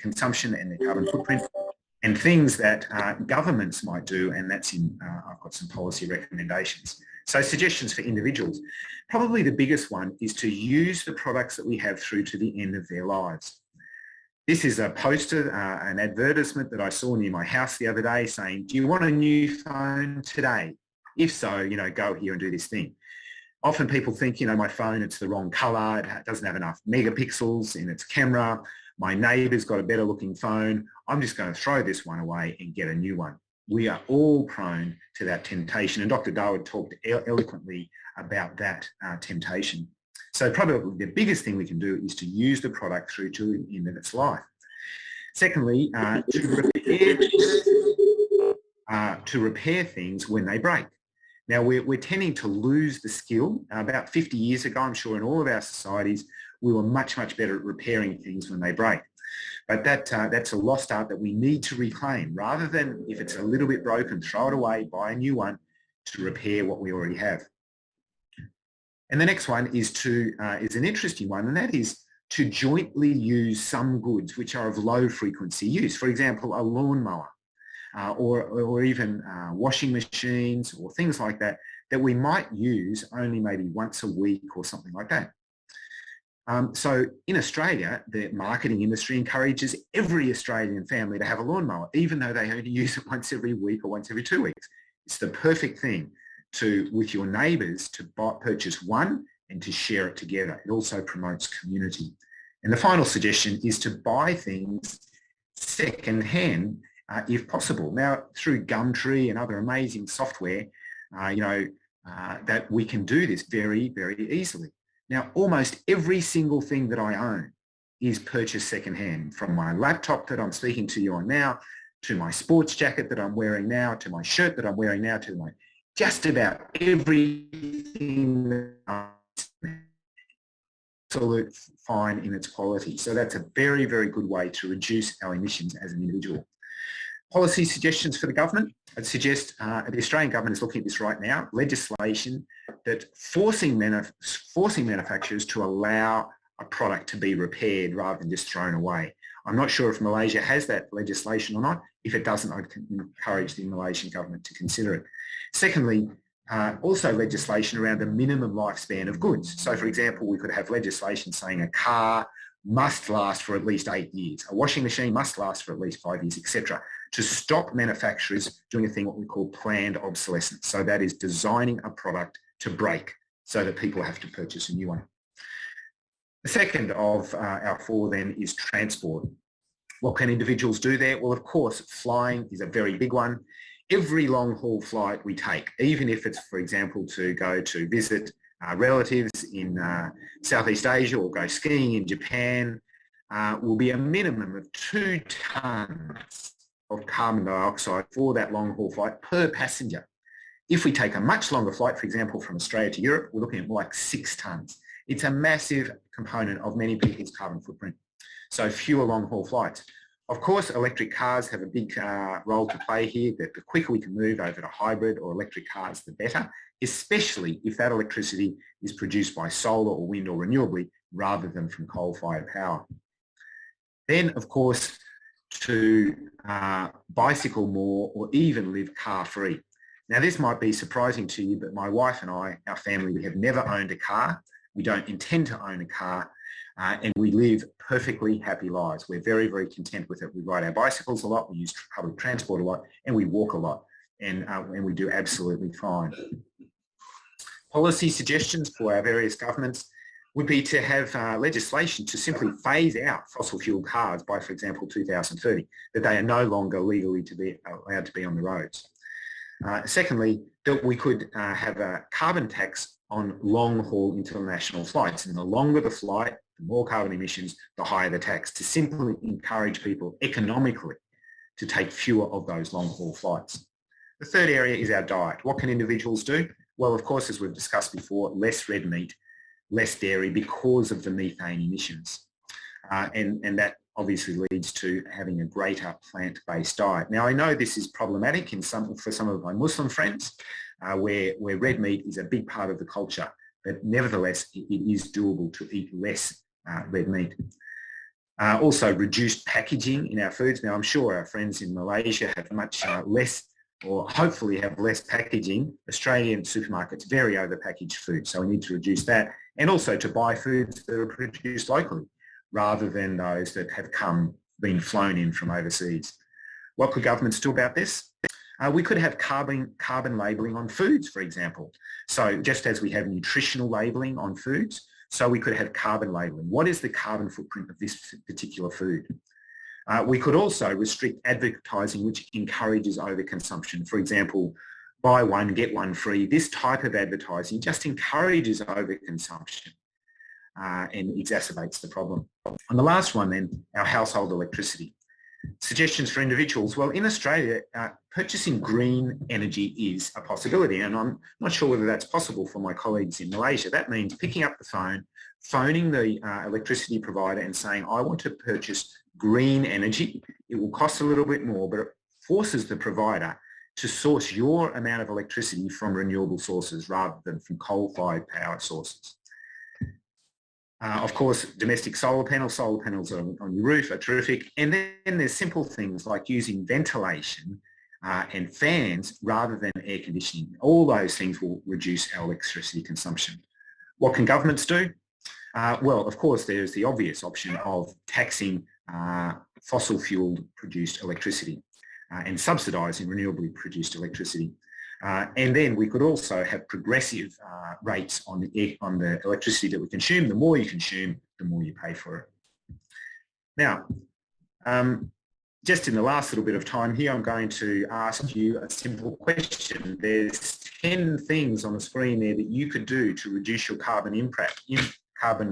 consumption and their carbon footprint, and things that governments might do, and that's in, I've got some policy recommendations. So suggestions for individuals. Probably the biggest one is to use the products that we have through to the end of their lives. This is a poster, an advertisement that I saw near my house the other day saying, do you want a new phone today? If so, you know, go here and do this thing. Often people think, you know, my phone, it's the wrong color, it doesn't have enough megapixels in its camera, my neighbour's got a better looking phone, I'm just going to throw this one away and get a new one. We are all prone to that temptation, and Dr. Daud talked eloquently about that temptation. So probably the biggest thing we can do is to use the product through to the end of its life. Secondly, to repair things when they break. Now, we're tending to lose the skill. About 50 years ago, I'm sure in all of our societies, we were much, much better at repairing things when they break. But that's a lost art that we need to reclaim. Rather than, if it's a little bit broken, throw it away, buy a new one to repair what we already have. And the next one is an interesting one, and that is to jointly use some goods which are of low frequency use. For example, a lawnmower. Or even washing machines or things like that, that we might use only maybe once a week or something like that. So in Australia, the marketing industry encourages every Australian family to have a lawnmower, even though they only use it once every week or once every 2 weeks. It's the perfect thing with your neighbours to purchase one and to share it together. It also promotes community. And the final suggestion is to buy things second-hand if possible. Now, through Gumtree and other amazing software, that we can do this very, very easily. Now, almost every single thing that I own is purchased secondhand, from my laptop that I'm speaking to you on now, to my sports jacket that I'm wearing now, to my shirt that I'm wearing now, to my just about everything that I'm absolute fine in its quality. So that's a very, very good way to reduce our emissions as an individual. Policy suggestions for the government. I'd suggest the Australian government is looking at this right now, legislation that forcing manufacturers to allow a product to be repaired rather than just thrown away. I'm not sure if Malaysia has that legislation or not. If it doesn't, I'd encourage the Malaysian government to consider it. Secondly, also legislation around the minimum lifespan of goods. So for example, we could have legislation saying a car must last for at least 8 years. A washing machine must last for at least 5 years, etc., to stop manufacturers doing a thing what we call planned obsolescence. So that is designing a product to break so that people have to purchase a new one. The second of our four then is transport. What can individuals do there? Well, of course, flying is a very big one. Every long-haul flight we take, even if it's, for example, to go to visit relatives in Southeast Asia or go skiing in Japan, will be a minimum of 2 tons of carbon dioxide for that long-haul flight per passenger. If we take a much longer flight, for example, from Australia to Europe, we're looking at more like 6 tons. It's a massive component of many people's carbon footprint. So fewer long-haul flights. Of course, electric cars have a big role to play here. That the quicker we can move over to hybrid or electric cars, the better, especially if that electricity is produced by solar or wind or renewably rather than from coal-fired power. Then, of course, to bicycle more or even live car-free. Now, this might be surprising to you, but my wife and I, our family, we have never owned a car. We don't intend to own a car, and we live perfectly happy lives. We're very, very content with it. We ride our bicycles a lot, we use public transport a lot, and we walk a lot, and we do absolutely fine. Policy suggestions for our various governments would be to have legislation to simply phase out fossil fuel cars by, for example, 2030, that they are no longer legally to be allowed to be on the roads. Secondly, that we could have a carbon tax on long-haul international flights. And the longer the flight, the more carbon emissions, the higher the tax, to simply encourage people economically to take fewer of those long-haul flights. The third area is our diet. What can individuals do? Well, of course, as we've discussed before, less red meat, less dairy because of the methane emissions. And that obviously leads to having a greater plant-based diet. Now, I know this is problematic for some of my Muslim friends, where red meat is a big part of the culture, but nevertheless, it is doable to eat less red meat. Also, reduced packaging in our foods. Now, I'm sure our friends in Malaysia have much less, or hopefully have less packaging. Australian supermarkets very over-packaged food, so we need to reduce that. And also to buy foods that are produced locally, rather than those that have been flown in from overseas. What could governments do about this? We could have carbon labelling on foods, for example. So just as we have nutritional labelling on foods, so we could have carbon labelling. What is the carbon footprint of this particular food? We could also restrict advertising which encourages overconsumption. For example, buy one, get one free. This type of advertising just encourages overconsumption and exacerbates the problem. And the last one then, our household electricity. Suggestions for individuals. Well, in Australia, purchasing green energy is a possibility, and I'm not sure whether that's possible for my colleagues in Malaysia. That means picking up the phone, phoning the electricity provider and saying, I want to purchase green energy. It will cost a little bit more, but it forces the provider to source your amount of electricity from renewable sources rather than from coal-fired power sources. Of course, domestic solar panels on your roof are terrific. And then there's simple things like using ventilation and fans rather than air conditioning. All those things will reduce our electricity consumption. What can governments do? Well, of course, there's the obvious option of taxing fossil fuel produced electricity and subsidising renewably produced electricity. And then we could also have progressive rates on the electricity that we consume. The more you consume, the more you pay for it. Now, just in the last little bit of time here, I'm going to ask you a simple question. There's 10 things on the screen there that you could do to reduce your carbon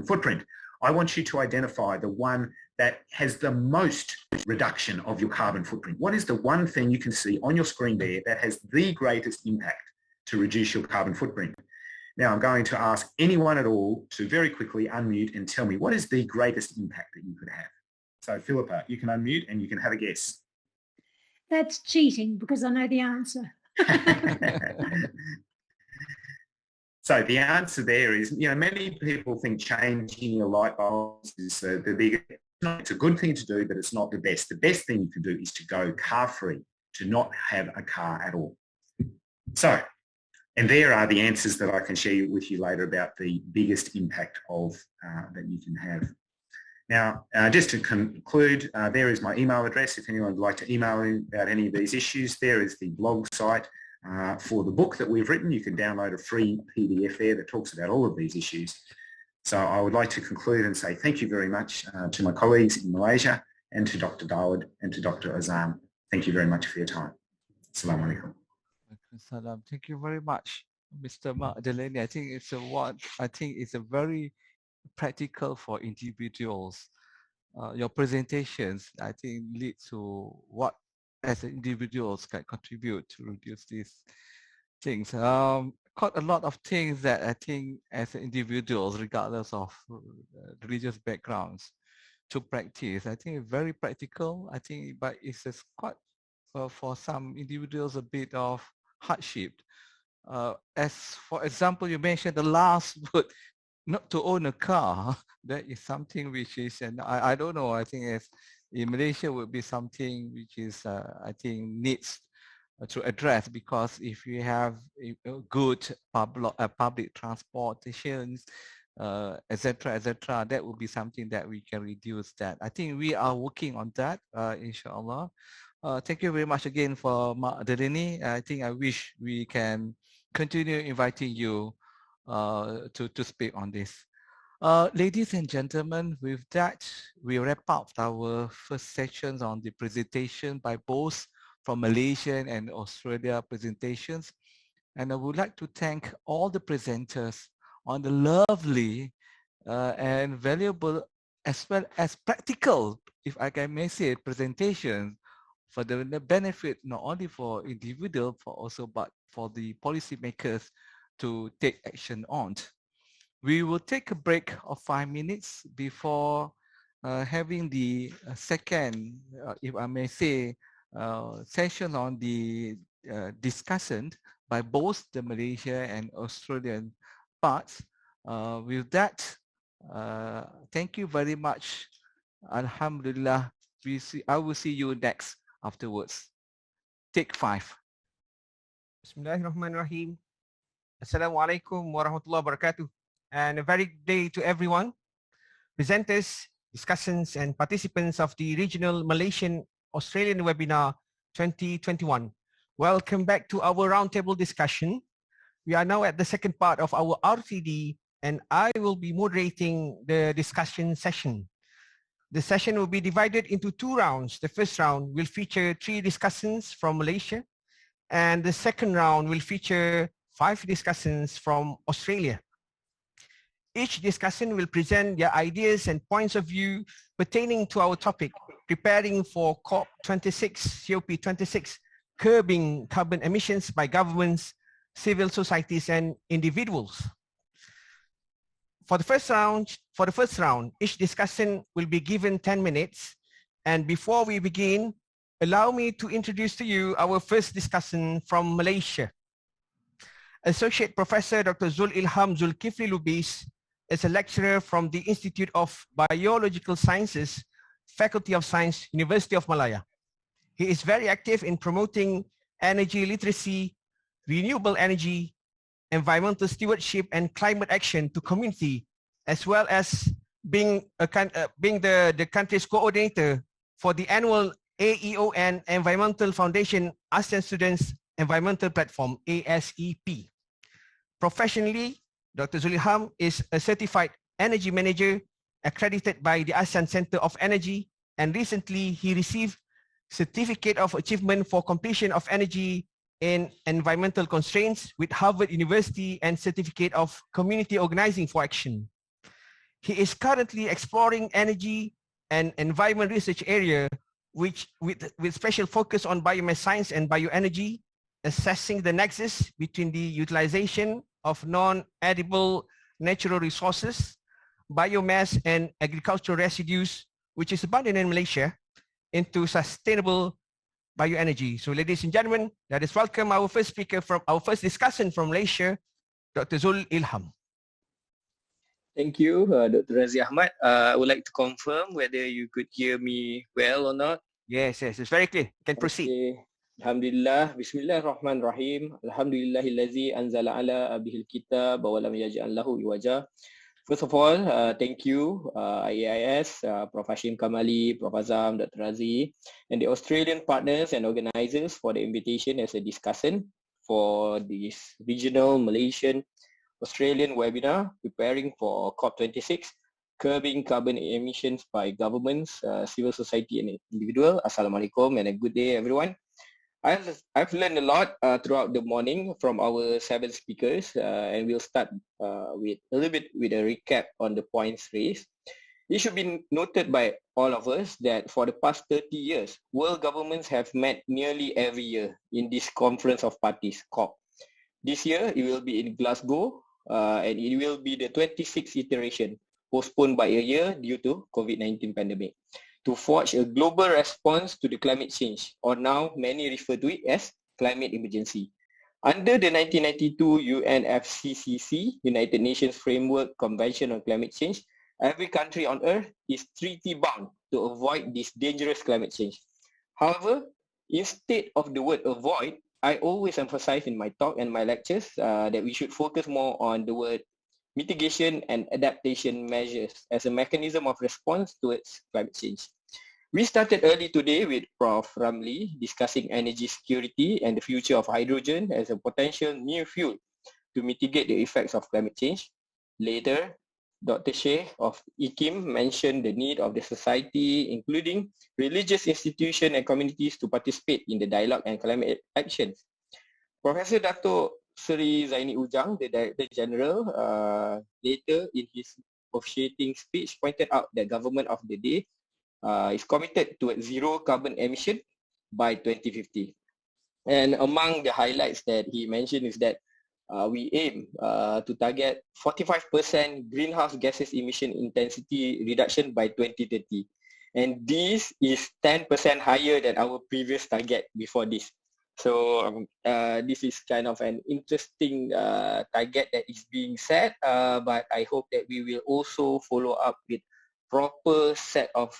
footprint. I want you to identify the one that has the most reduction of your carbon footprint. What is the one thing you can see on your screen there that has the greatest impact to reduce your carbon footprint? Now, I'm going to ask anyone at all to very quickly unmute and tell me what is the greatest impact that you could have. So, Philippa, you can unmute and you can have a guess. That's cheating because I know the answer. So the answer there is, many people think changing your light bulbs is the biggest. It's a good thing to do, but it's not the best. The best thing you can do is to go car-free, to not have a car at all. So, and there are the answers that I can share with you later about the biggest impact of that you can have. Now, just to conclude, there is my email address. If anyone would like to email me about any of these issues, there is the blog site for the book that we've written. You can download a free PDF there that talks about all of these issues. So I would like to conclude and say thank you very much to my colleagues in Malaysia and to Dr. Daud and to Dr. Azam. Thank you very much for your time. Assalamu alaikum. Salam. Thank you very much, Mr. Delaney. I think it's a very practical for individuals. Your presentations, I think, lead to what as individuals can contribute to reduce these things. Quite a lot of things that I think as individuals, regardless of religious backgrounds, to practice. I think very practical. I think, but it's just quite for some individuals a bit of hardship. As for example, you mentioned the last word, not to own a car. That is something which is, and I don't know. I think as in Malaysia would be something which is I think needs to address, because if you have good public transportations, etc., that will be something that we can reduce that. I think we are working on that, inshallah. Thank you very much again for Delaney. I think I wish we can continue inviting you to speak on this. Ladies and gentlemen, with that, we wrap up our first sessions on the presentation by both from Malaysian and Australia presentations. And I would like to thank all the presenters on the lovely and valuable as well as practical, if I can may say, presentations for the benefit not only for individual, for also but for the policymakers to take action on. We will take a break of 5 minutes before having the second, if I may say, session on the discussion by both the Malaysia and Australian parts. With that, thank you very much. Alhamdulillah, I will see you next afterwards. Take 5. Bismillahirrahmanirrahim. Assalamualaikum warahmatullahi wabarakatuh. And a very good day to everyone, presenters, discussants, and participants of the Regional Malaysian-Australian Webinar 2021. Welcome back to our roundtable discussion. We are now at the second part of our RTD, and I will be moderating the discussion session. The session will be divided into 2 rounds. The first round will feature 3 discussants from Malaysia, and the second round will feature 5 discussants from Australia. Each discussant will present their ideas and points of view pertaining to our topic, preparing for COP26, curbing carbon emissions by governments, civil societies, and individuals. For the first round, each discussant will be given 10 minutes. And before we begin, allow me to introduce to you our first discussant from Malaysia. Associate Professor Dr. Zul Ilham Zulkifli Lubis is a lecturer from the Institute of Biological Sciences, Faculty of Science, University of Malaya. He is very active in promoting energy literacy, renewable energy, environmental stewardship, and climate action to community, as well as being the country's coordinator for the annual AEON Environmental Foundation ASEAN Students Environmental Platform, ASEP. Professionally, Dr. Zulilham is a certified energy manager accredited by the ASEAN Center of Energy, and recently he received Certificate of Achievement for Completion of Energy in Environmental Constraints with Harvard University and Certificate of Community Organizing for Action. He is currently exploring energy and environment research area with special focus on biomass science and bioenergy, assessing the nexus between the utilization of non-edible natural resources, biomass, and agricultural residues, which is abundant in Malaysia, into sustainable bioenergy. So ladies and gentlemen, let us welcome our first speaker from our first discussant from Malaysia, Dr. Zul Ilham. Thank you, Dr. Razi Ahmad. I would like to confirm whether you could hear me well or not. Yes, it's very clear. You can proceed. Okay. Alhamdulillah, Bismillahirrahmanirrahim. Alhamdulillahillazi anzala ala abdihil kitab wa lam yaj'al lahu iwaja. First of all, thank you, IAIS, Prof. Hashim Kamali, Prof. Azam, Dr. Razi, and the Australian partners and organizers for the invitation as a discussant for this regional Malaysian Australian webinar preparing for COP26, curbing carbon emissions by governments, civil society, and individual. Assalamualaikum and a good day, everyone. I've learned a lot throughout the morning from our 7 speakers, and we'll start with a little bit with a recap on the points raised. It should be noted by all of us that for the past 30 years, world governments have met nearly every year in this conference of parties, COP. This year, it will be in Glasgow, and it will be the 26th iteration, postponed by a year due to COVID-19 pandemic, to forge a global response to the climate change, or now many refer to it as climate emergency. Under the 1992 UNFCCC, United Nations Framework Convention on Climate Change, every country on Earth is treaty bound to avoid this dangerous climate change. However, instead of the word avoid, I always emphasize in my talk and my lectures that we should focus more on the word mitigation and adaptation measures as a mechanism of response towards climate change. We started early today with Prof. Ramli discussing energy security and the future of hydrogen as a potential new fuel to mitigate the effects of climate change. Later, Dr. Shaikh of IKIM mentioned the need of the society, including religious institutions and communities, to participate in the dialogue and climate actions. Professor Dato Sri Zaini Ujang, the Director General, later in his officiating speech pointed out that government of the day is committed to zero carbon emission by 2050. And among the highlights that he mentioned is that we aim to target 45% greenhouse gases emission intensity reduction by 2030. And this is 10% higher than our previous target before this. So this is kind of an interesting target that is being set, but I hope that we will also follow up with proper set of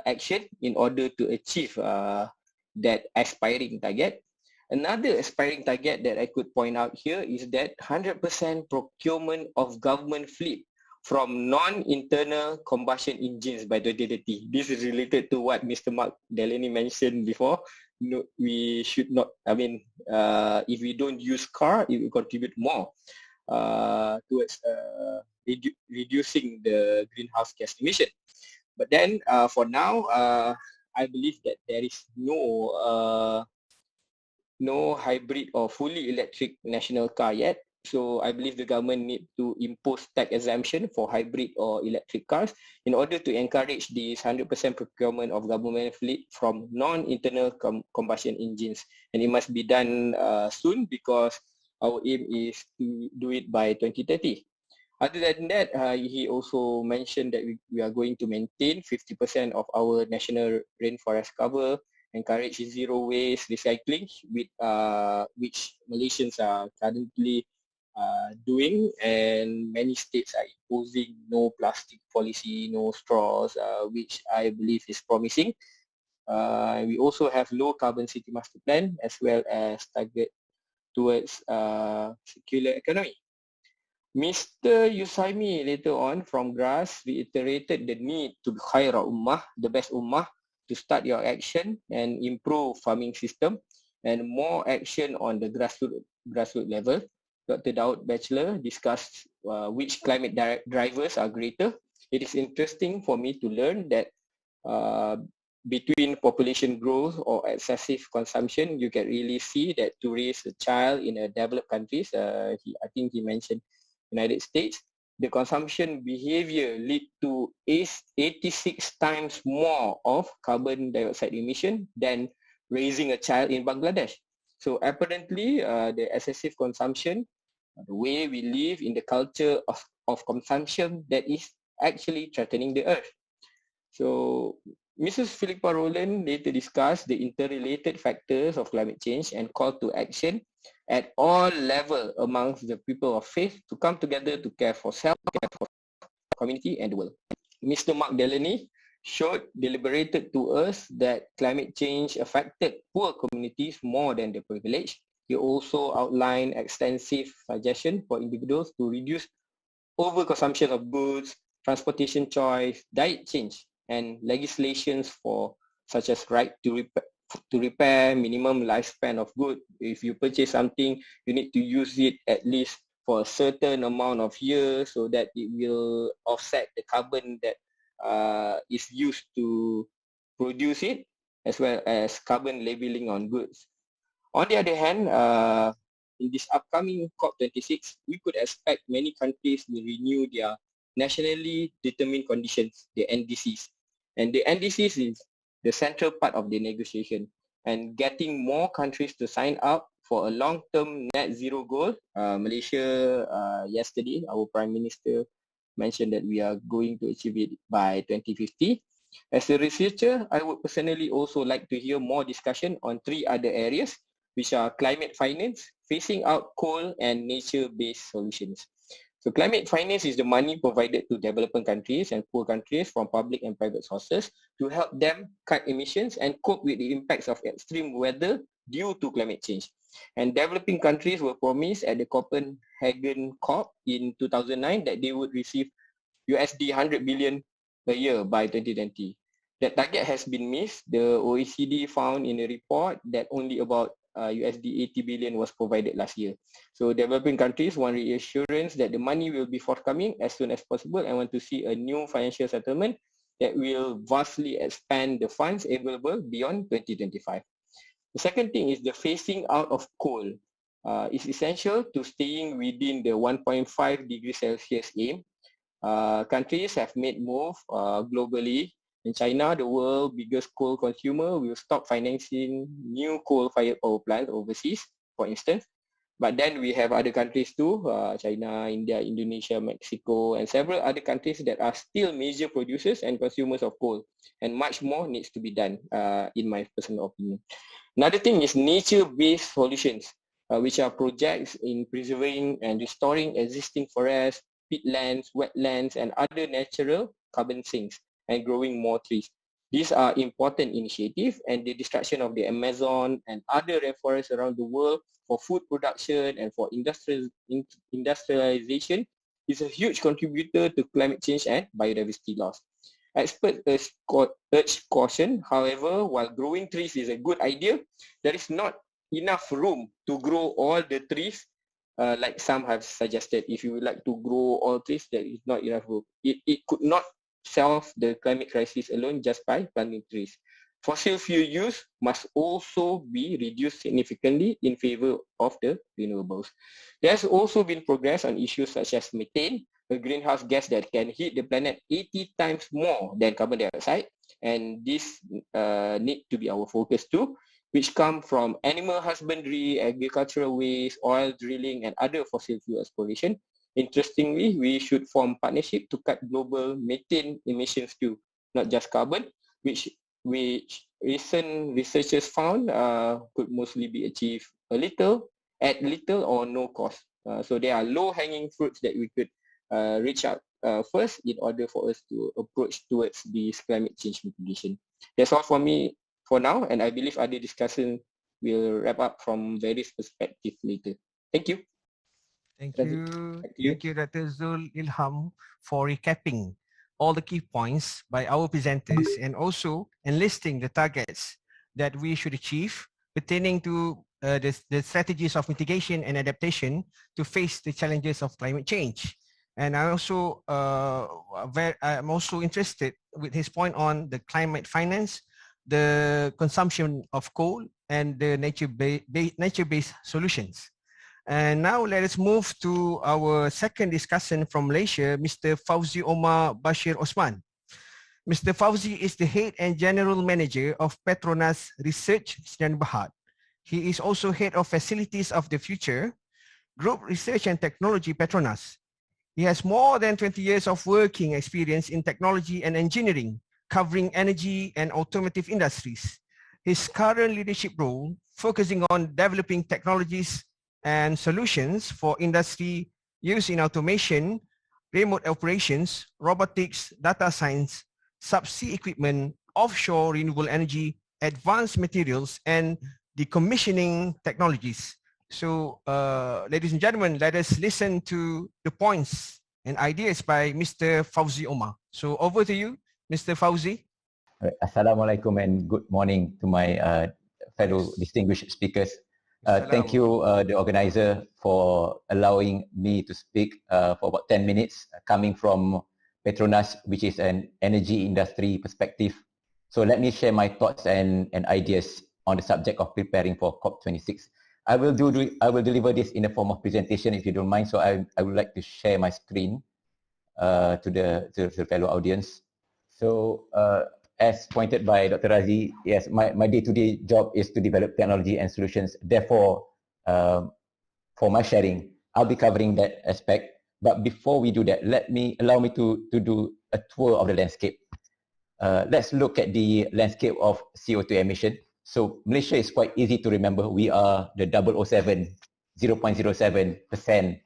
action in order to achieve that aspiring target. Another aspiring target that I could point out here is that 100% procurement of government fleet from non-internal combustion engines by 2030. This is related to what Mr. Mark Delaney mentioned before. No, we should not, if we don't use car, it will contribute more towards reducing the greenhouse gas emission. But then for now, I believe that there is no hybrid or fully electric national car yet. So I believe the government need to impose tax exemption for hybrid or electric cars in order to encourage this 100% procurement of government fleet from non-internal combustion engines. And it must be done soon, because our aim is to do it by 2030. Other than that, he also mentioned that we are going to maintain 50% of our national rainforest cover, encourage zero waste recycling, with which Malaysians are currently doing, and many states are imposing no plastic policy, no straws, which I believe is promising. We also have low carbon city master plan, as well as target towards circular economy. Mr. Yusaimi later on from GRAS reiterated the need to be khaira ummah, the best ummah, to start your action and improve farming system, and more action on the grassroots level. Dr. Daud Batchelor discussed which climate drivers are greater. It is interesting for me to learn that between population growth or excessive consumption, you can really see that to raise a child in a developed countries, I think he mentioned United States, the consumption behavior lead to 86 times more of carbon dioxide emission than raising a child in Bangladesh. So apparently, the excessive consumption, the way we live in the culture of consumption, that is actually threatening the earth. So Mrs. Philippa Rowland later discussed the interrelated factors of climate change and called to action at all levels amongst the people of faith to come together to care for self, care for community and the world. Mr. Mark Delaney deliberated to us that climate change affected poor communities more than the privileged. He also outlined extensive suggestions for individuals to reduce overconsumption of goods, transportation choice, diet change, and legislations for such as right to repair, minimum lifespan of goods. If you purchase something, you need to use it at least for a certain amount of years so that it will offset the carbon that is used to produce it, as well as carbon labeling on goods. On the other hand, in this upcoming COP26, we could expect many countries will renew their nationally determined conditions, the NDCs. And the NDCs is the central part of the negotiation, and getting more countries to sign up for a long-term net zero goal. Malaysia, yesterday, our Prime Minister mentioned that we are going to achieve it by 2050. As a researcher, I would personally also like to hear more discussion on 3 other areas, which are climate finance, phasing out coal, and nature-based solutions. So climate finance is the money provided to developing countries and poor countries from public and private sources to help them cut emissions and cope with the impacts of extreme weather due to climate change. And developing countries were promised at the Copenhagen COP in 2009 that they would receive USD 100 billion a year by 2020. That target has been missed. The OECD found in a report that only about USD 80 billion was provided last year. So developing countries want reassurance that the money will be forthcoming as soon as possible and want to see a new financial settlement that will vastly expand the funds available beyond 2025. The second thing is the phasing out of coal. It's essential to staying within the 1.5 degrees Celsius aim. Countries have made moves globally, In China, the world's biggest coal consumer, will stop financing new coal-fired power plants overseas, for instance. But then we have other countries too, China, India, Indonesia, Mexico, and several other countries that are still major producers and consumers of coal. And much more needs to be done, in my personal opinion. Another thing is nature-based solutions, which are projects in preserving and restoring existing forests, peatlands, wetlands, and other natural carbon sinks, and growing more trees. These are important initiatives, and the destruction of the Amazon and other rainforests around the world for food production and for industrialization is a huge contributor to climate change and biodiversity loss. Experts urge caution. However, while growing trees is a good idea, there is not enough room to grow all the trees, like some have suggested. If you would like to grow all trees, there is not enough room. It could not solve the climate crisis alone just by planting trees. Fossil fuel use must also be reduced significantly in favor of the renewables. There has also been progress on issues such as methane, a greenhouse gas that can heat the planet 80 times more than carbon dioxide, and this need to be our focus too, which come from animal husbandry, agricultural waste, oil drilling, and other fossil fuel exploration. Interestingly, we should form partnership to cut global methane emissions too, not just carbon, which recent researchers found could mostly be achieved at little or no cost. So there are low-hanging fruits that we could reach out first in order for us to approach towards this climate change mitigation. That's all for me for now, and I believe other discussion will wrap up from various perspectives later. Thank you. Thank you, Dr. Zul Ilham, for recapping all the key points by our presenters and also enlisting the targets that we should achieve pertaining to the strategies of mitigation and adaptation to face the challenges of climate change. And I'm also interested with his point on the climate finance, the consumption of coal, and the nature-based solutions. And now let us move to our second discussant from Malaysia, Mr. Fauzi Omar Bashir Osman. Mr. Fauzi is the head and general manager of Petronas Research Sdn Bhd. He is also head of Facilities of the Future, Group Research and Technology Petronas. He has more than 20 years of working experience in technology and engineering, covering energy and automotive industries. His current leadership role focusing on developing technologies and solutions for industry use in automation, remote operations, robotics, data science, subsea equipment, offshore renewable energy, advanced materials, and decommissioning technologies. So, ladies and gentlemen, let us listen to the points and ideas by Mr. Fauzi Omar. So, over to you, Mr. Fauzi. Assalamualaikum and good morning to my fellow distinguished speakers. Thank you, the organizer, for allowing me to speak for about 10 minutes, coming from Petronas, which is an energy industry perspective. So let me share my thoughts and ideas on the subject of preparing for COP26. I will deliver this in the form of presentation, if you don't mind. So I would like to share my screen to the fellow audience. So as pointed by Dr. Razi, yes, my day-to-day job is to develop technology and solutions. Therefore, for my sharing, I'll be covering that aspect. But before we do that, allow me to do a tour of the landscape. Let's look at the landscape of CO2 emission. So Malaysia is quite easy to remember. We are the 007%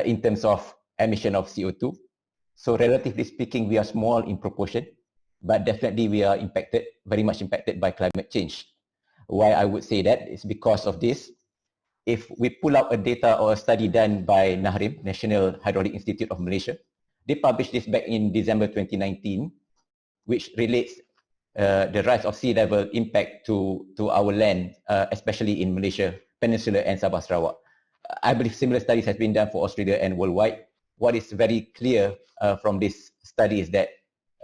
in terms of emission of CO2. So relatively speaking, we are small in proportion, but definitely we are very much impacted by climate change. Why I would say that is because of this. If we pull out a data or a study done by NAHRIM, National Hydraulic Institute of Malaysia, they published this back in December 2019, which relates the rise of sea level impact to our land, especially in Malaysia, Peninsula and Sabah Sarawak. I believe similar studies have been done for Australia and worldwide. What is very clear from this study is that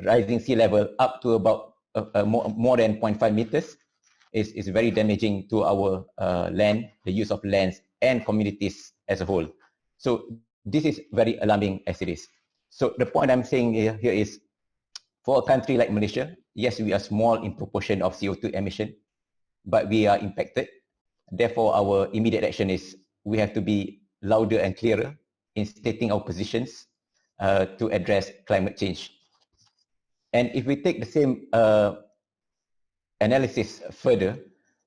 rising sea level up to about more than 0.5 meters is very damaging to our land, the use of lands and communities as a whole. So this is very alarming as it is. So the point I'm saying here is For a country like Malaysia, yes, we are small in proportion of CO2 emission, but we are impacted. Therefore, our immediate action is we have to be louder and clearer in stating our positions to address climate change. And if we take the same analysis further,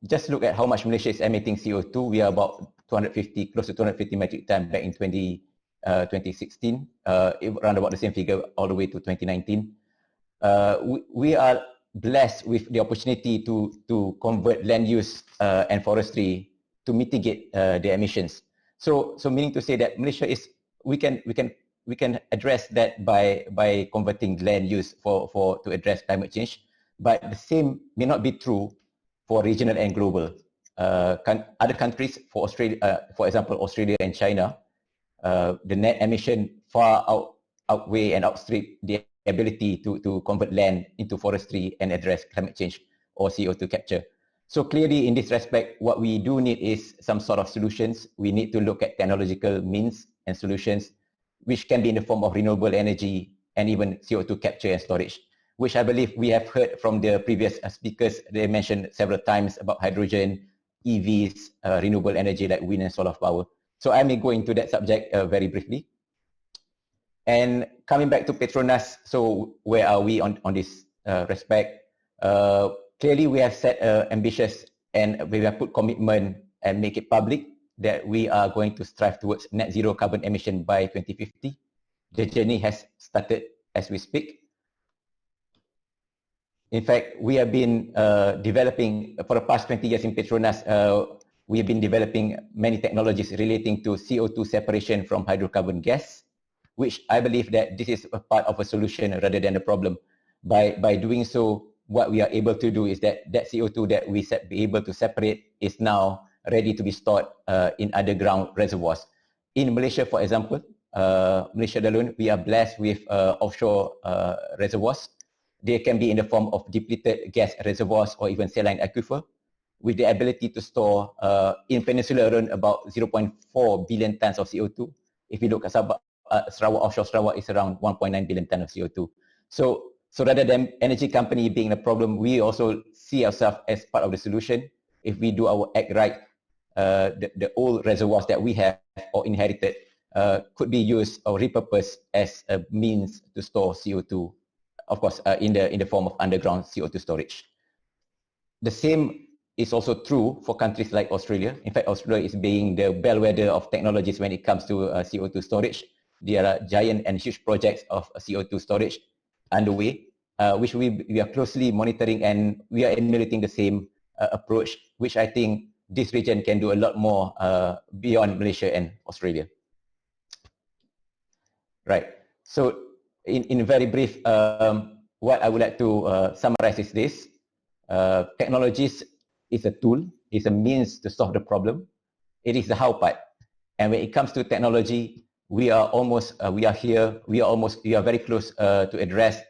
just look at how much Malaysia is emitting CO2. We are about 250, close to 250 metric ton back in 2016, around about the same figure all the way to 2019. We are blessed with the opportunity to convert land use and forestry to mitigate the emissions. So meaning to say that Malaysia is, we can address that by converting land use to address climate change. But the same may not be true for regional and global. Other countries, for Australia, for example, Australia and China, the net emission far outweigh and outstrip the ability to convert land into forestry and address climate change or CO2 capture. So clearly in this respect, what we do need is some sort of solutions. We need to look at technological means and solutions, which can be in the form of renewable energy and even CO2 capture and storage, which I believe we have heard from the previous speakers. They mentioned several times about hydrogen, EVs, renewable energy like wind and solar power. So I may go into that subject very briefly. And coming back to Petronas, so where are we on this respect? Clearly we have set ambitious and we have put commitment and make it public that we are going to strive towards net zero carbon emission by 2050. The journey has started as we speak. In fact, we have been developing, for the past 20 years in Petronas, we have been developing many technologies relating to CO2 separation from hydrocarbon gas, which I believe that this is a part of a solution rather than a problem. By doing so, what we are able to do is that CO2 that we be able to separate is now ready to be stored in underground reservoirs. In Malaysia, for example, Malaysia alone, we are blessed with offshore reservoirs. They can be in the form of depleted gas reservoirs or even saline aquifer, with the ability to store in Peninsula around about 0.4 billion tons of CO2. If you look at Sarawak, offshore Sarawak is around 1.9 billion tons of CO2. So rather than energy company being a problem, we also see ourselves as part of the solution. If we do our act right, the old reservoirs that we have or inherited could be used or repurposed as a means to store CO2, of course, in the form of underground CO2 storage. The same is also true for countries like Australia. In fact, Australia is being the bellwether of technologies when it comes to CO2 storage. There are giant and huge projects of CO2 storage underway, which we are closely monitoring, and we are emulating the same approach, which I think this region can do a lot more beyond Malaysia and Australia. Right. So in very brief, what I would like to summarize is this. Technologies is a tool, is a means to solve the problem. It is the how part. And when it comes to technology, we are very close to address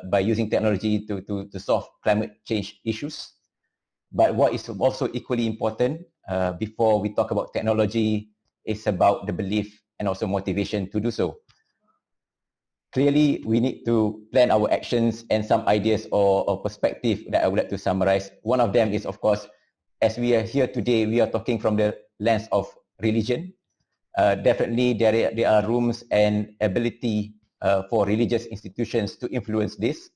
by using technology to solve climate change issues. But what is also equally important before we talk about technology is about the belief and also motivation to do so. Clearly, we need to plan our actions, and some ideas or perspective that I would like to summarize. One of them is, of course, as we are here today, we are talking from the lens of religion. Definitely, there are rooms and ability for religious institutions to influence this,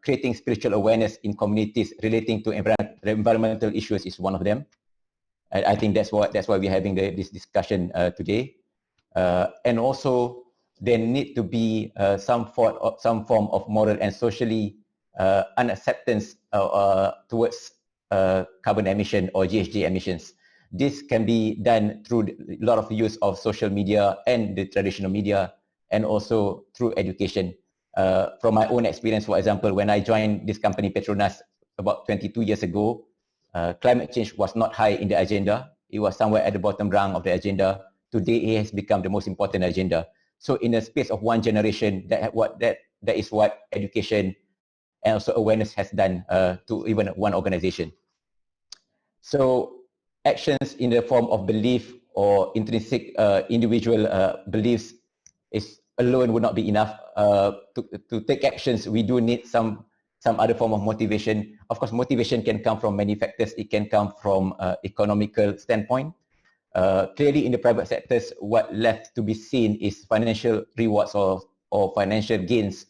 creating spiritual awareness in communities relating to environmental issues is one of them. I think that's why we're having this discussion today. And also, there need to be some form of moral and socially unacceptance towards carbon emission or GHG emissions. This can be done through a lot of use of social media and the traditional media, and also through education. From my own experience, for example, when I joined this company, Petronas, about 22 years ago, climate change was not high in the agenda. It was somewhere at the bottom rung of the agenda. Today, it has become the most important agenda. So in the space of one generation, that is what education and also awareness has done to even one organization. So actions in the form of belief or intrinsic individual beliefs is alone would not be enough. To take actions, we do need some other form of motivation. Of course, motivation can come from many factors. It can come from economical standpoint. Clearly, in the private sectors, what left to be seen is financial rewards or financial gains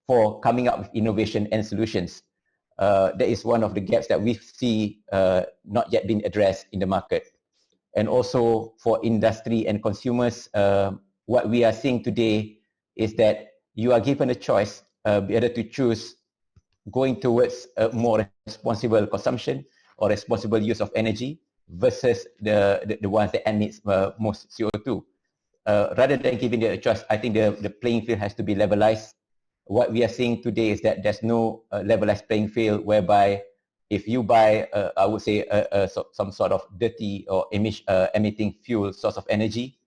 for coming up with innovation and solutions. That is one of the gaps that we see not yet been addressed in the market. And also for industry and consumers, what we are seeing today is that you are given a choice, whether to choose going towards a more responsible consumption or responsible use of energy versus the ones that emit most CO2. Rather than giving it a choice, I think the playing field has to be levelized. What we are seeing today is that there's no levelized playing field whereby if you buy, I would say, some sort of dirty or emitting fuel source of energy,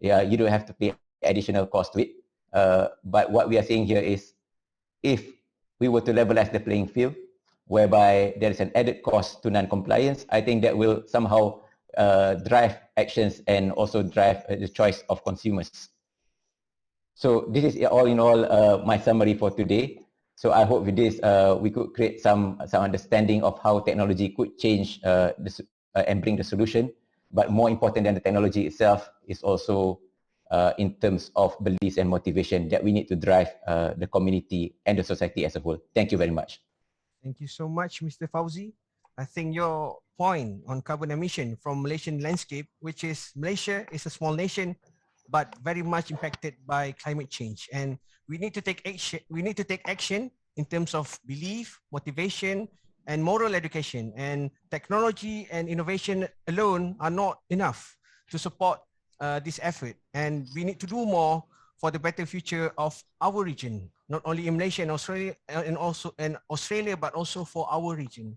you don't have to pay additional cost to it. But what we are saying here is, if we were to levelize the playing field, whereby there is an added cost to non-compliance, I think that will somehow drive actions and also drive the choice of consumers. So this is all in all my summary for today. So I hope with this we could create some understanding of how technology could change and bring the solution. But more important than the technology itself is also in terms of beliefs and motivation that we need to drive the community and the society as a whole. Thank you very much. Thank you so much, Mr. Fauzi. I think your point on carbon emission from Malaysian landscape, which is Malaysia is a small nation, but very much impacted by climate change, and we need to take action. We need to take action in terms of belief, motivation, and moral education. And technology and innovation alone are not enough to support this effort. And we need to do more for the better future of our region, not only in Malaysia and Australia, and also in Australia, but also for our region.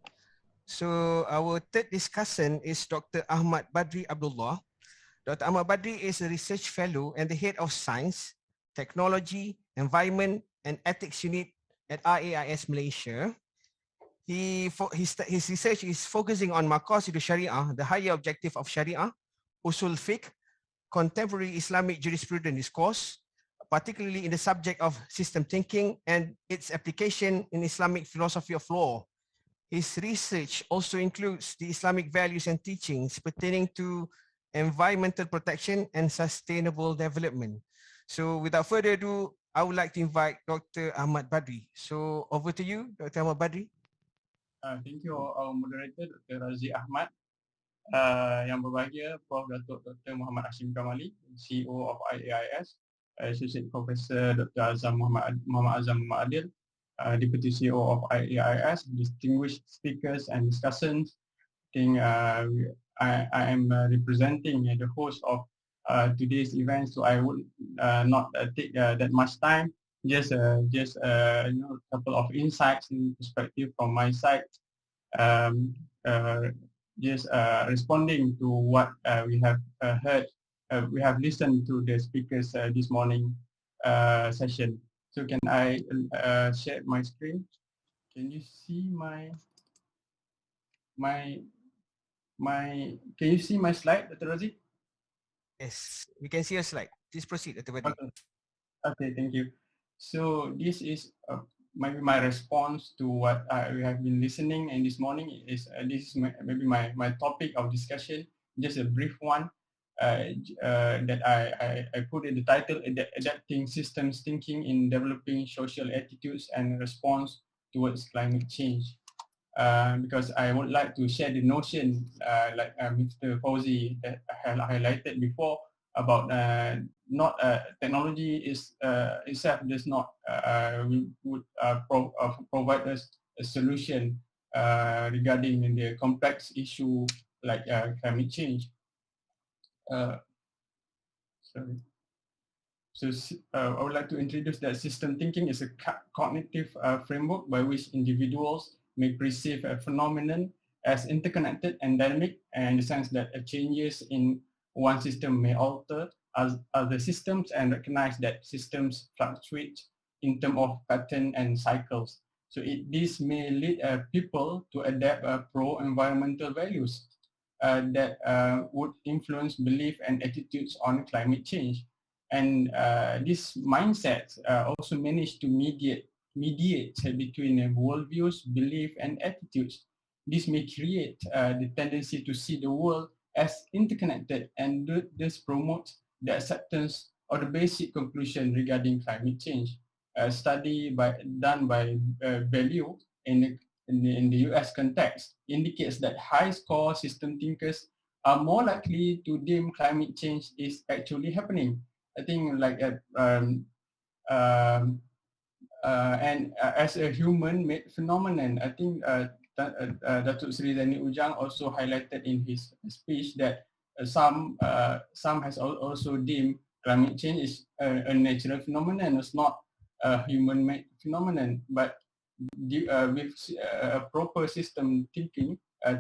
So our third discussant is Dr. Ahmad Badri Abdullah. Dr. Ahmad Badri is a research fellow and the head of science, technology, environment, and ethics unit at RAIS Malaysia. His research is focusing on Maqasid Sharia, the higher objective of Sharia, Usul Fiqh, contemporary Islamic jurisprudence discourse, particularly in the subject of system thinking and its application in Islamic philosophy of law. His research also includes the Islamic values and teachings pertaining to environmental protection and sustainable development. So without further ado, I would like to invite Dr. Ahmad Badri. So over to you, Dr. Ahmad Badri. Thank you, our moderator, Dr. Razi Ahmad. Yang berbahagia, Prof. Dato Dr. Muhammad Hashim Kamali, CEO of IKIS, Associate Professor Dr. Azam Muhammad Azam Adil, Deputy CEO of IKIS, distinguished speakers and discussants. I think I am representing the host of today's event, so I would not take that much time. Just a couple of insights and perspective from my side. Responding to what we have heard, we have listened to the speakers this morning session. So can I share my screen? Can you see can you see my slide, Dr. Razi? Yes, we can see your slide. Please proceed, Dr. Badri. Okay, thank you. So this is maybe my response to what we have been listening, and this morning is this is maybe my topic of discussion, just a brief one that I put in the title, Adapting Systems Thinking in Developing Social Attitudes and Response Towards Climate Change. Because I would like to share the notion like Mr. Fauzi that I highlighted before about not technology itself does not provide us a solution regarding the complex issue like climate change. So I would like to introduce that system thinking is a cognitive framework by which individuals may perceive a phenomenon as interconnected and dynamic, and in the sense that changes in one system may alter other systems, and recognize that systems fluctuate in terms of pattern and cycles. So this may lead people to adapt pro-environmental values that would influence belief and attitudes on climate change. And this mindset also managed to mediate between worldviews, belief, and attitudes. This may create the tendency to see the world as interconnected, and this promotes the acceptance of the basic conclusion regarding climate change. A study done by Value in the US context indicates that high-score system thinkers are more likely to deem climate change is actually happening. I think like as a human-made phenomenon, I think Dato Sri Delaney Ujang also highlighted in his speech that some has also deemed climate change is a natural phenomenon. It's not a human-made phenomenon, but with a proper system thinking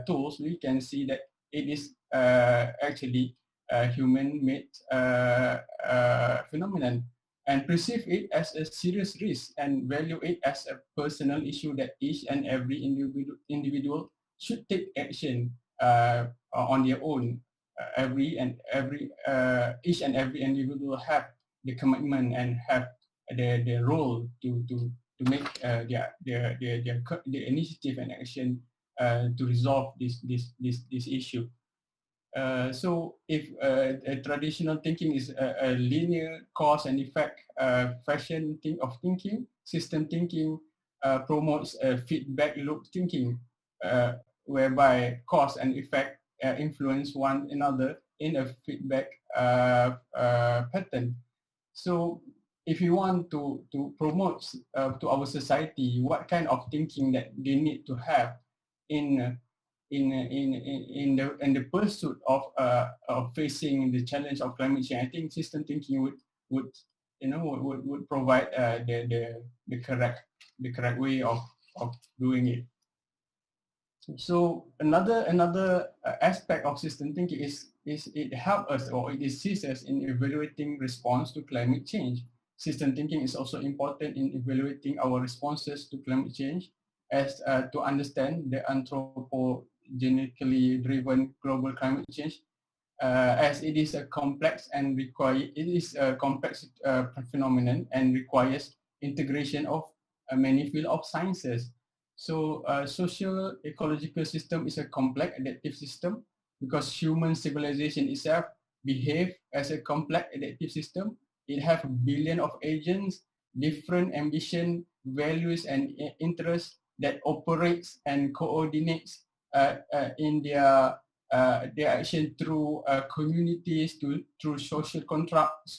tools, we can see that it is actually a human-made phenomenon, and perceive it as a serious risk and value it as a personal issue that each and every individual should take action on their own. Each and every individual have the commitment and have the role to make the initiative and action to resolve this issue. So if traditional thinking is a linear cause and effect fashion of thinking, system thinking promotes a feedback loop thinking, whereby cause and effect influence one another in a feedback pattern. So if you want to promote to our society what kind of thinking that they need to have in the pursuit of facing the challenge of climate change, I think system thinking would provide the correct way of doing it. So another aspect of system thinking is it helps us, or it assists us in evaluating response to climate change. System thinking is also important in evaluating our responses to climate change, as to understand the anthropogenically driven global climate change, as it is a complex phenomenon and requires integration of many fields of sciences. So social ecological system is a complex adaptive system because human civilization itself behave as a complex adaptive system. It has a billion of agents, different ambition, values, and interests that operates and coordinates in their action through communities, through social construct,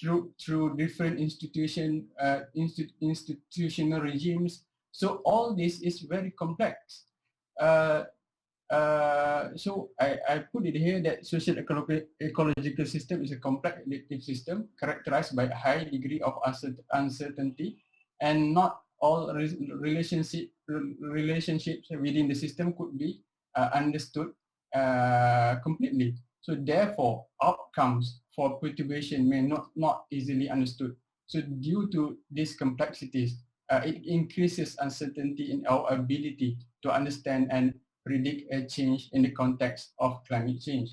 through different institutional regimes. So all this is very complex. So I put it here that social ecological system is a complex adaptive system characterized by a high degree of uncertainty, and not all relationships within the system could be understood completely. So therefore, outcomes for perturbation may not easily understood. So due to these complexities, it increases uncertainty in our ability to understand and predict a change in the context of climate change.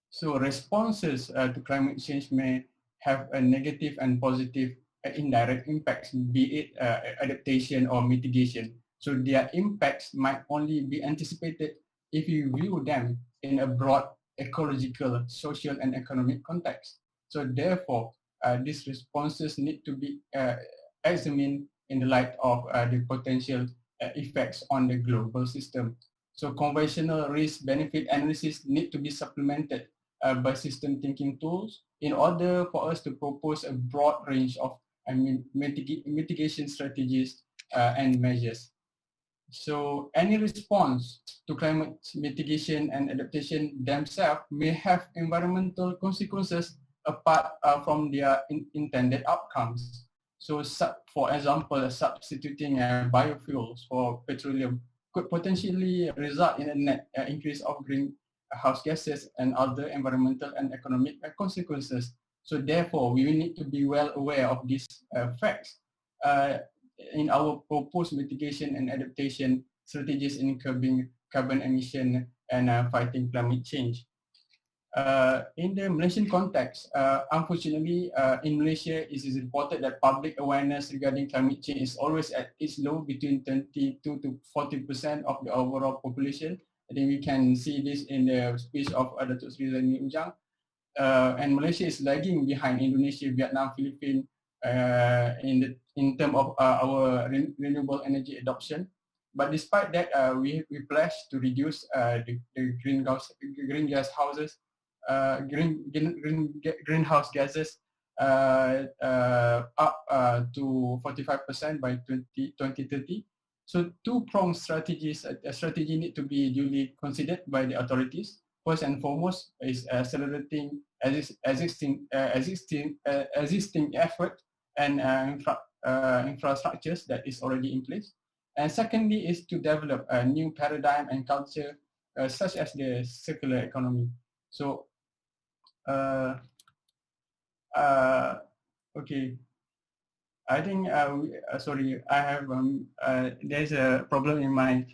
So responses to climate change may have a negative and positive indirect impacts, be it adaptation or mitigation. So their impacts might only be anticipated if you view them in a broad ecological, social, and economic context. So therefore, these responses need to be examined in the light of the potential effects on the global system. So conventional risk-benefit analysis need to be supplemented by system thinking tools in order for us to propose a broad range of mitigation strategies and measures. So any response to climate mitigation and adaptation themselves may have environmental consequences apart from their intended outcomes. So for example, substituting biofuels for petroleum could potentially result in a net increase of greenhouse gases and other environmental and economic consequences. So therefore, we need to be well aware of these facts in our proposed mitigation and adaptation strategies in curbing carbon emission and fighting climate change. In the Malaysian context, unfortunately, in Malaysia, it is reported that public awareness regarding climate change is always at its low, between 22 to 40% of the overall population. I think we can see this in the speech of Dato Sri Ujang. And Malaysia is lagging behind Indonesia, Vietnam, Philippines in terms of our renewable energy adoption. But despite that, we pledged to reduce the greenhouse gases up to 45% by 2030. So two-pronged strategy need to be duly considered by the authorities. First and foremost is accelerating existing effort and infrastructures that is already in place. And secondly is to develop a new paradigm and culture such as the circular economy. So, okay. I think sorry, I have there's a problem in my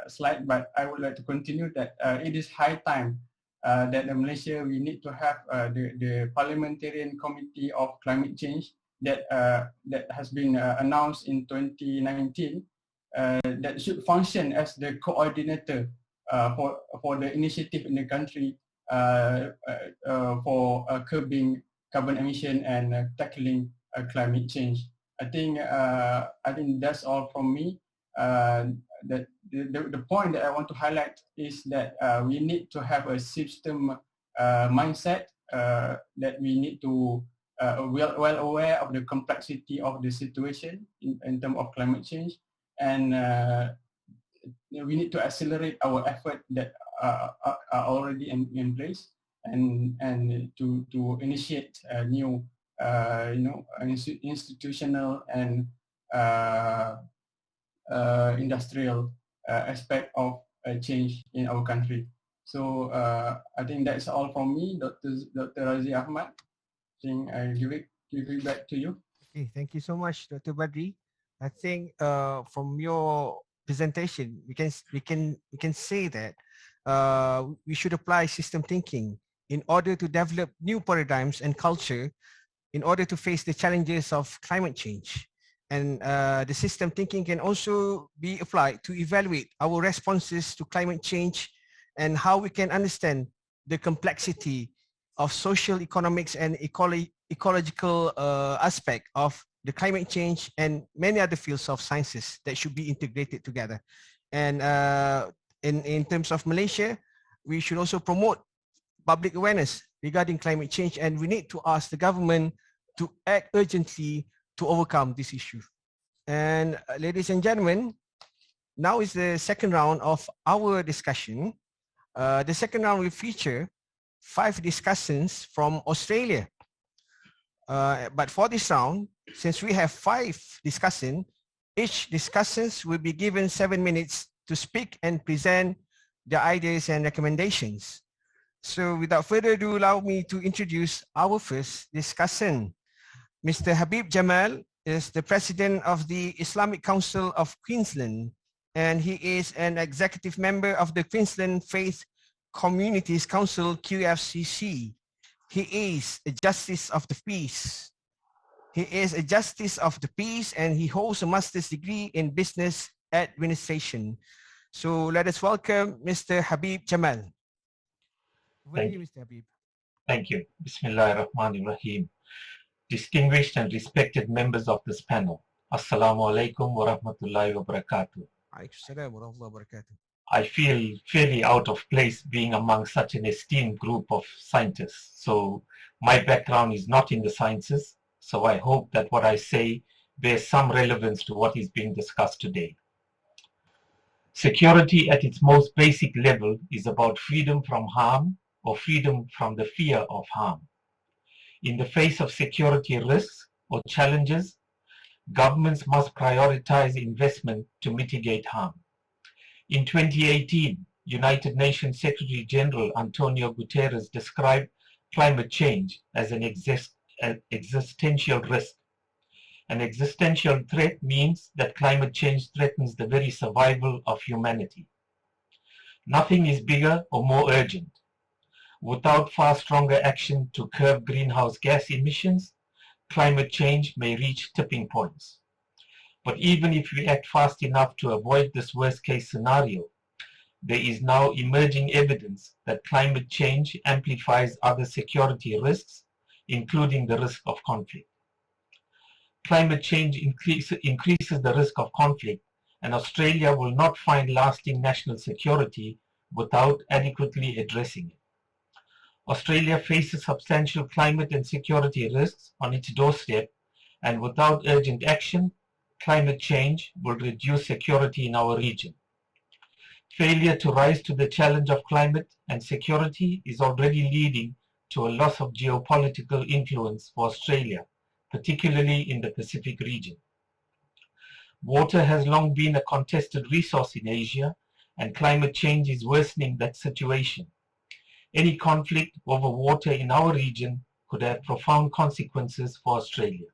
slide, but I would like to continue that it is high time that in Malaysia we need to have the Parliamentarian Committee of Climate Change that has been announced in 2019 that should function as the coordinator for the initiative in the country for curbing carbon emission and tackling climate change. I think that's all from me. That the point that I want to highlight is that we need to have a system mindset that we need to well aware of the complexity of the situation in terms of climate change, and we need to accelerate our effort that are already in place, and to initiate new institutional and industrial aspect of change in our country. So I think that's all from me, Dr. Razi Ahmad. I think I give it back to you. Okay, thank you so much, Dr. Badri. I think from your presentation, we can say that we should apply system thinking in order to develop new paradigms and culture in order to face the challenges of climate change. And the system thinking can also be applied to evaluate our responses to climate change and how we can understand the complexity of social, economics, and ecological aspect of the climate change and many other fields of sciences that should be integrated together. And in terms of Malaysia, we should also promote public awareness regarding climate change, and we need to ask the government to act urgently to overcome this issue. And ladies and gentlemen, now is the second round of our discussion. The second round will feature 5 discussants from Australia. But for this round, since we have 5 discussants, each discussant will be given 7 minutes to speak and present their ideas and recommendations. So without further ado, allow me to introduce our first discussant. Mr. Habib Jamal is the president of the Islamic Council of Queensland, and he is an executive member of the Queensland Faith Communities Council, QFCC. He is a Justice of the Peace. He is a Justice of the Peace, and he holds a master's degree in business administration. So let us welcome Mr. Habib Jamal. Thank you, Mr. Habib. Thank you. Bismillahirrahmanirrahim. Distinguished and respected members of this panel, Assalamu alaikum wa rahmatullahi wa barakatuh. I feel fairly out of place being among such an esteemed group of scientists. So my background is not in the sciences, so I hope that what I say bears some relevance to what is being discussed today. Security at its most basic level is about freedom from harm or freedom from the fear of harm. In the face of security risks or challenges, governments must prioritize investment to mitigate harm. In 2018, United Nations Secretary General Antonio Guterres described climate change as an existential risk. An existential threat means that climate change threatens the very survival of humanity. Nothing is bigger or more urgent. Without far stronger action to curb greenhouse gas emissions, climate change may reach tipping points. But even if we act fast enough to avoid this worst-case scenario, there is now emerging evidence that climate change amplifies other security risks, including the risk of conflict. Climate change increases the risk of conflict, and Australia will not find lasting national security without adequately addressing it. Australia faces substantial climate and security risks on its doorstep, and without urgent action, climate change will reduce security in our region. Failure to rise to the challenge of climate and security is already leading to a loss of geopolitical influence for Australia, particularly in the Pacific region. Water has long been a contested resource in Asia, and climate change is worsening that situation. Any conflict over water in our region could have profound consequences for Australia.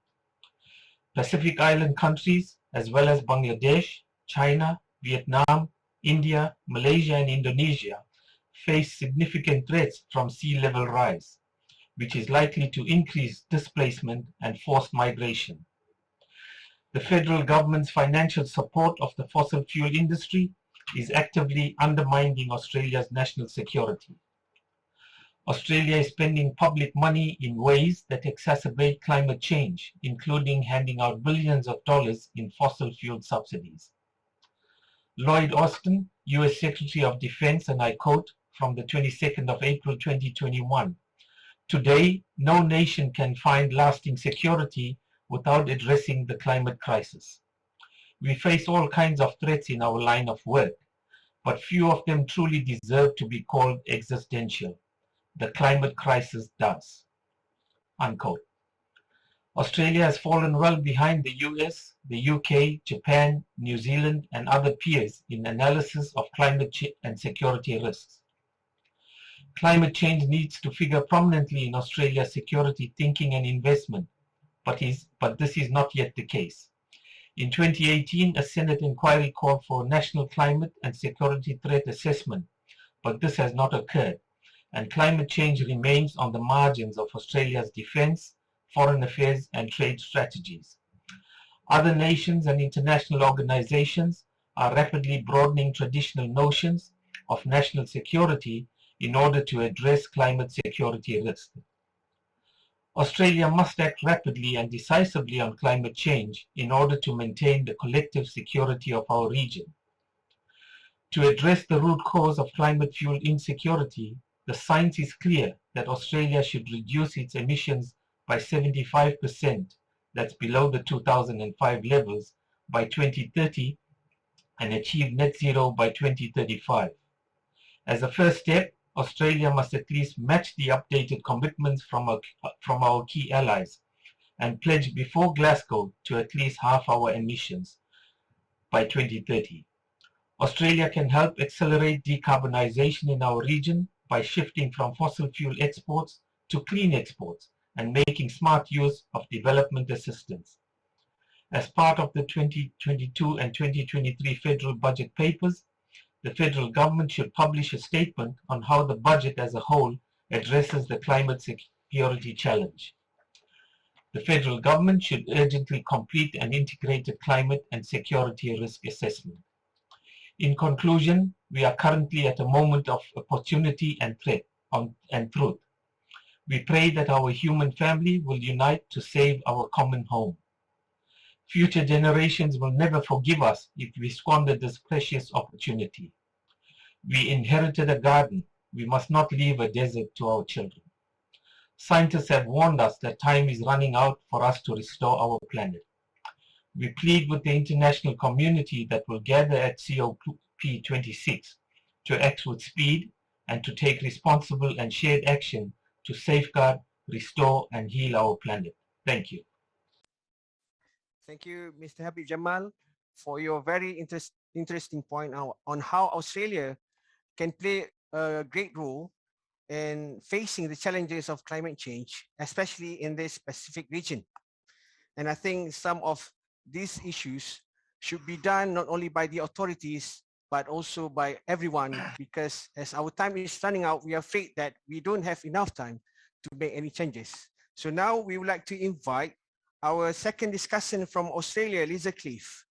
Pacific Island countries, as well as Bangladesh, China, Vietnam, India, Malaysia, and Indonesia, face significant threats from sea level rise, which is likely to increase displacement and forced migration. The federal government's financial support of the fossil fuel industry is actively undermining Australia's national security. Australia is spending public money in ways that exacerbate climate change, including handing out billions of dollars in fossil fuel subsidies. Lloyd Austin, US Secretary of Defense, and I quote from the 22nd of April 2021, "Today, no nation can find lasting security without addressing the climate crisis. We face all kinds of threats in our line of work, but few of them truly deserve to be called existential. The climate crisis does." Unquote. Australia has fallen well behind the US, the UK, Japan, New Zealand, and other peers in analysis of climate change and security risks. Climate change needs to figure prominently in Australia's security thinking and investment, but this is not yet the case. In 2018, a Senate inquiry called for national climate and security threat assessment, but this has not occurred, and climate change remains on the margins of Australia's defence, foreign affairs, and trade strategies. Other nations and international organizations are rapidly broadening traditional notions of national security in order to address climate security risks. Australia must act rapidly and decisively on climate change in order to maintain the collective security of our region. To address the root cause of climate fuel insecurity, the science is clear that Australia should reduce its emissions by 75%, that's below the 2005 levels, by 2030 and achieve net zero by 2035. As a first step, Australia must at least match the updated commitments from our key allies and pledge before Glasgow to at least halve our emissions by 2030. Australia can help accelerate decarbonisation in our region by shifting from fossil fuel exports to clean exports and making smart use of development assistance. As part of the 2022 and 2023 federal budget papers, the federal government should publish a statement on how the budget as a whole addresses the climate security challenge. The federal government should urgently complete an integrated climate and security risk assessment. In conclusion, we are currently at a moment of opportunity and threat and truth. We pray that our human family will unite to save our common home. Future generations will never forgive us if we squander this precious opportunity. We inherited a garden. We must not leave a desert to our children. Scientists have warned us that time is running out for us to restore our planet. We plead with the international community that will gather at COP26 to act with speed and to take responsible and shared action to safeguard, restore, and heal our planet. Thank you. Thank you, Mr. Habib Jamal, for your very interesting point on how Australia can play a great role in facing the challenges of climate change, especially in this Pacific region. And I think some of these issues should be done not only by the authorities but also by everyone, because as our time is running out, we are afraid that we don't have enough time to make any changes. So now we would like to invite our second discussant from Australia, Lisa Cliff.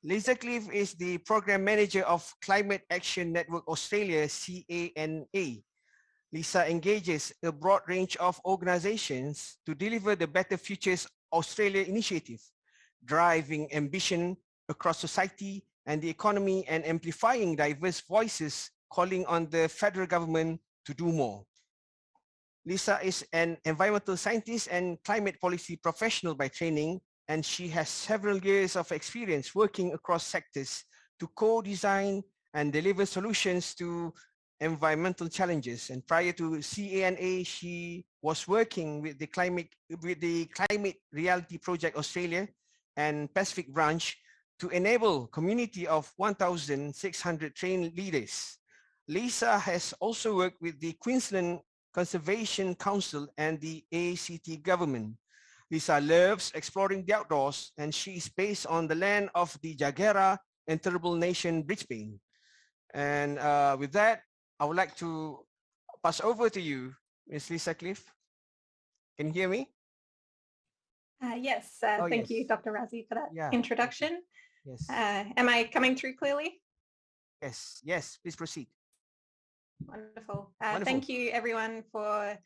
Lisa Cliff is the Program Manager of Climate Action Network Australia, CANA. Lisa engages a broad range of organizations to deliver the Better Futures Australia initiative, driving ambition across society and the economy and amplifying diverse voices, calling on the federal government to do more. Lisa is an environmental scientist and climate policy professional by training, and she has several years of experience working across sectors to co-design and deliver solutions to environmental challenges. And prior to CANA, she was working with the Climate Reality Project Australia and Pacific branch to enable community of 1,600 trained leaders. Lisa has also worked with the Queensland Conservation Council and the ACT government. Lisa loves exploring the outdoors, and she is based on the land of the Jagera and Turrbal Nation, Brisbane. And with that, I would like to pass over to you, Ms. Lisa Cliff. Can you hear me? Yes, thank you, Dr. Razi, for that introduction. Yes. Am I coming through clearly? Yes, yes, please proceed. Wonderful. Thank you, everyone, for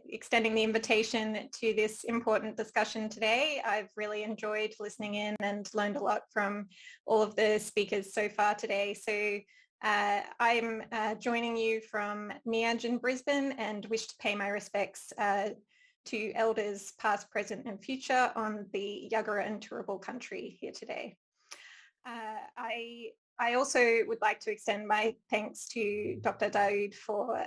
extending the invitation to this important discussion today. I've really enjoyed listening in and learned a lot from all of the speakers so far today. So I'm joining you from Mianj in Brisbane and wish to pay my respects to elders past, present and future on the Jagera and Turrbal country here today. I also would like to extend my thanks to Dr. Daud for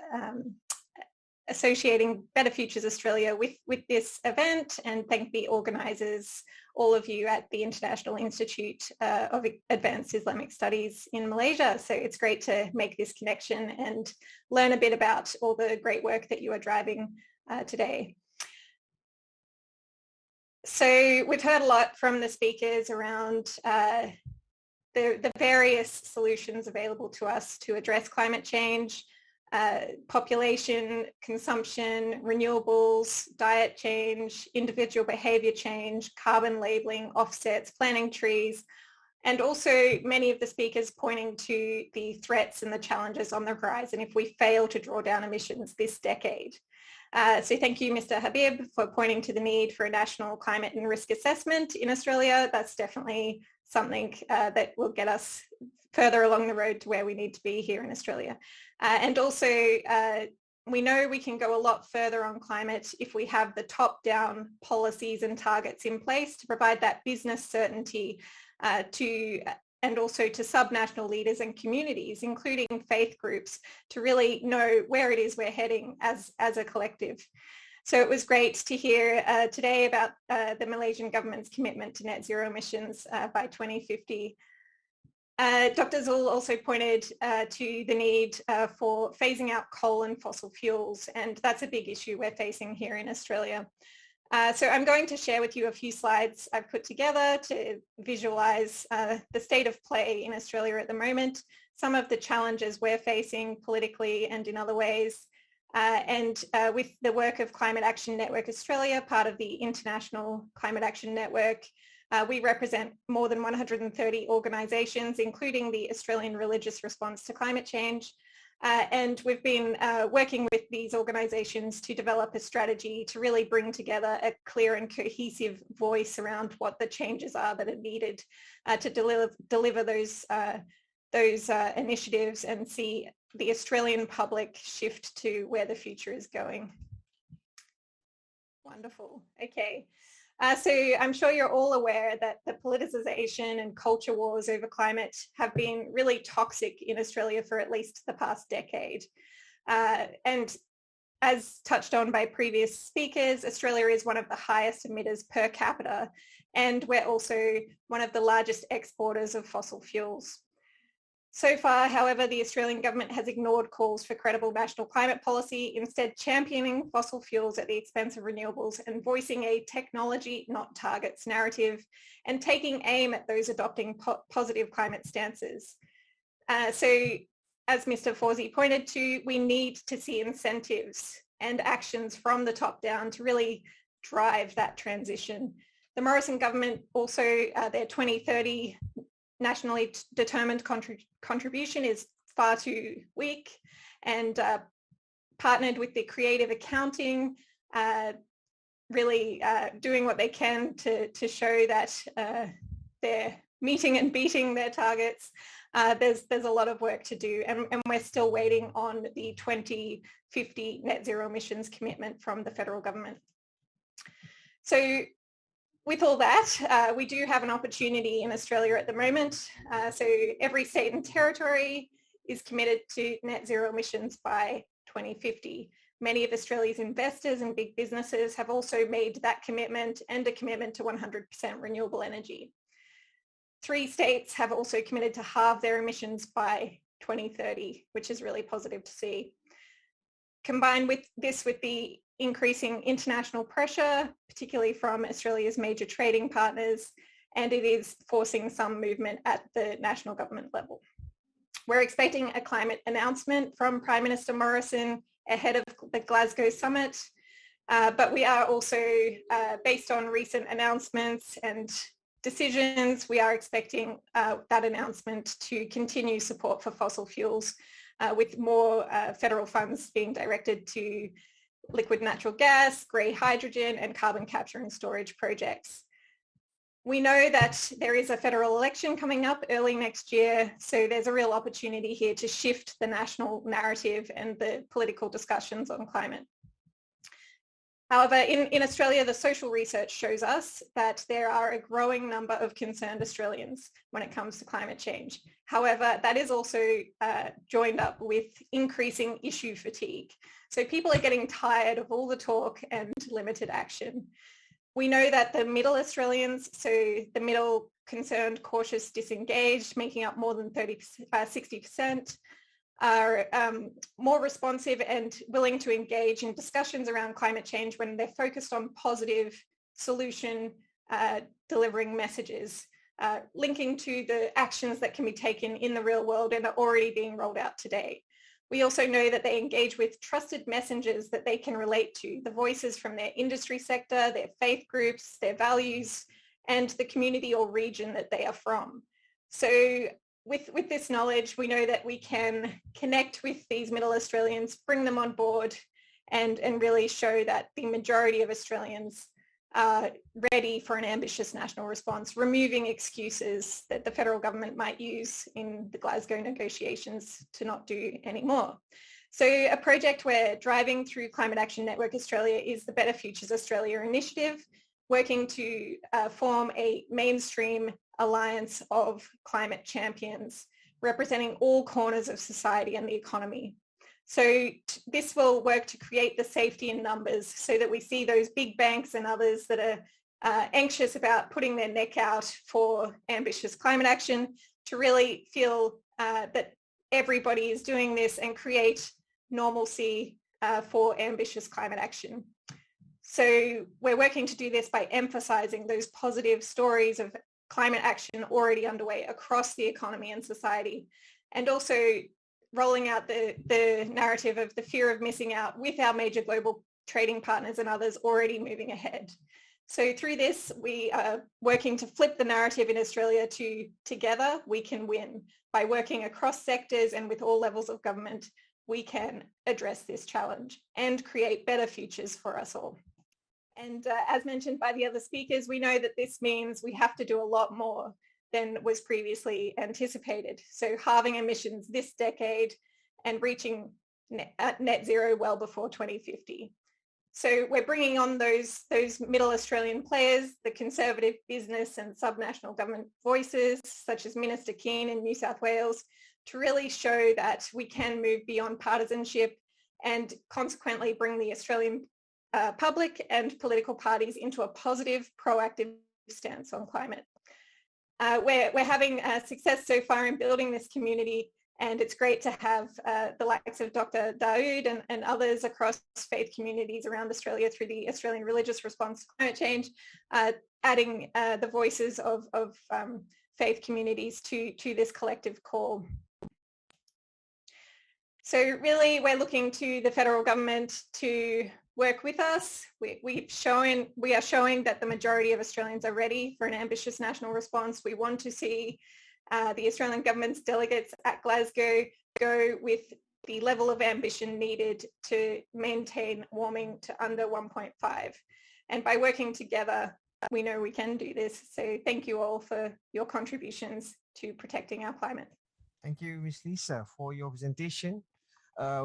associating Better Futures Australia with this event, and thank the organisers, all of you at the International Institute of Advanced Islamic Studies in Malaysia. So it's great to make this connection and learn a bit about all the great work that you are driving today. So we've heard a lot from the speakers around the various solutions available to us to address climate change, population, consumption, renewables, diet change, individual behaviour change, carbon labelling, offsets, planting trees, and also many of the speakers pointing to the threats and the challenges on the horizon if we fail to draw down emissions this decade. So thank you, Mr. Habib, for pointing to the need for a national climate and risk assessment in Australia. That's definitely something that will get us further along the road to where we need to be here in Australia. And also, we know we can go a lot further on climate if we have the top-down policies and targets in place to provide that business certainty and also to subnational leaders and communities, including faith groups, to really know where it is we're heading as a collective. So it was great to hear today about the Malaysian government's commitment to net zero emissions by 2050. Dr. Zul also pointed to the need for phasing out coal and fossil fuels, and that's a big issue we're facing here in Australia. So I'm going to share with you a few slides I've put together to visualise the state of play in Australia at the moment, some of the challenges we're facing politically and in other ways, and with the work of Climate Action Network Australia, part of the International Climate Action Network. We represent more than 130 organisations, including the Australian Religious Response to Climate Change. And we've been working with these organisations to develop a strategy to really bring together a clear and cohesive voice around what the changes are that are needed to deliver those initiatives and see the Australian public shift to where the future is going. Wonderful. Okay. So I'm sure you're all aware that the politicisation and culture wars over climate have been really toxic in Australia for at least the past decade. And as touched on by previous speakers, Australia is one of the highest emitters per capita, and we're also one of the largest exporters of fossil fuels. So far, however, the Australian government has ignored calls for credible national climate policy, instead championing fossil fuels at the expense of renewables and voicing a technology, not targets narrative, and taking aim at those adopting positive climate stances. So as Mr. Fawzi pointed to, we need to see incentives and actions from the top down to really drive that transition. The Morrison government also, their 2030 nationally determined contribution is far too weak, and partnered with the creative accounting, really doing what they can to show that they're meeting and beating their targets. There's a lot of work to do, and we're still waiting on the 2050 net zero emissions commitment from the federal government. So with all that, we do have an opportunity in Australia at the moment. So every state and territory is committed to net zero emissions by 2050. Many of Australia's investors and big businesses have also made that commitment, and a commitment to 100% renewable energy. 3 states have also committed to halve their emissions by 2030, which is really positive to see. Combined with this, with the increasing international pressure, particularly from Australia's major trading partners, and it is forcing some movement at the national government level. We're expecting a climate announcement from Prime Minister Morrison ahead of the Glasgow summit, but we are also, based on recent announcements and decisions, we are expecting that announcement to continue support for fossil fuels, with more federal funds being directed to liquid natural gas, grey hydrogen, and carbon capture and storage projects. We know that there is a federal election coming up early next year, so there's a real opportunity here to shift the national narrative and the political discussions on climate. However, in Australia, the social research shows us that there are a growing number of concerned Australians when it comes to climate change. However, that is also joined up with increasing issue fatigue. So people are getting tired of all the talk and limited action. We know that the middle Australians, so the middle, concerned, cautious, disengaged, making up more than 60%, are more responsive and willing to engage in discussions around climate change when they're focused on positive solution delivering messages, linking to the actions that can be taken in the real world and are already being rolled out today. We also know that they engage with trusted messengers that they can relate to, the voices from their industry sector, their faith groups, their values, and the community or region that they are from. So with this knowledge, we know that we can connect with these middle Australians, bring them on board, and really show that the majority of Australians are ready for an ambitious national response, removing excuses that the federal government might use in the Glasgow negotiations to not do anymore. So a project we're driving through Climate Action Network Australia is the Better Futures Australia initiative, working to form a mainstream alliance of climate champions representing all corners of society and the economy. So this will work to create the safety in numbers so that we see those big banks and others that are anxious about putting their neck out for ambitious climate action to really feel that everybody is doing this and create normalcy for ambitious climate action. So we're working to do this by emphasizing those positive stories of climate action already underway across the economy and society, and also rolling out the narrative of the fear of missing out with our major global trading partners and others already moving ahead. So through this, we are working to flip the narrative in Australia to together we can win. By working across sectors and with all levels of government, we can address this challenge and create better futures for us all. And as mentioned by the other speakers, we know that this means we have to do a lot more than was previously anticipated. So halving emissions this decade and reaching net zero well before 2050. So we're bringing on those middle Australian players, the conservative business and subnational government voices, such as Minister Keane in New South Wales, to really show that we can move beyond partisanship and consequently bring the Australian public and political parties into a positive, proactive stance on climate. We're having success so far in building this community, and it's great to have the likes of Dr. Daud and others across faith communities around Australia through the Australian Religious Response to Climate Change, adding the voices of faith communities to this collective call. So really, we're looking to the federal government to work with us. We are showing that the majority of Australians are ready for an ambitious national response. We want to see the Australian government's delegates at Glasgow go with the level of ambition needed to maintain warming to under 1.5. And by working together, we know we can do this. So thank you all for your contributions to protecting our climate. Thank you, Ms. Lisa, for your presentation.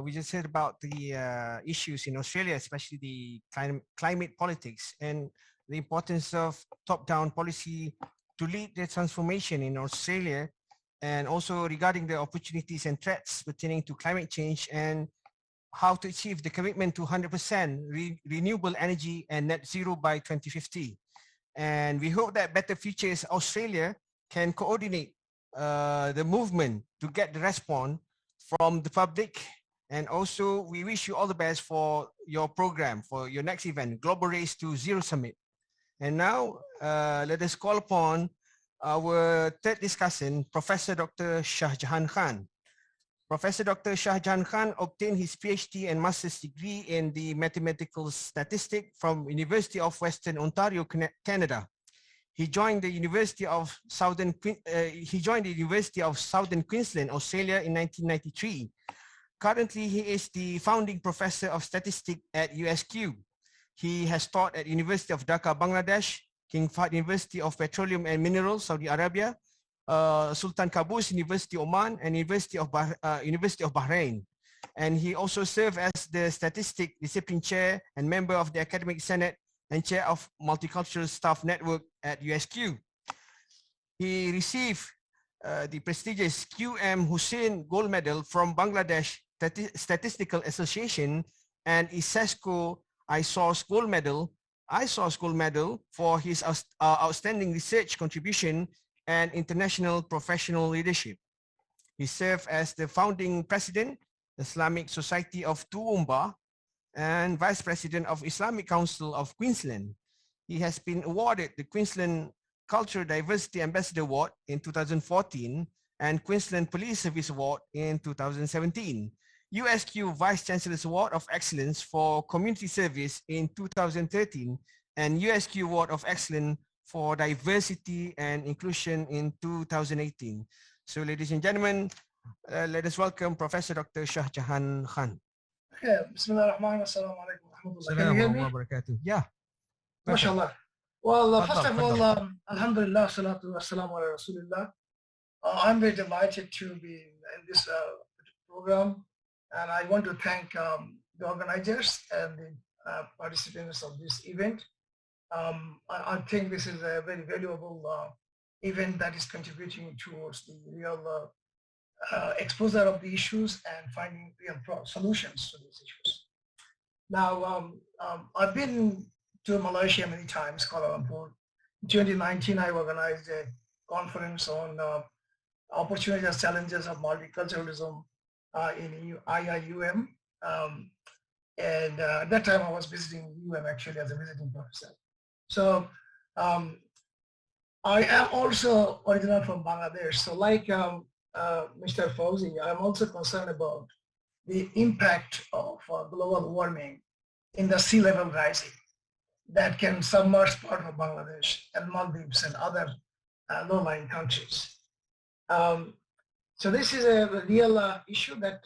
We just heard about the issues in Australia, especially the climate politics and the importance of top-down policy to lead the transformation in Australia, and also regarding the opportunities and threats pertaining to climate change and how to achieve the commitment to 100% renewable energy and net zero by 2050. And we hope that Better Futures Australia can coordinate the movement to get the response from the public. And also we wish you all the best for your program, for your next event, Global Race to Zero Summit. And now let us call upon our third discussant, Professor Dr. Shah Jahan Khan. Professor Dr. Shah Jahan Khan obtained his PhD and master's degree in the mathematical statistics from University of Western Ontario, Canada. He joined the University of Southern Queensland, Australia in 1993. Currently, he is the founding professor of statistics at USQ. He has taught at University of Dhaka, Bangladesh, King Fahd University of Petroleum and Minerals, Saudi Arabia, Sultan Qaboos University, Oman, and University of Bahrain. And he also served as the Statistics Discipline Chair and member of the Academic Senate and Chair of Multicultural Staff Network at USQ. He received the prestigious QM Hussein Gold Medal from Bangladesh Statistical Association and ISESCO ISOS Gold Medal for his outstanding research contribution and international professional leadership. He served as the founding president, Islamic Society of Toowoomba, and vice president of Islamic Council of Queensland. He has been awarded the Queensland Cultural Diversity Ambassador Award in 2014 and Queensland Police Service Award in 2017. USQ Vice Chancellor's Award of Excellence for Community Service in 2013 and USQ Award of Excellence for Diversity and Inclusion in 2018. So ladies and gentlemen, let us welcome Professor Dr. Shah Jahan Khan. Okay, Bismillahirrahmanirrahim. Assalamu alaikum. Can you hear me? Yeah. MashaAllah. Well, first of all, Alhamdulillah, salatu wassalamu ala Rasulillah. I'm very delighted to be in this program, and I want to thank the organizers and the participants of this event. I think this is a very valuable event that is contributing towards the real exposure of the issues and finding real solutions to these issues. Now, I've been to Malaysia many times, Kuala Lumpur. In 2019, I organized a conference on opportunities and challenges of multiculturalism in IIUM. And at that time, I was visiting UM actually as a visiting professor. So I am also original from Bangladesh. So like Mr. Fauzi, I'm also concerned about the impact of global warming in the sea level rising that can submerge part of Bangladesh and Maldives and other low-lying countries. So this is a real issue that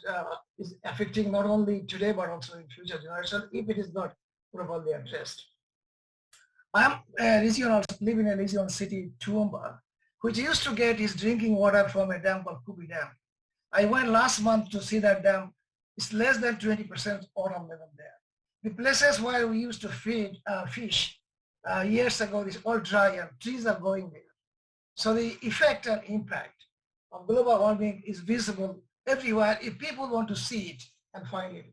is affecting not only today, but also in future generations if it is not properly addressed. I am a region, also live in a regional city, Toowoomba, which used to get its drinking water from a dam called Kubi Dam. I went last month to see that dam. It's less than 20% water level there. The places where we used to feed fish years ago is all dry and trees are going there. So the effect and impact of global warming is visible everywhere if people want to see it and find it.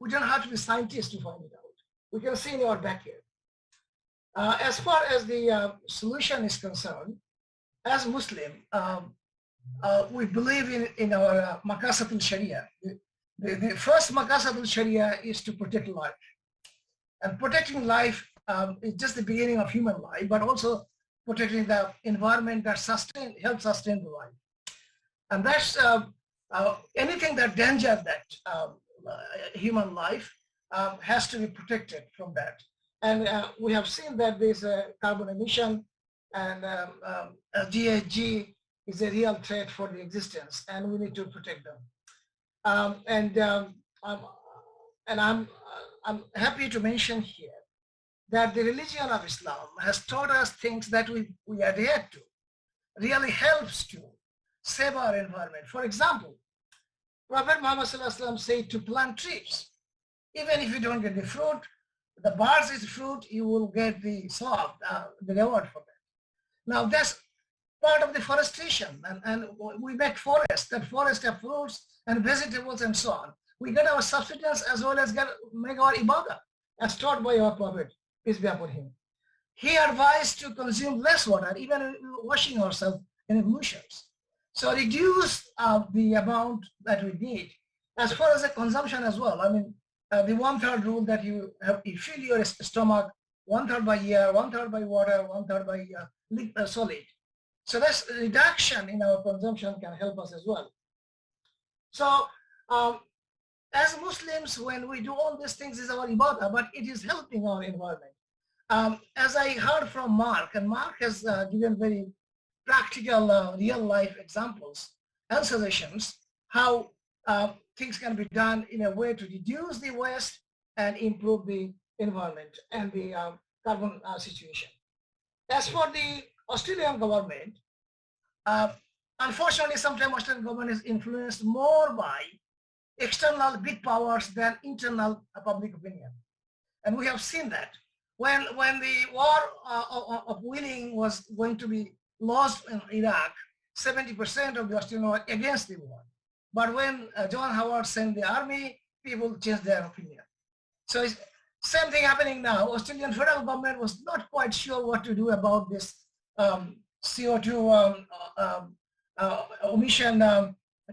We don't have to be scientists to find it out. We can see in our backyard. As far as the solution is concerned, as Muslim, we believe in our Maqasatul Sharia. The first Maqasatul Sharia is to protect life. And protecting life is just the beginning of human life, but also protecting the environment that helps sustain the life. And that's anything that dangers that human life has to be protected from that. And we have seen that there's a carbon emission, and GHG is a real threat for the existence, and we need to protect them. I'm happy to mention here that the religion of Islam has taught us things that we adhere to, really helps to save our environment. For example, Prophet Muhammad said to plant trees. Even if you don't get the fruit, the birds eat fruit, you will get the reward for that. Now that's part of the forestation, and we make forests, that forests have fruits and vegetables and so on. We get our subsistence as well as make our ibadah, as taught by our Prophet, peace be upon him. He advised to consume less water, even washing ourselves in ablutions. So reduce the amount that we need. As far as the consumption as well, I mean, the 1/3 rule that you fill your stomach 1/3 by air, 1/3 by water, 1/3 by solid. So this reduction in our consumption can help us as well. So as Muslims, when we do all these things, is our ibadah, but it is helping our environment. As I heard from Mark, and Mark has given very practical, real-life examples and suggestions how things can be done in a way to reduce the waste and improve the environment and the carbon situation. As for the Australian government, unfortunately, sometimes Australian government is influenced more by external big powers than internal public opinion. And we have seen that. When the war of willing was going to be lost in Iraq, 70% of the Australians were against the war. But when John Howard sent the army, people changed their opinion. So it's same thing happening now. Australian federal government was not quite sure what to do about this CO2 emission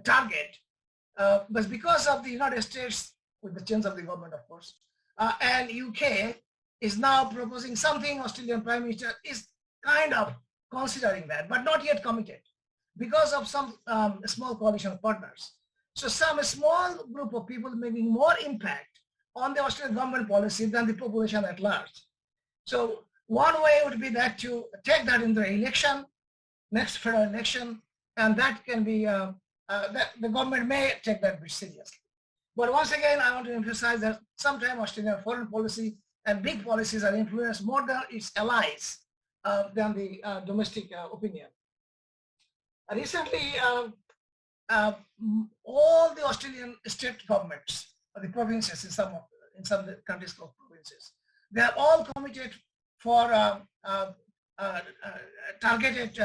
target. But because of the United States, with the change of the government, of course, and UK is now proposing something, Australian Prime Minister is kind of considering that, but not yet committed because of some small coalition partners. So some small group of people making more impact on the Australian government policy than the population at large. So one way would be that to take that in the election, next federal election, and that can be, that the government may take that very seriously. But once again, I want to emphasize that sometimes Australian foreign policy and big policies are influenced more than its allies than the domestic opinion. Recently, all the Australian state governments, the provinces in some countries called provinces, they are all committed for targeted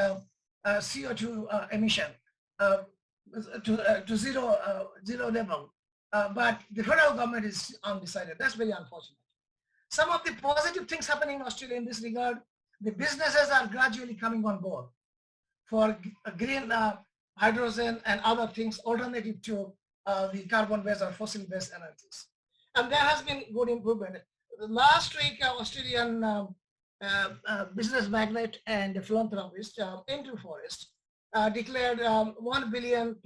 CO2 emission to zero level. But the federal government is undecided. That's very unfortunate. Some of the positive things happening in Australia in this regard, the businesses are gradually coming on board for green hydrogen and other things alternative to the carbon-based or fossil-based energies. And there has been good improvement. Last week, Australian business magnate and philanthropist, Andrew Forrest, declared $1 billion+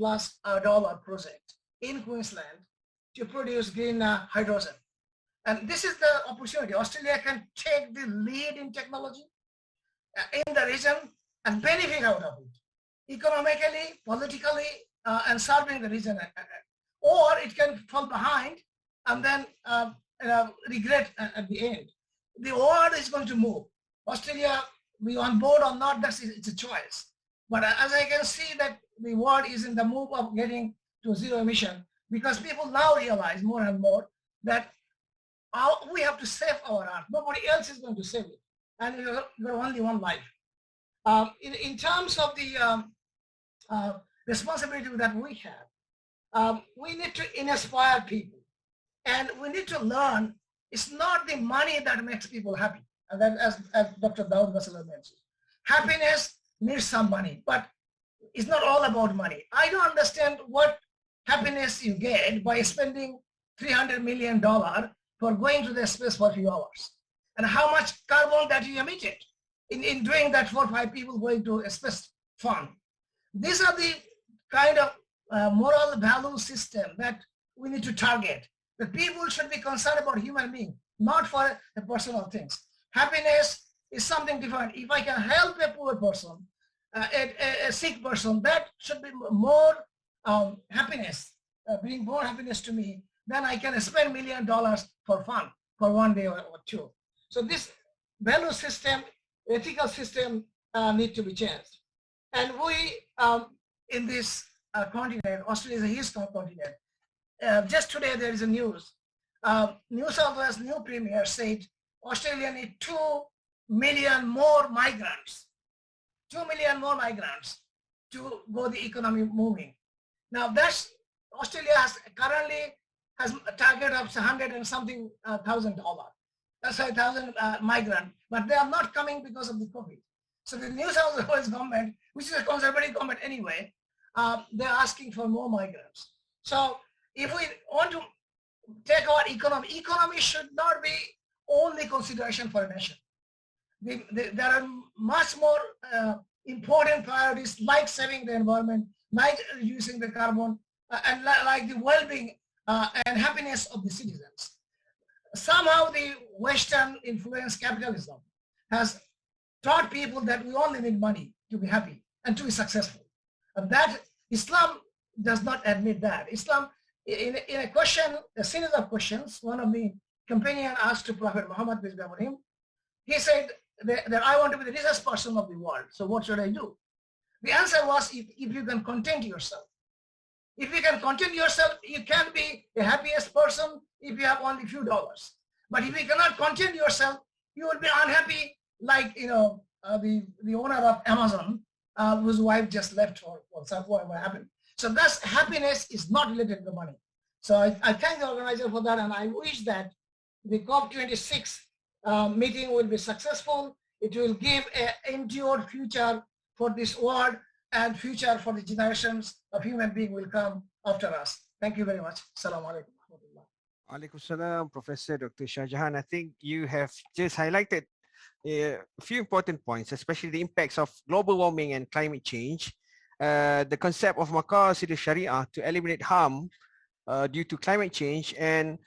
project in Queensland to produce green hydrogen. And this is the opportunity. Australia can take the lead in technology in the region and benefit out of it, economically, politically, and serving the region. Or it can fall behind and then regret at the end. The world is going to move. Australia, be on board or not, it's a choice. But as I can see that the world is in the move of getting to zero emission, because people now realize more and more that we have to save our Earth. Nobody else is going to save it. And you've got only one life. In terms of the responsibility that we have, we need to inspire people. And we need to learn it's not the money that makes people happy. And that, as Dr. Daud Batchelor mentioned, happiness needs some money, but it's not all about money. I don't understand what happiness you get by spending $300 million for going to the space for a few hours, and how much carbon that you emitted in doing that for 5 people going to a space fun. These are the kind of moral value system that we need to target. The people should be concerned about human being, not for the personal things. Happiness is something different. If I can help a poor person, a sick person, that should be more happiness, bring more happiness to me, then I can spend $1 million for fun, for one day or two. So this value system, ethical system need to be changed. And we, in this continent, Australia is a huge continent. Just today there is a news. New South Wales new premier said Australia need 2 million more migrants. 2 million more migrants to go the economy moving. Now that's, Australia has currently has a target of 100 and something $1,000. That's 1,000 migrants, but they are not coming because of the COVID. So the New South Wales government, which is a conservative government anyway, they're asking for more migrants. So if we want to take our economy should not be only consideration for a nation. There are much more important priorities like saving the environment, like reducing the carbon, and like the well-being and happiness of the citizens. Somehow the Western influence capitalism has taught people that we only need money to be happy and to be successful. And that Islam does not admit that. Islam, in a question, a series of questions, one of the companion asked to Prophet Muhammad, peace be upon him, he said that I want to be the richest person of the world. So what should I do? The answer was, if you can content yourself. If you can content yourself, you can be the happiest person if you have only few dollars. But if you cannot content yourself, you will be unhappy, like the owner of Amazon, whose wife just left or whatever happened. So thus happiness is not related to the money. So I thank the organizer for that, and I wish that the COP26 meeting will be successful. It will give an endured future for this world and future for the generations of human beings will come after us. Thank you very much. Assalamu alaikum. Alaikum salam, Professor Dr. Shah Jahan. I think you have just highlighted a few important points, especially the impacts of global warming and climate change, the concept of maqasid sharia to eliminate harm due to climate change, and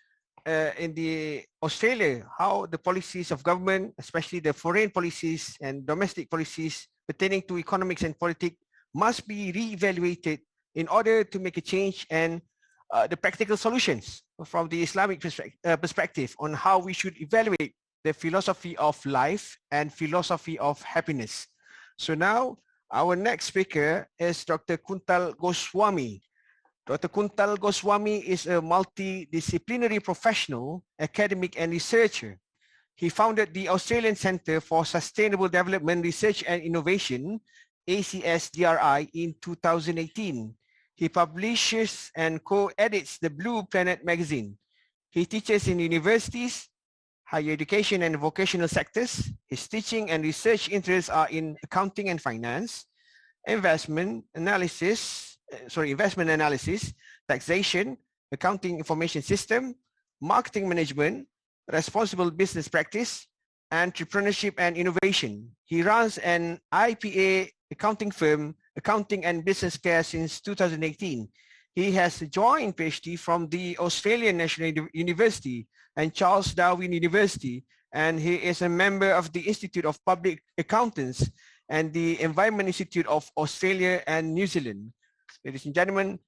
in the Australia, how the policies of government, especially the foreign policies and domestic policies pertaining to economics and politics, must be re-evaluated in order to make a change, and the practical solutions from the Islamic perspective on how we should evaluate the philosophy of life and philosophy of happiness. So now our next speaker is Dr. Kuntal Goswami. Dr. Kuntal Goswami is a multidisciplinary professional, academic and researcher. He founded the Australian Centre for Sustainable Development Research and Innovation, ACSDRI, in 2018. He publishes and co-edits the Blue Planet magazine. He teaches in universities, higher education and vocational sectors. His teaching and research interests are in accounting and finance, investment analysis, taxation, accounting information system, marketing management, responsible business practice, entrepreneurship and innovation. He runs an IPA accounting firm, Accounting and Business Care, since 2018. He has joined PhD from the Australian National University and Charles Darwin University, and he is a member of the Institute of Public Accountants and the Environment Institute of Australia and New Zealand. Ladies and gentlemen,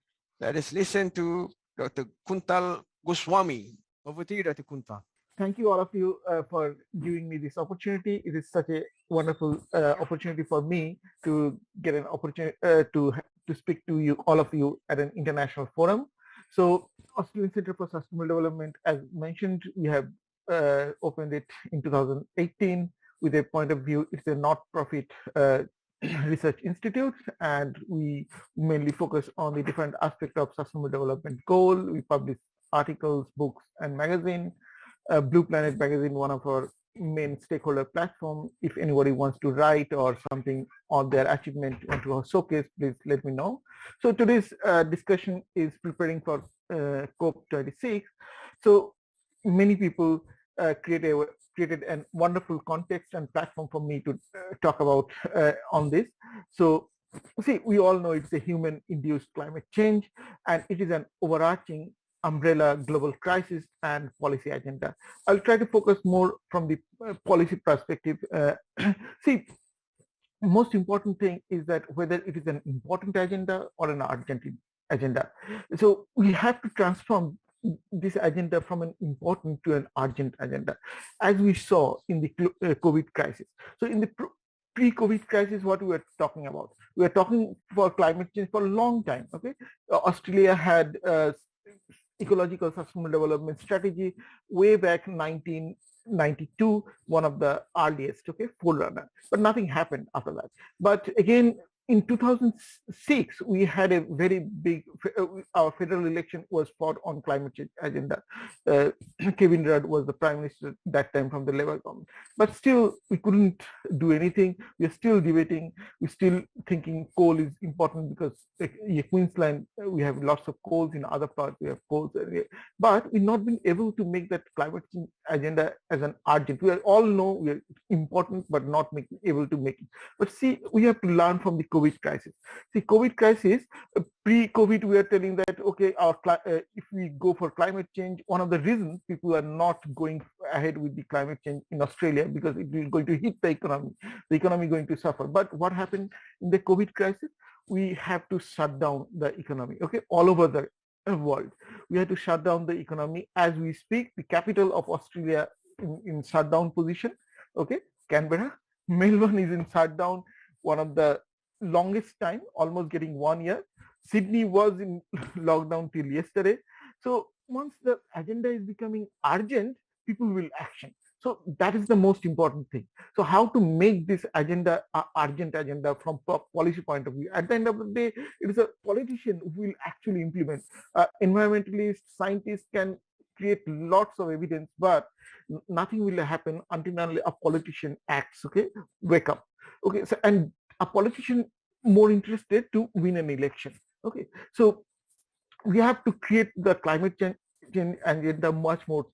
let us listen to Dr. Kuntal Goswami. Over to you, Dr. Kuntal. Thank you all of you for giving me this opportunity. It is such a wonderful opportunity for me to get an opportunity to speak to you, all of you, at an international forum. So Australian Centre for Sustainable Development, as mentioned, we have opened it in 2018 with a point of view. It's a not-profit research institute, and we mainly focus on the different aspects of sustainable development goal. We publish articles, books, and magazine. Blue Planet magazine, one of our main stakeholder platform. If anybody wants to write or something on their achievement want to showcase, please let me know. So today's discussion is preparing for COP26. So many people created a wonderful context and platform for me to talk about on this. So see, we all know it's a human-induced climate change, and it is an overarching umbrella global crisis and policy agenda. I'll try to focus more from the policy perspective. See, most important thing is that whether it is an important agenda or an urgent agenda. So we have to transform this agenda from an important to an urgent agenda, as we saw in the COVID crisis. So in the pre-COVID crisis, what we were talking about? We were talking for climate change for a long time. Okay, Australia had ecological sustainable development strategy way back 1992, one of the earliest, okay, forerunner, but nothing happened after that. But again, in 2006, we had a very big, our federal election was fought on climate change agenda. Kevin Rudd was the prime minister that time from the Labour government. But still, we couldn't do anything. We're still debating. We're still thinking coal is important because in Queensland, we have lots of coals. In other parts, we have coals. But we've not been able to make that climate change agenda as an urgent. We all know we are important, but not able to make it. But see, we have to learn from the COVID crisis. See, COVID crisis, pre-COVID, we are telling that, okay, if we go for climate change, one of the reasons people are not going ahead with the climate change in Australia because it is going to hit the economy is going to suffer. But what happened in the COVID crisis? We have to shut down the economy, okay, all over the world. We have to shut down the economy as we speak. The capital of Australia in shutdown position, okay, Canberra. Melbourne is in shutdown, one of the longest time, almost getting 1 year. Sydney was in lockdown till yesterday. So once the agenda is becoming urgent, people will action. So that is the most important thing. So how to make this agenda an urgent agenda from policy point of view? At the end of the day, it is a politician who will actually implement. Environmentalists, scientists can create lots of evidence, but nothing will happen until a politician acts. Okay, wake up. Okay, so and a politician more interested to win an election. Okay, so we have to create the climate change agenda much more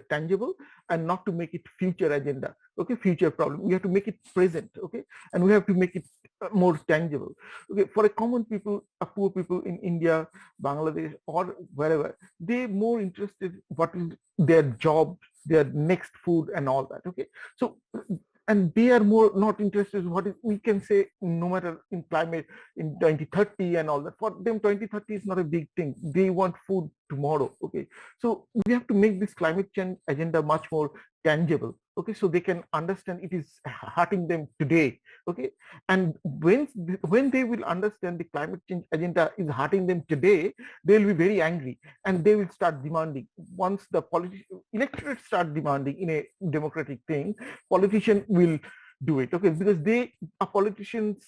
tangible and not to make it future agenda, okay, future problem. We have to make it present, okay, and we have to make it more tangible. Okay, for a common people, a poor people in India, Bangladesh, or wherever, they're more interested what is their job, their next food and all that. Okay, so and they are more not interested in what is, we can say, no matter in climate in 2030 and all that. For them, 2030 is not a big thing. They want food tomorrow. Okay, so we have to make this climate change agenda much more tangible. Okay, so they can understand it is hurting them today. Okay, and when they will understand the climate change agenda is hurting them today, they will be very angry and they will start demanding. Once the electorate start demanding in a democratic thing, politician will do it. Okay, because a politician's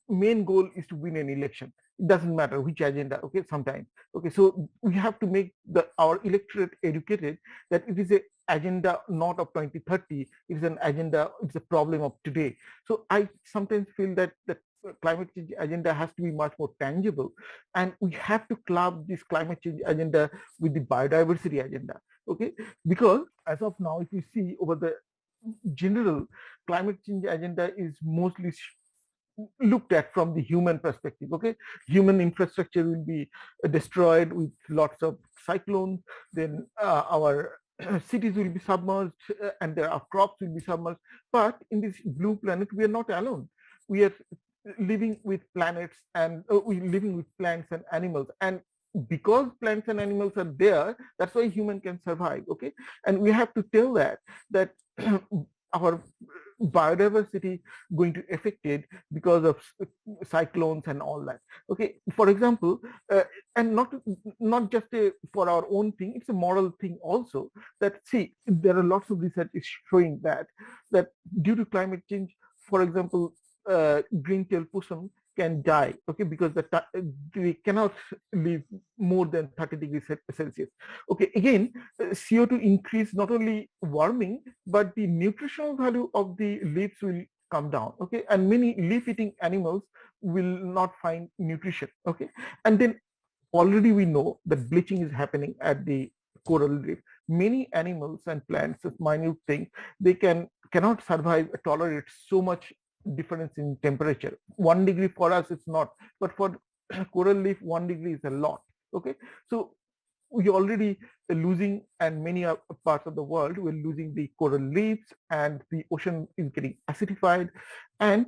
main goal is to win an election. It doesn't matter which agenda. Okay, sometimes. Okay, so we have to make our electorate educated that it is a agenda not of 2030. It is an agenda. It's a problem of today. So I sometimes feel that the climate change agenda has to be much more tangible, and we have to club this climate change agenda with the biodiversity agenda. Okay, because as of now, if you see over the general climate change agenda is mostly looked at from the human perspective. Okay, human infrastructure will be destroyed with lots of cyclones, then our cities will be submerged and our crops will be submerged. But in this blue planet, we are not alone. We are living with planets and we're living with plants and animals, and because plants and animals are there, that's why human can survive. Okay, and we have to tell that our biodiversity going to affected because of cyclones and all that. Okay, for example, and not just for our own thing, it's a moral thing also, that see, there are lots of research is showing that due to climate change, for example, green-tailed possum can die, okay, because they cannot live more than 30 degrees Celsius. Okay, again, CO2 increase not only warming, but the nutritional value of the leaves will come down. Okay, and many leaf-eating animals will not find nutrition. Okay, and then already we know that bleaching is happening at the coral reef. Many animals and plants, a minute thing, they cannot survive, tolerate so much difference in temperature. 1 degree for us it's not, but for coral reef 1 degree is a lot. Okay, so we already losing, and many parts of the world we're losing the coral reefs, and the ocean is getting acidified. And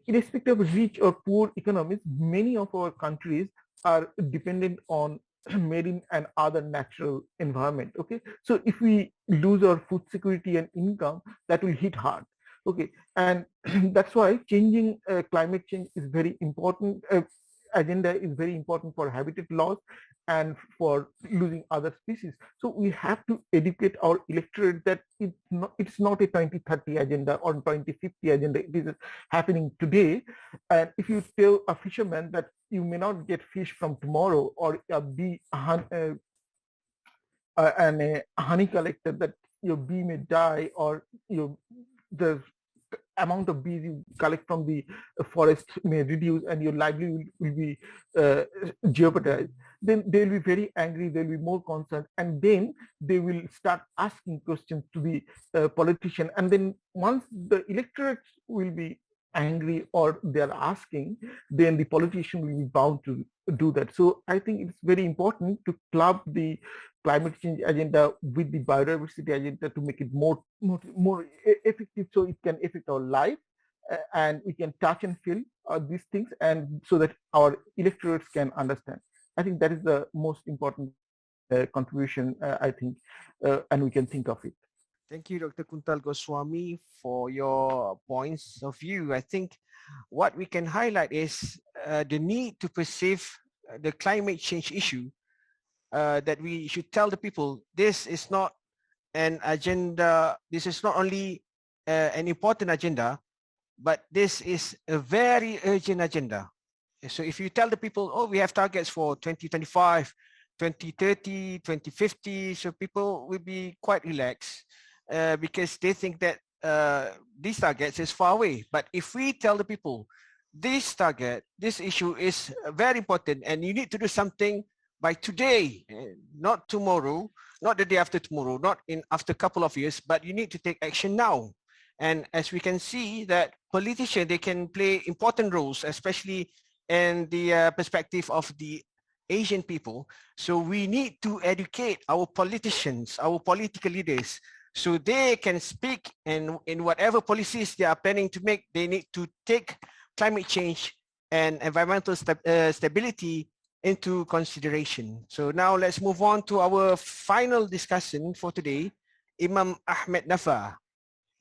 irrespective of rich or poor economies, many of our countries are dependent on marine and other natural environment. Okay, so if we lose our food security and income, that will hit hard. Okay, and that's why changing climate change is very important. Agenda is very important for habitat loss and for losing other species. So we have to educate our electorate that it's not a 2030 agenda or 2050 agenda. It is happening today. And if you tell a fisherman that you may not get fish from tomorrow, or a bee and a honey collector that your bee may die, or the amount of bees you collect from the forest may reduce and your livelihood will be jeopardized, then they'll be very angry, they'll be more concerned, and then they will start asking questions to the politician. And then once the electorate will be angry or they're asking, then the politician will be bound to do that. So I think it's very important to club the climate change agenda with the biodiversity agenda to make it more effective, so it can affect our life and we can touch and feel these things, and so that our electorates can understand. I think that is the most important contribution, I think, and we can think of it. Thank you, Dr. Kuntal Goswami, for your points of view. I think what we can highlight is the need to perceive the climate change issue, that we should tell the people this is not an agenda, this is not only an important agenda, but this is a very urgent agenda. So if you tell the people, oh, we have targets for 2025, 2030, 2050, so people will be quite relaxed because they think that these targets is far away. But if we tell the people, this target, this issue is very important and you need to do something by today, not tomorrow, not the day after tomorrow, not after a couple of years, but you need to take action now. And as we can see that politicians, they can play important roles, especially in the perspective of the Asian people. So we need to educate our politicians, our political leaders, so they can speak, and in whatever policies they are planning to make, they need to take climate change and environmental stability into consideration. So now let's move on to our final discussion for today, Imam Ahmed Nafa.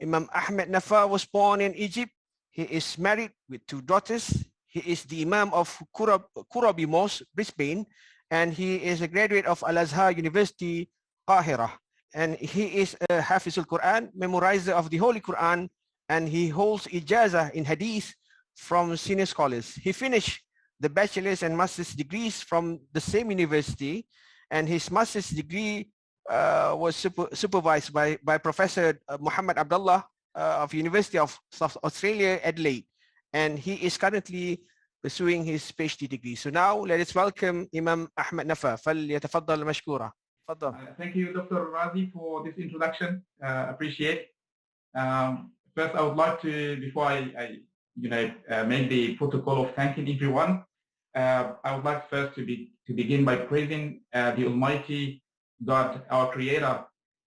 Imam Ahmed Nafa was born in Egypt. He is married with 2 daughters. He is the Imam of Kurabi Mosque, Brisbane, and he is a graduate of Al-Azhar University, Qahira. And he is a Hafizul Quran, memorizer of the Holy Quran, and he holds ijazah in Hadith from senior scholars. He finished the bachelor's and master's degrees from the same university, and his master's degree was supervised by Professor Muhammad Abdullah of University of South Australia, Adelaide, and he is currently pursuing his PhD degree. So now let us welcome Imam Ahmed Nafa. فليتفضل مشكورا. Thank you, Dr. Razi, for this introduction. Appreciate. First, I would like to, before I make the protocol of thanking everyone, I would like first to begin by praising the Almighty God, our Creator,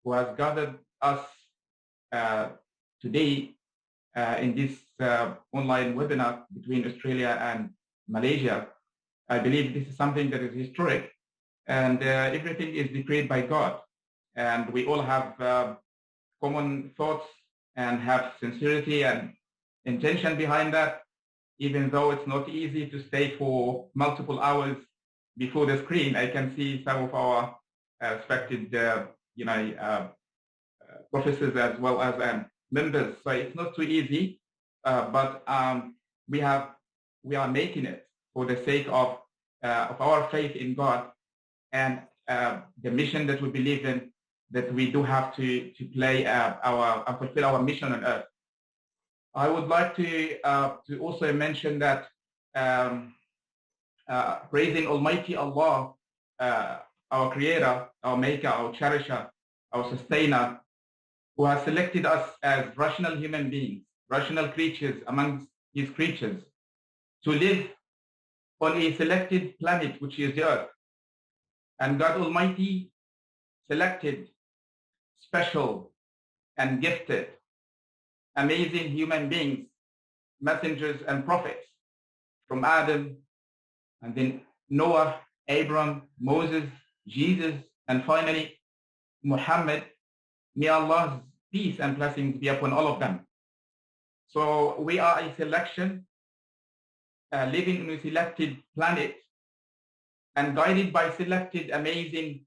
who has gathered us today in this online webinar between Australia and Malaysia. I believe this is something that is historic, and everything is decreed by God, and we all have common thoughts and have sincerity and intention behind that, even though it's not easy to stay for multiple hours before the screen. I can see some of our respected professors as well as members, so it's not too easy, but we are making it for the sake of our faith in God and the mission that we believe in, that we do have to play fulfill our mission on earth. I would like to also mention that praising Almighty Allah, our Creator, our Maker, our Cherisher, our Sustainer, who has selected us as rational human beings rational creatures amongst his creatures, to live on a selected planet, which is the Earth. And God Almighty selected special and gifted, amazing human beings, messengers and prophets, from Adam, and then Noah, Abraham, Moses, Jesus, and finally Muhammad. May Allah's peace and blessings be upon all of them. So we are a selection, living on a selected planet and guided by selected amazing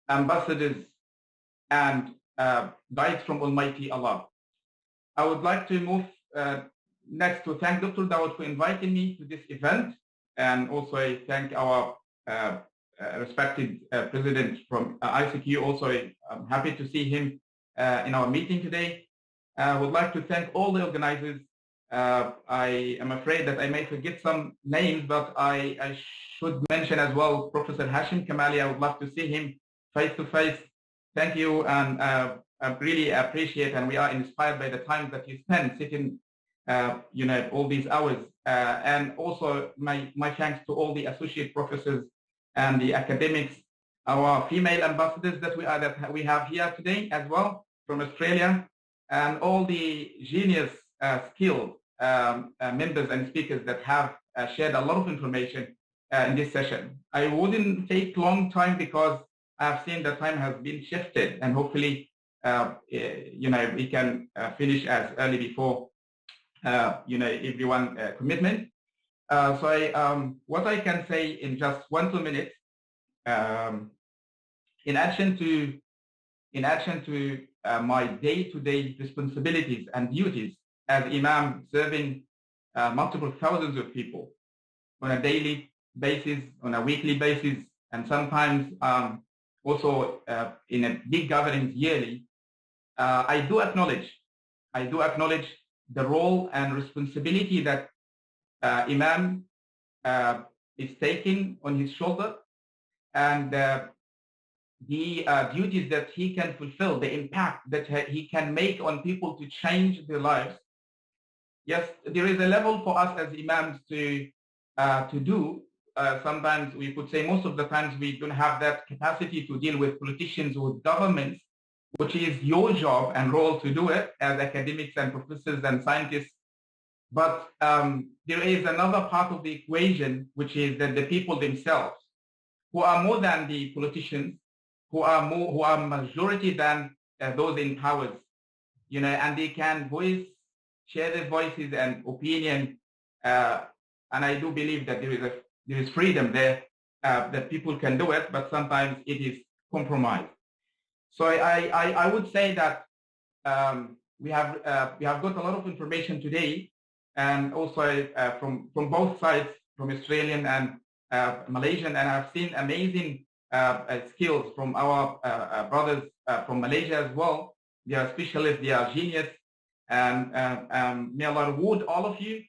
ambassadors and guides from Almighty Allah. I would like to move next to thank Dr. Daud for inviting me to this event, and also I thank our respected president from ICQ. Also, I'm happy to see him in our meeting today. I would like to thank all the organizers. I am afraid that I may forget some names, but I should mention as well Professor Hashim Kamali. I would love to see him face to face. Thank you, and I really appreciate, and we are inspired by the time that you spend sitting, all these hours. And also my thanks to all the associate professors and the academics, our female ambassadors that we have here today as well from Australia, and all the genius, skilled members and speakers that have shared a lot of information in this session. I wouldn't take long time because I have seen the time has been shifted, and hopefully, we can finish as early before, everyone commitment. What I can say in just 1-2 minutes, in addition to my day-to-day responsibilities and duties as Imam, serving multiple thousands of people on a daily basis, on a weekly basis, and sometimes also in a big gatherings yearly, I do acknowledge the role and responsibility that Imam is taking on his shoulder, and the duties that he can fulfill, the impact that he can make on people to change their lives. Yes, there is a level for us as Imams to do. Sometimes we could say most of the times we don't have that capacity to deal with politicians or with governments, which is your job and role to do it as academics and professors and scientists. But there is another part of the equation, which is that the people themselves, who are more than the politicians, who are majority than those in powers, and they can share their voices and opinion. And I do believe that there is freedom there, that people can do it, but sometimes it is compromised. So I would say that we have got a lot of information today, and also from both sides, from Australian and Malaysian, and I've seen amazing skills from our brothers from Malaysia as well. They are specialists, they are genius, and may Allah reward all of you.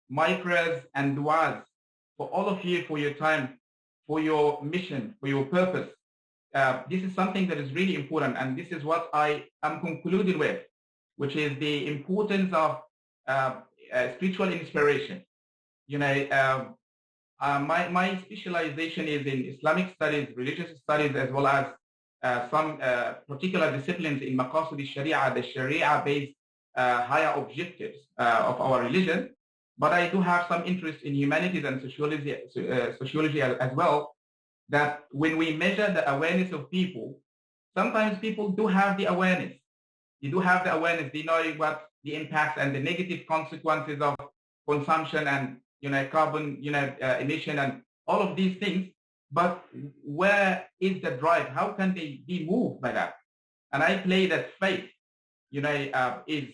My prayers and du'as for all of you, for your time, for your mission, for your purpose. This is something that is really important, and this is what I am concluding with, which is the importance of spiritual inspiration. My specialization is in Islamic studies, religious studies, as well as some particular disciplines in Maqasid al-Sharia, the Sharia-based higher objectives of our religion. But I do have some interest in humanities and sociology as well, that when we measure the awareness of people, sometimes people do have the awareness. They do have the awareness. They know what the impacts and the negative consequences of consumption and carbon emission and all of these things. But where is the drive? How can they be moved by that? And I play that faith, is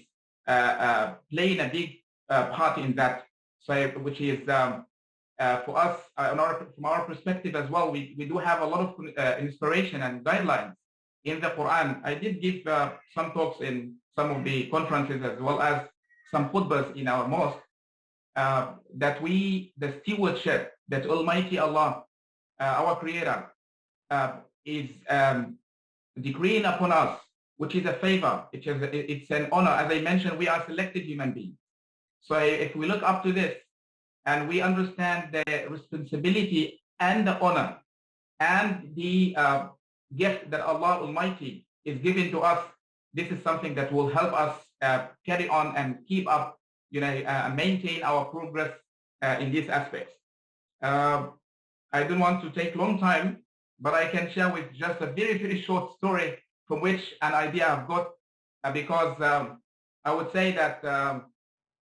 playing a big part in that. So, which is for us, from our perspective as well, we do have a lot of inspiration and guidelines in the Quran. I did give some talks in some of the conferences, as well as some khutbahs in our mosque, that the stewardship that Almighty Allah, our Creator, is decreeing upon us which is a favor. It's an honor. As I mentioned, we are selected human beings. So if we look up to this and we understand the responsibility and the honor and the gift that Allah Almighty is giving to us, this is something that will help us carry on and keep up, maintain our progress in these aspects. I don't want to take long time, but I can share with just a very, very short story from which an idea I've got, because I would say that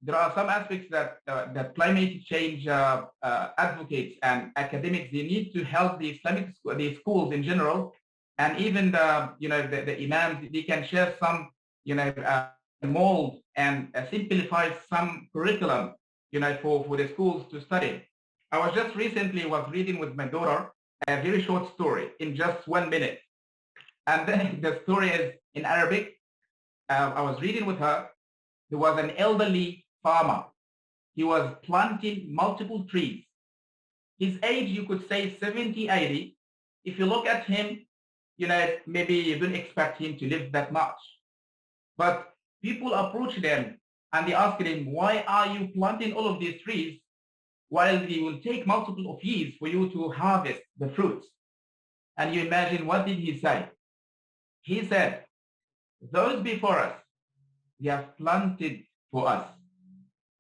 there are some aspects that climate change advocates and academics, they need to help the Islamic the schools in general, and even the imams, they can share some mold and simplify some curriculum for the schools to study. I was just recently reading with my daughter a very short story in just 1 minute, and then the story is in Arabic. I was reading with her. There was an elderly farmer. He was planting multiple trees. His age, you could say 70, 80. If you look at him, maybe you don't expect him to live that much. But people approach them and they ask him, why are you planting all of these trees while it will take multiple of years for you to harvest the fruits? And you imagine, what did he say? He said, those before us, they have planted for us,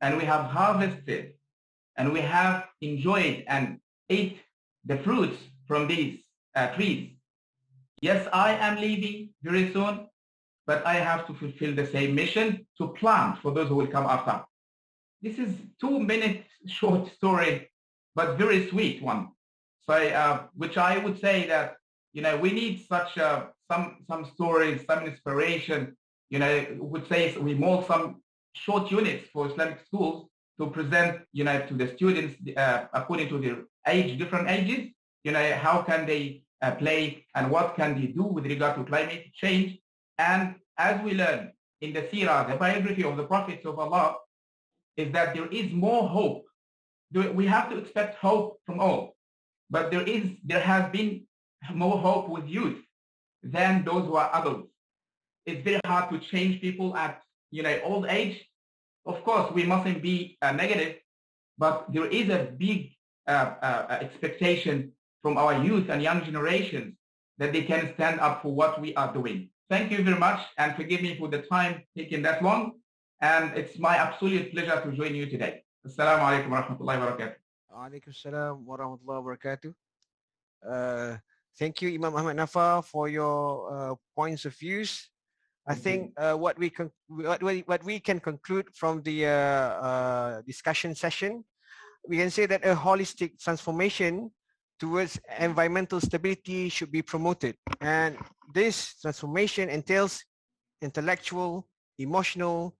and we have harvested, and we have enjoyed and ate the fruits from these trees. Yes, I am leaving very soon, but I have to fulfill the same mission to plant for those who will come after. This is 2 minute short story, but very sweet one. So, which I would say that, we need such some stories, some inspiration. Would say we mold some short units for Islamic schools to present, to the students according to their age, different ages. How can they play and what can they do with regard to climate change? And as we learn in the seerah, the biography of the prophets of Allah, is that there is more hope. We have to expect hope from all, but there has been more hope with youth than those who are adults. It's very hard to change people at old age. Of course, we mustn't be negative, but there is a big expectation from our youth and young generations that they can stand up for what we are doing. Thank you very much, and forgive me for the time taking that long. And it's my absolute pleasure to join you today. Assalamu alaikum wa rahmatullahi wa barakatuh. Alaikum salam wa rahmatullahi wa barakatuh. Thank you, Imam Ahmad Nafa, for your points of views. I think what we can conclude from the discussion session, we can say that a holistic transformation towards environmental stability should be promoted, and this transformation entails intellectual, emotional,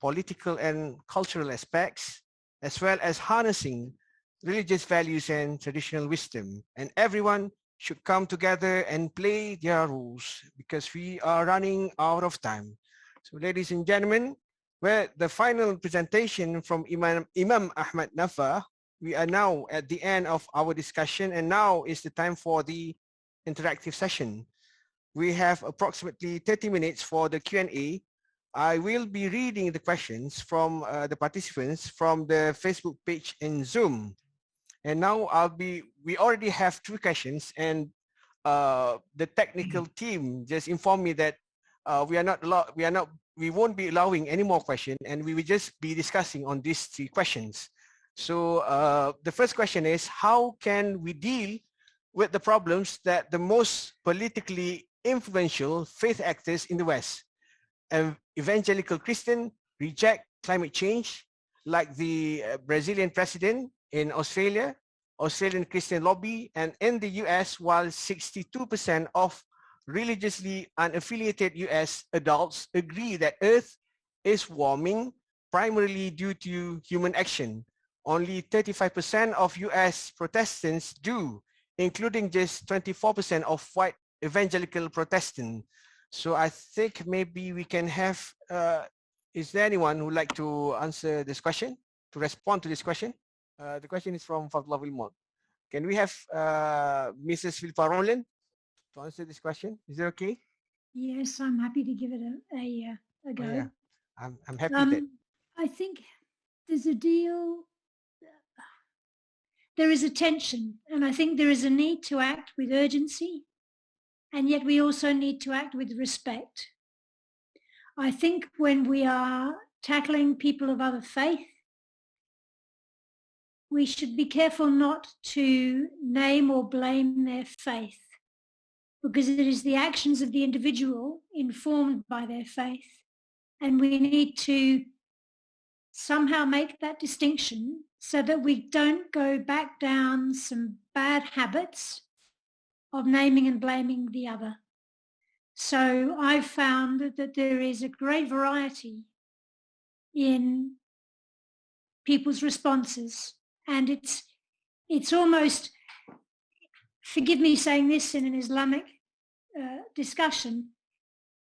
political, and cultural aspects, as well as harnessing religious values and traditional wisdom. And everyone should come together and play their roles, because we are running out of time. So, ladies and gentlemen, well, the final presentation from Imam Ahmad Nafa, we are now at the end of our discussion, and now is the time for the interactive session. We have approximately 30 minutes for the Q&A. I will be reading the questions from the participants from the Facebook page in Zoom. And now we already have 2 questions, and the technical team just informed me that we won't be allowing any more questions, and we will just be discussing on these 3 questions. So the first question is, how can we deal with the problems that the most politically influential faith actors in the West, evangelical Christian, reject climate change, like the Brazilian president in Australia, Australian Christian lobby, and in the US, while 62% of religiously unaffiliated US adults agree that Earth is warming primarily due to human action. Only 35% of US Protestants do, including just 24% of white evangelical Protestant. So I think maybe we can have, is there anyone who would like to answer this question, to respond to this question? The question is from Fadla Wilmot. Can we have Mrs. Philippa Rowland to answer this question? Is it okay? Yes, I'm happy to give it a go. Oh, yeah. I'm happy that. I think there's a deal, there is a tension, and I think there is a need to act with urgency, and yet we also need to act with respect. I think when we are tackling people of other faith, we should be careful not to name or blame their faith, because it is the actions of the individual informed by their faith. And we need to somehow make that distinction so that we don't go back down some bad habits of naming and blaming the other. So I've found that there is a great variety in people's responses, and it's almost, forgive me saying this in an Islamic discussion,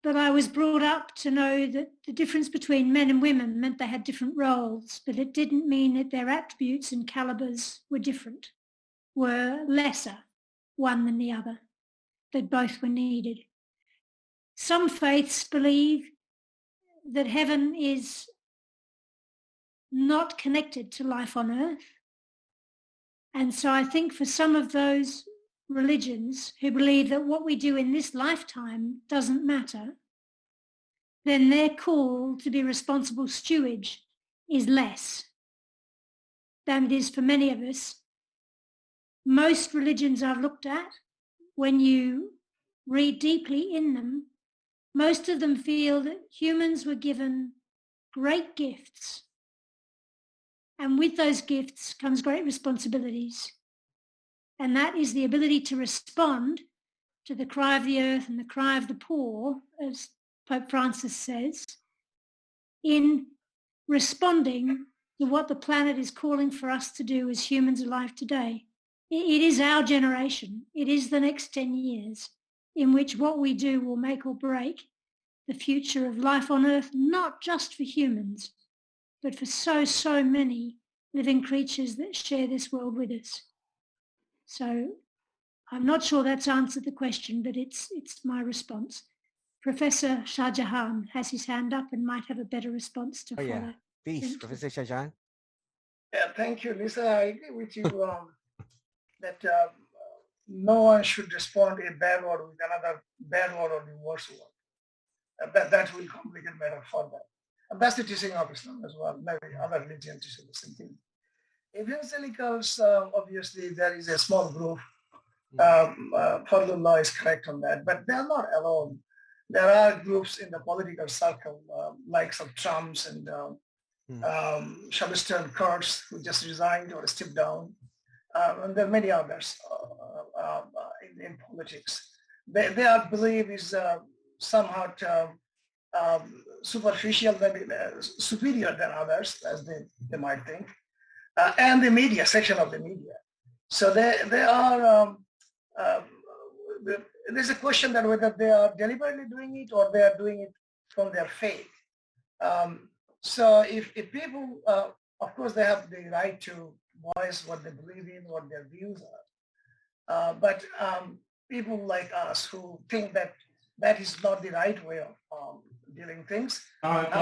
but I was brought up to know that the difference between men and women meant they had different roles, but it didn't mean that their attributes and calibers were different, were lesser one than the other, that both were needed. Some faiths believe that heaven is not connected to life on earth. And so I think for some of those religions who believe that what we do in this lifetime doesn't matter, then their call to be responsible stewards is less than it is for many of us. Most religions I've looked at, when you read deeply in them, most of them feel that humans were given great gifts, and with those gifts comes great responsibilities. And that is the ability to respond to the cry of the earth and the cry of the poor, as Pope Francis says, in responding to what the planet is calling for us to do as humans alive today. It is our generation. It is the next 10 years in which what we do will make or break the future of life on earth, not just for humans, but for so many living creatures that share this world with us. So I'm not sure that's answered the question, but it's my response. Professor Shah Jahan has his hand up and might have a better response to follow. Yeah. Please, Professor Shah Jahan. Yeah, thank you, Lisa. I agree with you that no one should respond a bad word with another bad word or the worse word. That will complicate matter further. And that's the teaching of Islam as well. Maybe other religions teach the same thing. Evangelicals, obviously, there is a small group. Fadlullah is correct on that, but they're not alone. There are groups in the political circle, likes of Trump's and Shabistan Kurds, who just resigned or stepped down. And there are many others in politics. Their belief is somehow superficial, maybe superior than others, as they might think. And the media, section of the media. So they are, there's a question that whether they are deliberately doing it or they are doing it from their faith. So if people, of course, they have the right to voice what they believe in, what their views are. But people like us who think that that is not the right way of dealing things,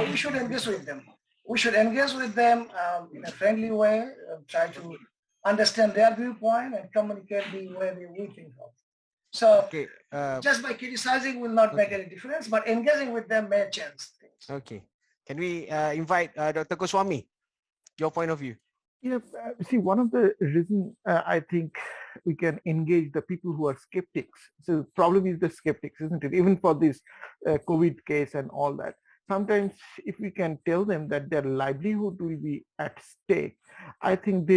we should engage with them. We should engage with them in a friendly way, try to understand their viewpoint and communicate the way we think of. So just by criticizing will not make any difference, but engaging with them may change things. Okay. Can we invite Dr. Goswami, your point of view? Yeah, see, one of the reasons I think we can engage the people who are skeptics. So the problem is the skeptics, isn't it? Even for this COVID case and all that. Sometimes if we can tell them that their livelihood will be at stake, I think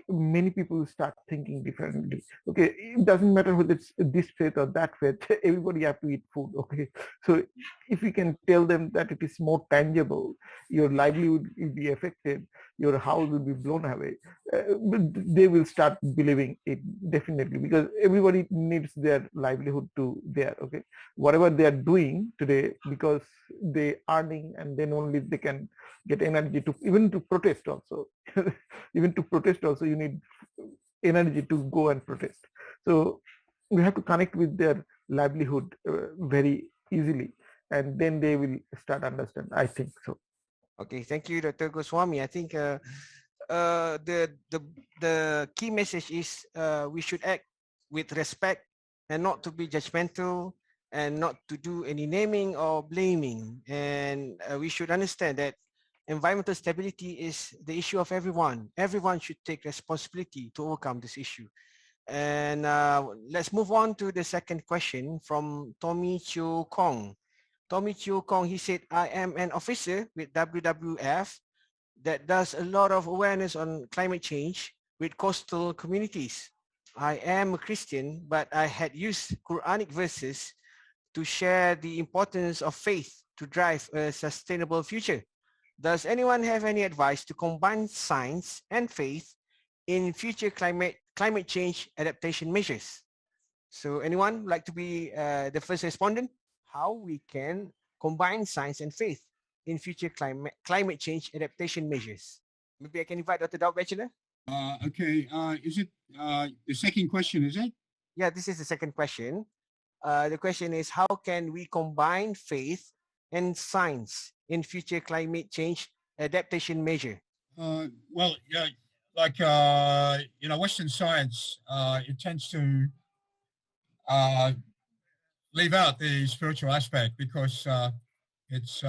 many people will start thinking differently. Okay, it doesn't matter whether it's this faith or that faith, everybody have to eat food. Okay, so if we can tell them that it is more tangible, your livelihood will be affected, your house will be blown away, they will start believing it definitely, because everybody needs their livelihood to there. Okay, whatever they are doing today, because they earning, and then only they can get energy to even to protest also. Even to protest also you need energy to go and protest. So we have to connect with their livelihood very easily, and then they will start understand. I think so. Okay, thank you, Dr. Goswami. I think the key message is we should act with respect and not to be judgmental and not to do any naming or blaming. And we should understand that environmental stability is the issue of everyone. Everyone should take responsibility to overcome this issue. And let's move on to the second question from Tommy Chiu Kong. Tommy Chiu Kong, he said, I am an officer with WWF that does a lot of awareness on climate change with coastal communities. I am a Christian, but I had used Quranic verses to share the importance of faith to drive a sustainable future. Does anyone have any advice to combine science and faith in future climate change adaptation measures? So anyone like to be the first respondent? How we can combine science and faith in future climate change adaptation measures? Maybe I can invite Dr. Daud Batchelor. Okay, is it the second question, is it? Yeah, this is the second question. The question is, how can we combine faith and science in future climate change adaptation measure? Well, yeah, like, you know, Western science, it tends to leave out the spiritual aspect because it's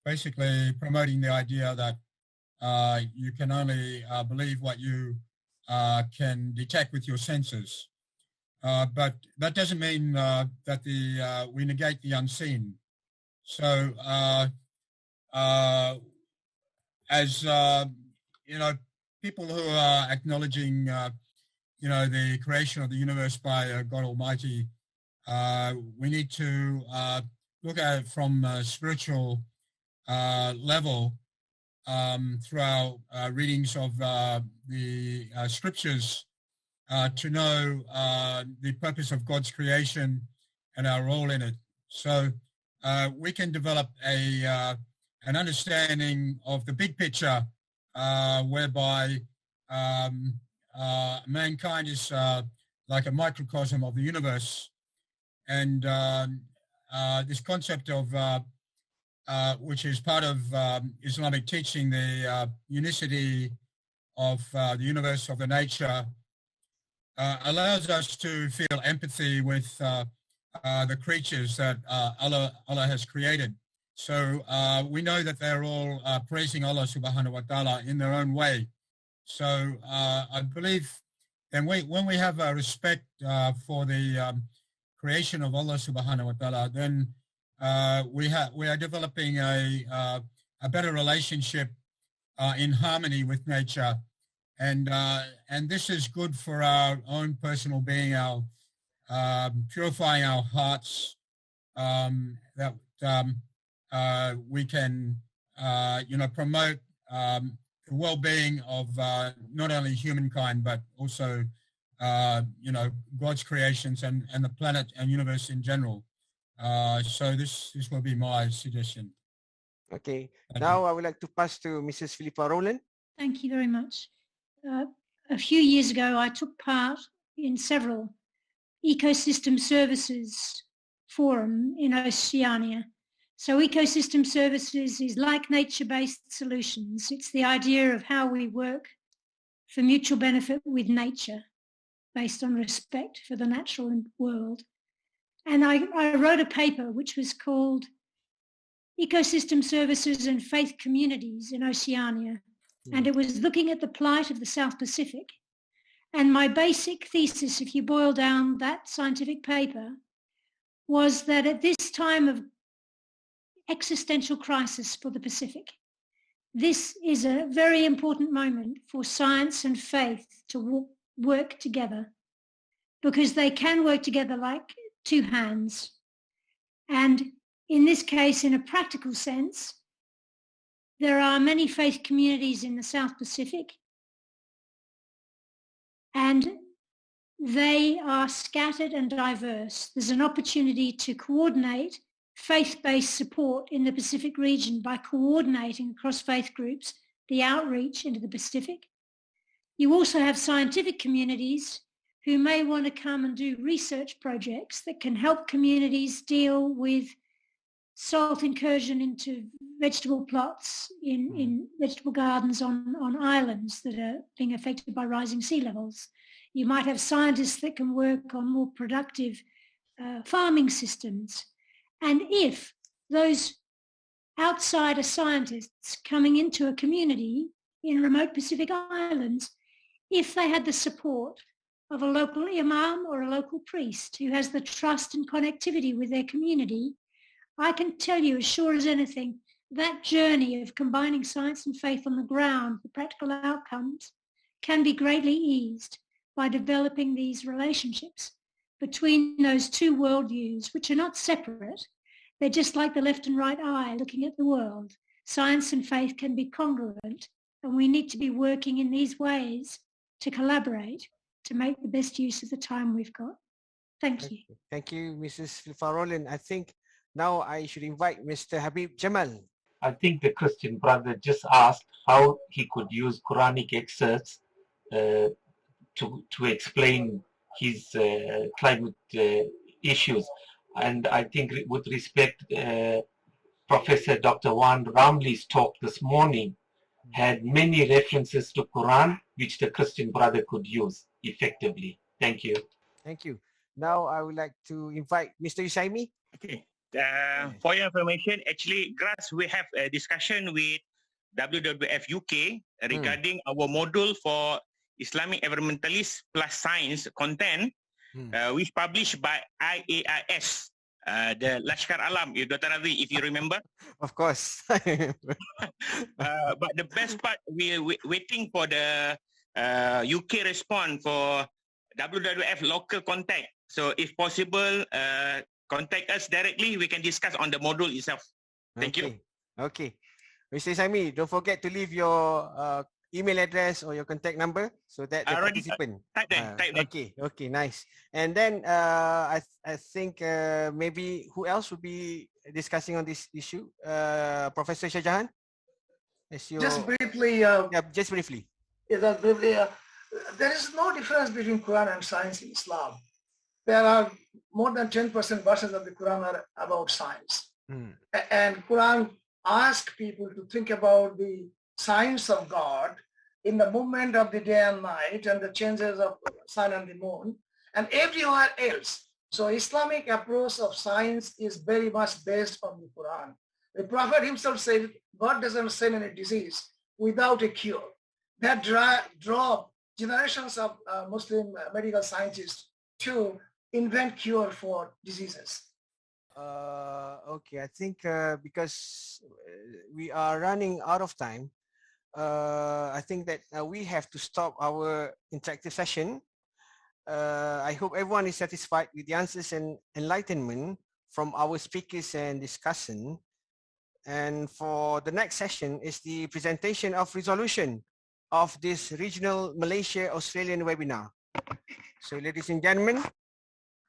basically promoting the idea that you can only believe what you can detect with your senses. But that doesn't mean that we negate the unseen. So as you know, people who are acknowledging you know, the creation of the universe by God Almighty, we need to look at it from a spiritual level through our readings of the scriptures to know the purpose of God's creation and our role in it. So we can develop an understanding of the big picture whereby mankind is like a microcosm of the universe. And this concept of, which is part of Islamic teaching, the unicity of the universe, of the nature, allows us to feel empathy with the creatures that Allah has created. So we know that they're all praising Allah subhanahu wa ta'ala in their own way. So I believe then when we have a respect for the creation of Allah subhanahu wa ta'ala, then we are developing a better relationship in harmony with nature. And this is good for our own personal being, our purifying our hearts, that we can you know, promote the well-being of not only humankind but also you know, God's creations and the planet and universe in general. So this will be my suggestion. Okay. Now I would like to pass to Mrs. Philippa Rowland. Thank you very much. A few years ago, I took part in several ecosystem services forum in Oceania. So ecosystem services is like nature-based solutions. It's the idea of how we work for mutual benefit with nature based on respect for the natural world. And I wrote a paper which was called Ecosystem Services and Faith Communities in Oceania. And it was looking at the plight of the South Pacific. And my basic thesis, if you boil down that scientific paper, was that at this time of existential crisis for the Pacific, this is a very important moment for science and faith to work together, because they can work together like two hands. And in this case, in a practical sense, there are many faith communities in the South Pacific, and they are scattered and diverse. There's an opportunity to coordinate faith-based support in the Pacific region by coordinating across faith groups the outreach into the Pacific. You also have scientific communities who may want to come and do research projects that can help communities deal with salt incursion into vegetable plots in vegetable gardens on islands that are being affected by rising sea levels. You might have scientists that can work on more productive farming systems. And if those outsider scientists coming into a community in remote Pacific islands, if they had the support of a local imam or a local priest who has the trust and connectivity with their community, I can tell you as sure as anything, that journey of combining science and faith on the ground, the practical outcomes, can be greatly eased by developing these relationships between those two worldviews, which are not separate. They're just like the left and right eye looking at the world. Science and faith can be congruent, and we need to be working in these ways to collaborate to make the best use of the time we've got. Thank you. Thank you, Mrs. Philippa Rowland. I think now I should invite Mr. Habib Jamal. I think the Christian brother just asked how he could use Quranic excerpts to explain his climate issues. And I think with respect, Professor Dr. Wan Ramli's talk this morning had many references to Quran, which the Christian brother could use effectively. Thank you. Thank you. Now I would like to invite Mr. Yusaimi. Okay. For your information, actually, Grass, we have a discussion with WWF UK regarding our module for Islamic Environmentalists plus Science content, which published by IAIS, the Lashkar Alam, Dr. Razi, if you remember. Of course. But the best part, we're waiting for the UK response for WWF local contact. So if possible, contact us directly. We can discuss on the module itself. Thank you. Okay. Mr. Yusaimi, don't forget to leave your email address or your contact number so that the participant. Type there. Okay, nice. And then I think maybe who else will be discussing on this issue? Professor Shahjahan? Just briefly. Just briefly. There is no difference between Quran and science in Islam. There are more than 10% verses of the Quran are about science. And Quran asks people to think about the science of God in the movement of the day and night and the changes of the sun and the moon and everywhere else. So Islamic approach of science is very much based on the Quran. The Prophet himself said, God doesn't send any disease without a cure. That drove generations of Muslim medical scientists to invent cure for diseases. Okay, I think because we are running out of time, I think that we have to stop our interactive session. I hope everyone is satisfied with the answers and enlightenment from our speakers and discussion. And for the next session is the presentation of resolution of this regional Malaysia-Australian webinar. So ladies and gentlemen,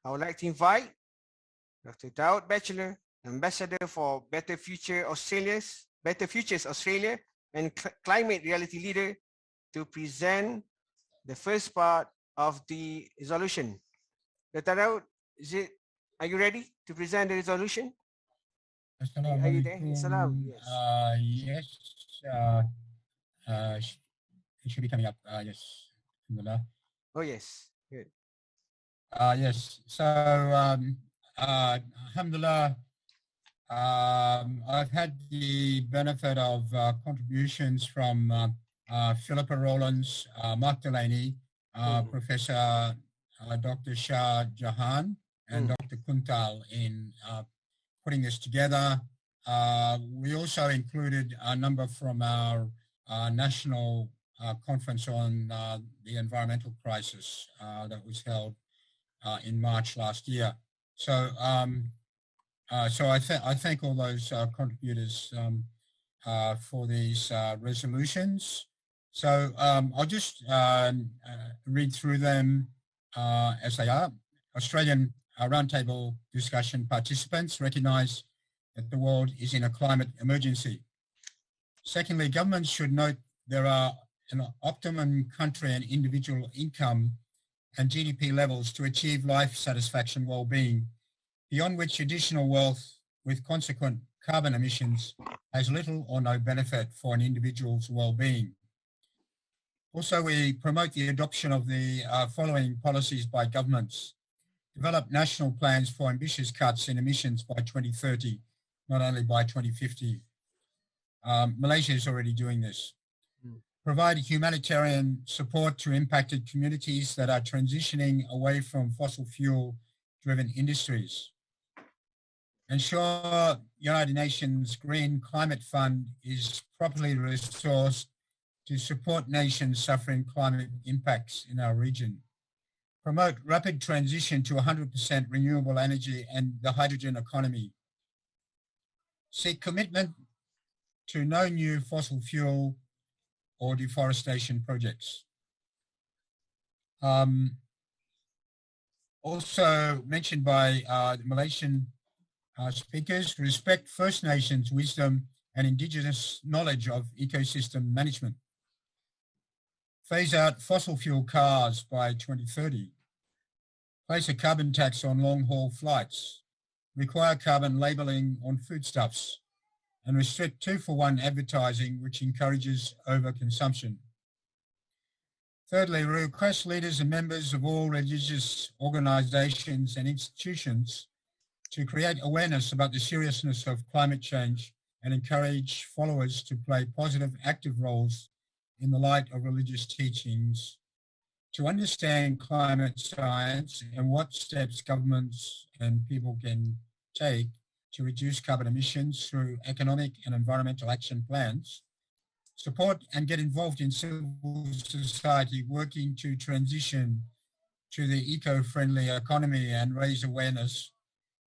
I would like to invite Dr. Daud Batchelor, Ambassador for Better Futures Australia and Climate Reality Leader to present the first part of the resolution. Dr. Daud, are you ready to present the resolution? Are you there? Assalam. Yes. It should be coming up. Yes. Oh, yes. Good. Yes. So, alhamdulillah, I've had the benefit of contributions from Philippa Rowland, Mark Delaney, Professor Dr. Shah Jahan, and Dr. Kuntal in putting this together. We also included a number from our national conference on the environmental crisis that was held in March last year. So, so I thank all those contributors for these resolutions. So I'll just read through them as they are. Australian roundtable discussion participants recognise that the world is in a climate emergency. Secondly, governments should note there are an optimum country and individual income and GDP levels to achieve life satisfaction well-being, beyond which additional wealth with consequent carbon emissions has little or no benefit for an individual's well-being. Also, we promote the adoption of the following policies by governments. Develop national plans for ambitious cuts in emissions by 2030, not only by 2050. Malaysia is already doing this. Provide humanitarian support to impacted communities that are transitioning away from fossil fuel-driven industries. Ensure United Nations Green Climate Fund is properly resourced to support nations suffering climate impacts in our region. Promote rapid transition to 100% renewable energy and the hydrogen economy. Seek commitment to no new fossil fuel or deforestation projects. Also mentioned by the Malaysian speakers, respect First Nations wisdom and Indigenous knowledge of ecosystem management. Phase out fossil fuel cars by 2030. Place a carbon tax on long-haul flights. Require carbon labelling on foodstuffs. And restrict 2-for-1 advertising, which encourages overconsumption. Thirdly, request leaders and members of all religious organisations and institutions to create awareness about the seriousness of climate change and encourage followers to play positive, active roles in the light of religious teachings, to understand climate science and what steps governments and people can take to reduce carbon emissions through economic and environmental action plans, support and get involved in civil society working to transition to the eco-friendly economy and raise awareness,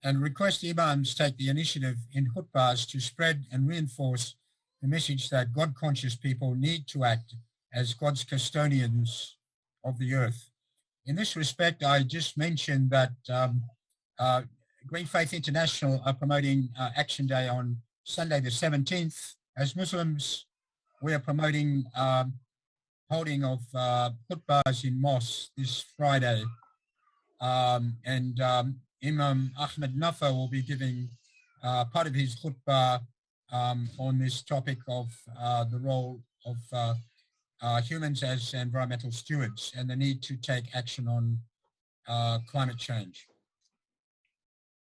and request imams take the initiative in khutbahs to spread and reinforce the message that God-conscious people need to act as God's custodians of the earth. In this respect, I just mentioned that Green Faith International are promoting Action Day on Sunday the 17th. As Muslims, we are promoting holding of khutbahs in mosques this Friday. Imam Ahmed Nafa will be giving part of his khutbah on this topic of the role of humans as environmental stewards and the need to take action on climate change.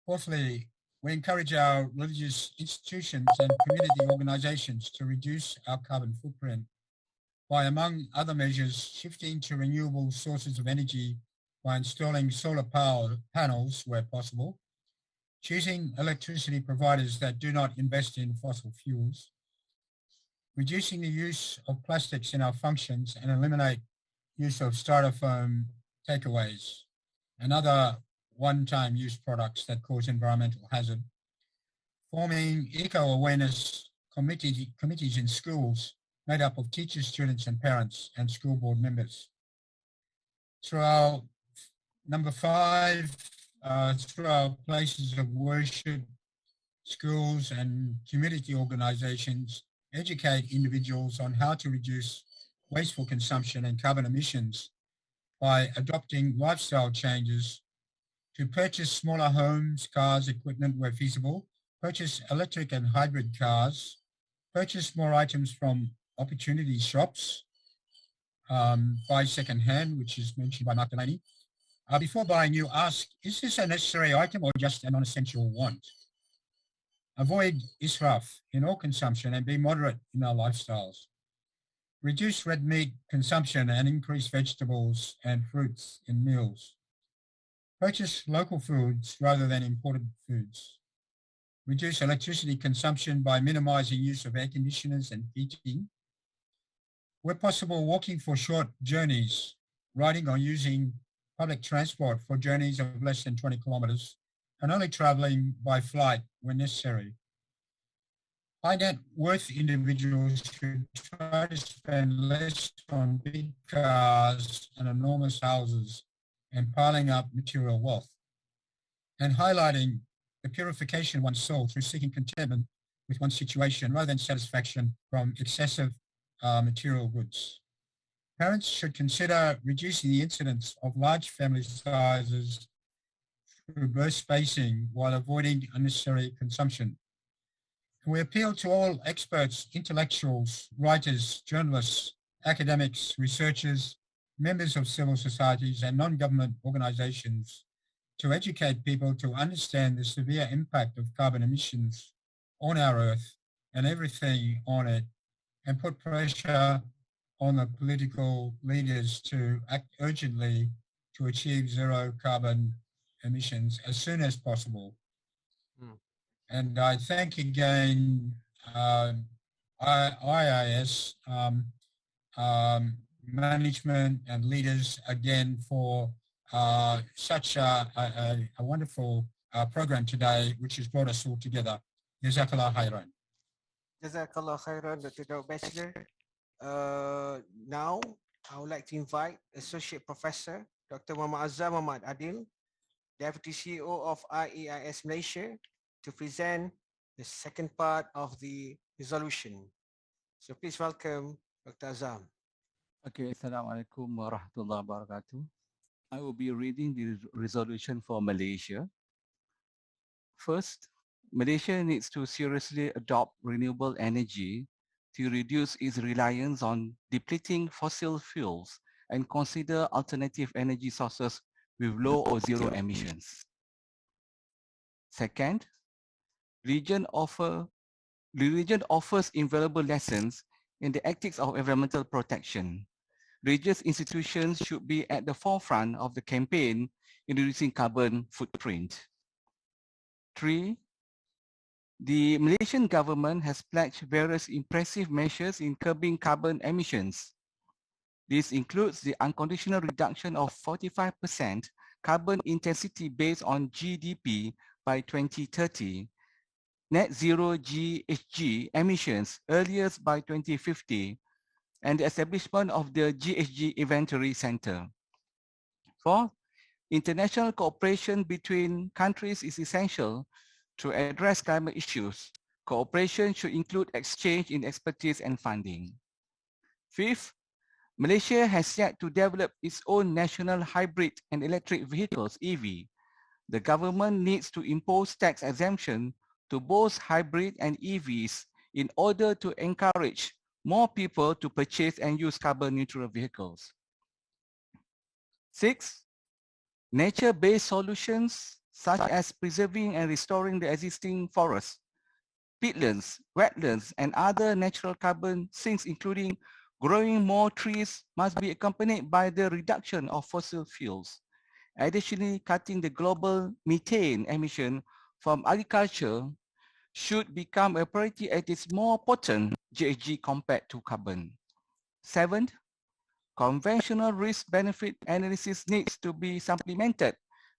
Fourthly, we encourage our religious institutions and community organisations to reduce our carbon footprint by, among other measures, shifting to renewable sources of energy by installing solar power panels where possible, choosing electricity providers that do not invest in fossil fuels, reducing the use of plastics in our functions and eliminate use of styrofoam takeaways and other one-time use products that cause environmental hazard, forming eco-awareness committees in schools made up of teachers, students and parents and school board members. Through our number 5, through our places of worship, schools and community organisations, educate individuals on how to reduce wasteful consumption and carbon emissions by adopting lifestyle changes to purchase smaller homes, cars, equipment where feasible, purchase electric and hybrid cars, purchase more items from opportunity shops, buy second-hand, which is mentioned by Mark Delaney. Before buying, you ask, is this a necessary item or just a non-essential want? Avoid israf in all consumption and be moderate in our lifestyles. Reduce red meat consumption and increase vegetables and fruits in meals. Purchase local foods rather than imported foods. Reduce electricity consumption by minimizing use of air conditioners and heating. Where possible, walking for short journeys, riding or using public transport for journeys of less than 20 kilometers, and only traveling by flight when necessary. High net worth individuals should try to spend less on big cars and enormous houses and piling up material wealth, and highlighting the purification of one's soul through seeking contentment with one's situation rather than satisfaction from excessive material goods. Parents should consider reducing the incidence of large family sizes through burst spacing while avoiding unnecessary consumption. And we appeal to all experts, intellectuals, writers, journalists, academics, researchers, members of civil societies and non-government organizations to educate people to understand the severe impact of carbon emissions on our Earth and everything on it, and put pressure on the political leaders to act urgently to achieve zero carbon emissions as soon as possible. And I thank again IIS management and leaders again for such a wonderful program today, which has brought us all together. Jazakallah khairan. Jazakallah khairan, Dr. Daud Batchelor. Now, I would like to invite Associate Professor Dr. Muhammad Azam Muhammad Adil, Deputy CEO of IEIS Malaysia, to present the second part of the resolution. So please welcome Dr. Azam. Okay, Assalamualaikum warahmatullahi wabarakatuh. I will be reading the resolution for Malaysia. First, Malaysia needs to seriously adopt renewable energy to reduce its reliance on depleting fossil fuels and consider alternative energy sources with low or zero emissions. Second, the region offers invaluable lessons in the ethics of environmental protection. Region's institutions should be at the forefront of the campaign in reducing carbon footprint. 3, the Malaysian government has pledged various impressive measures in curbing carbon emissions. This includes the unconditional reduction of 45% carbon intensity based on GDP by 2030, net zero GHG emissions earliest by 2050, and the establishment of the GHG Inventory Center. 4, international cooperation between countries is essential to address climate issues. Cooperation should include exchange in expertise and funding. 5th, Malaysia has yet to develop its own national hybrid and electric vehicles, EV. The government needs to impose tax exemption to both hybrid and EVs in order to encourage more people to purchase and use carbon neutral vehicles. 6, nature-based solutions such as preserving and restoring the existing forests, peatlands, wetlands, and other natural carbon sinks, including growing more trees, must be accompanied by the reduction of fossil fuels. Additionally, cutting the global methane emission from agriculture should become a priority as it's more potent GHG compared to carbon. 7, conventional risk-benefit analysis needs to be supplemented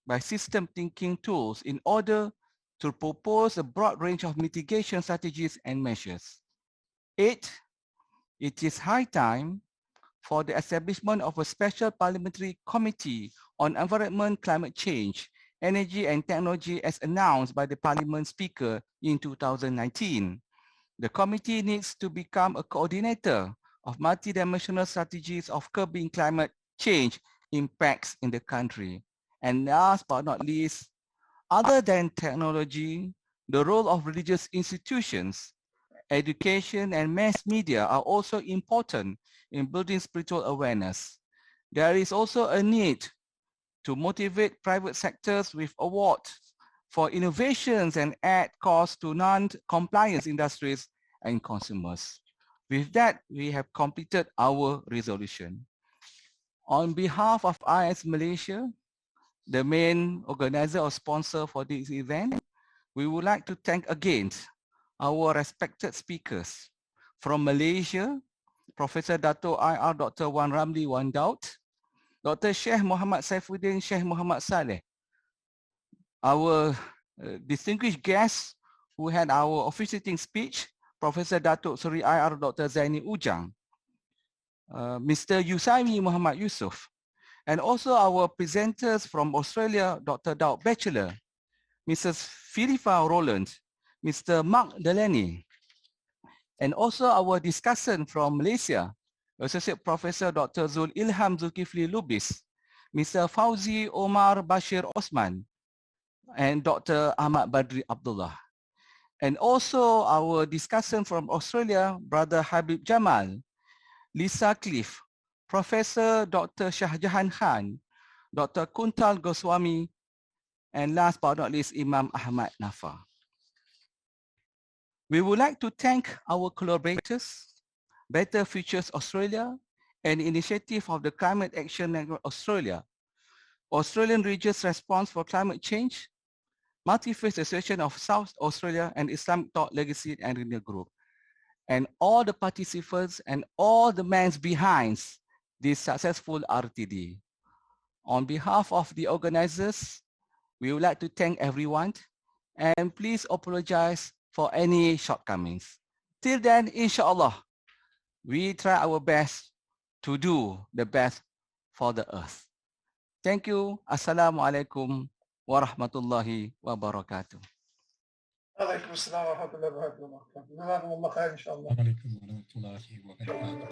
by system thinking tools in order to propose a broad range of mitigation strategies and measures. 8, it is high time for the establishment of a special parliamentary committee on environment, climate change, energy and technology as announced by the Parliament Speaker in 2019. The committee needs to become a coordinator of multidimensional strategies of curbing climate change impacts in the country. And last but not least, other than technology, the role of religious institutions, education, and mass media are also important in building spiritual awareness. There is also a need to motivate private sectors with awards for innovations and add costs to non-compliance industries and consumers. With that, we have completed our resolution. On behalf of IIS Malaysia, the main organizer or sponsor for this event, we would like to thank again our respected speakers. From Malaysia, Professor Dato IR Dr. Wan Ramli Wan Daud, Dr. Shaikh Muhammad Saifuddeen Shaikh Muhammad Salleh, our distinguished guests who had our officiating speech, Professor Dato Suri IR Dr. Zaini Ujang, Mr. Yusaimi Muhammad Yusof, and also our presenters from Australia, Dr. Daud Batchelor, Mrs. Philippa Rowland, Mr. Delaney, and also our discussant from Malaysia, Associate Professor Dr. Zul Ilham Zulkifli Lubis, Mr. Fauzi Omar Bashir Osman, and Dr. Ahmad Badri Abdullah. And also our discussant from Australia, Brother Habib Jamal, Lisa Cliff, Professor Dr. Shahjahan Khan, Dr. Kuntal Goswami, and last but not least, Imam Ahmad Nafa. We would like to thank our collaborators, Better Futures Australia, and Initiative of the Climate Action Network Australia, Australian Region's Response for Climate Change, Multifaith Association of South Australia, and Islamic Thought Legacy and Renewal Group, and all the participants and all the men behind this successful RTD. On behalf of the organizers, we would like to thank everyone, and please apologize for any shortcomings. Till then, inshallah, we try our best to do the best for the earth. Thank you. Assalamualaikum warahmatullahi wabarakatuh. وعليكم السلام ورحمة الله وبركاته. جزاكم الله خير إن شاء الله. وعليكم ورحمة الله وبركاته.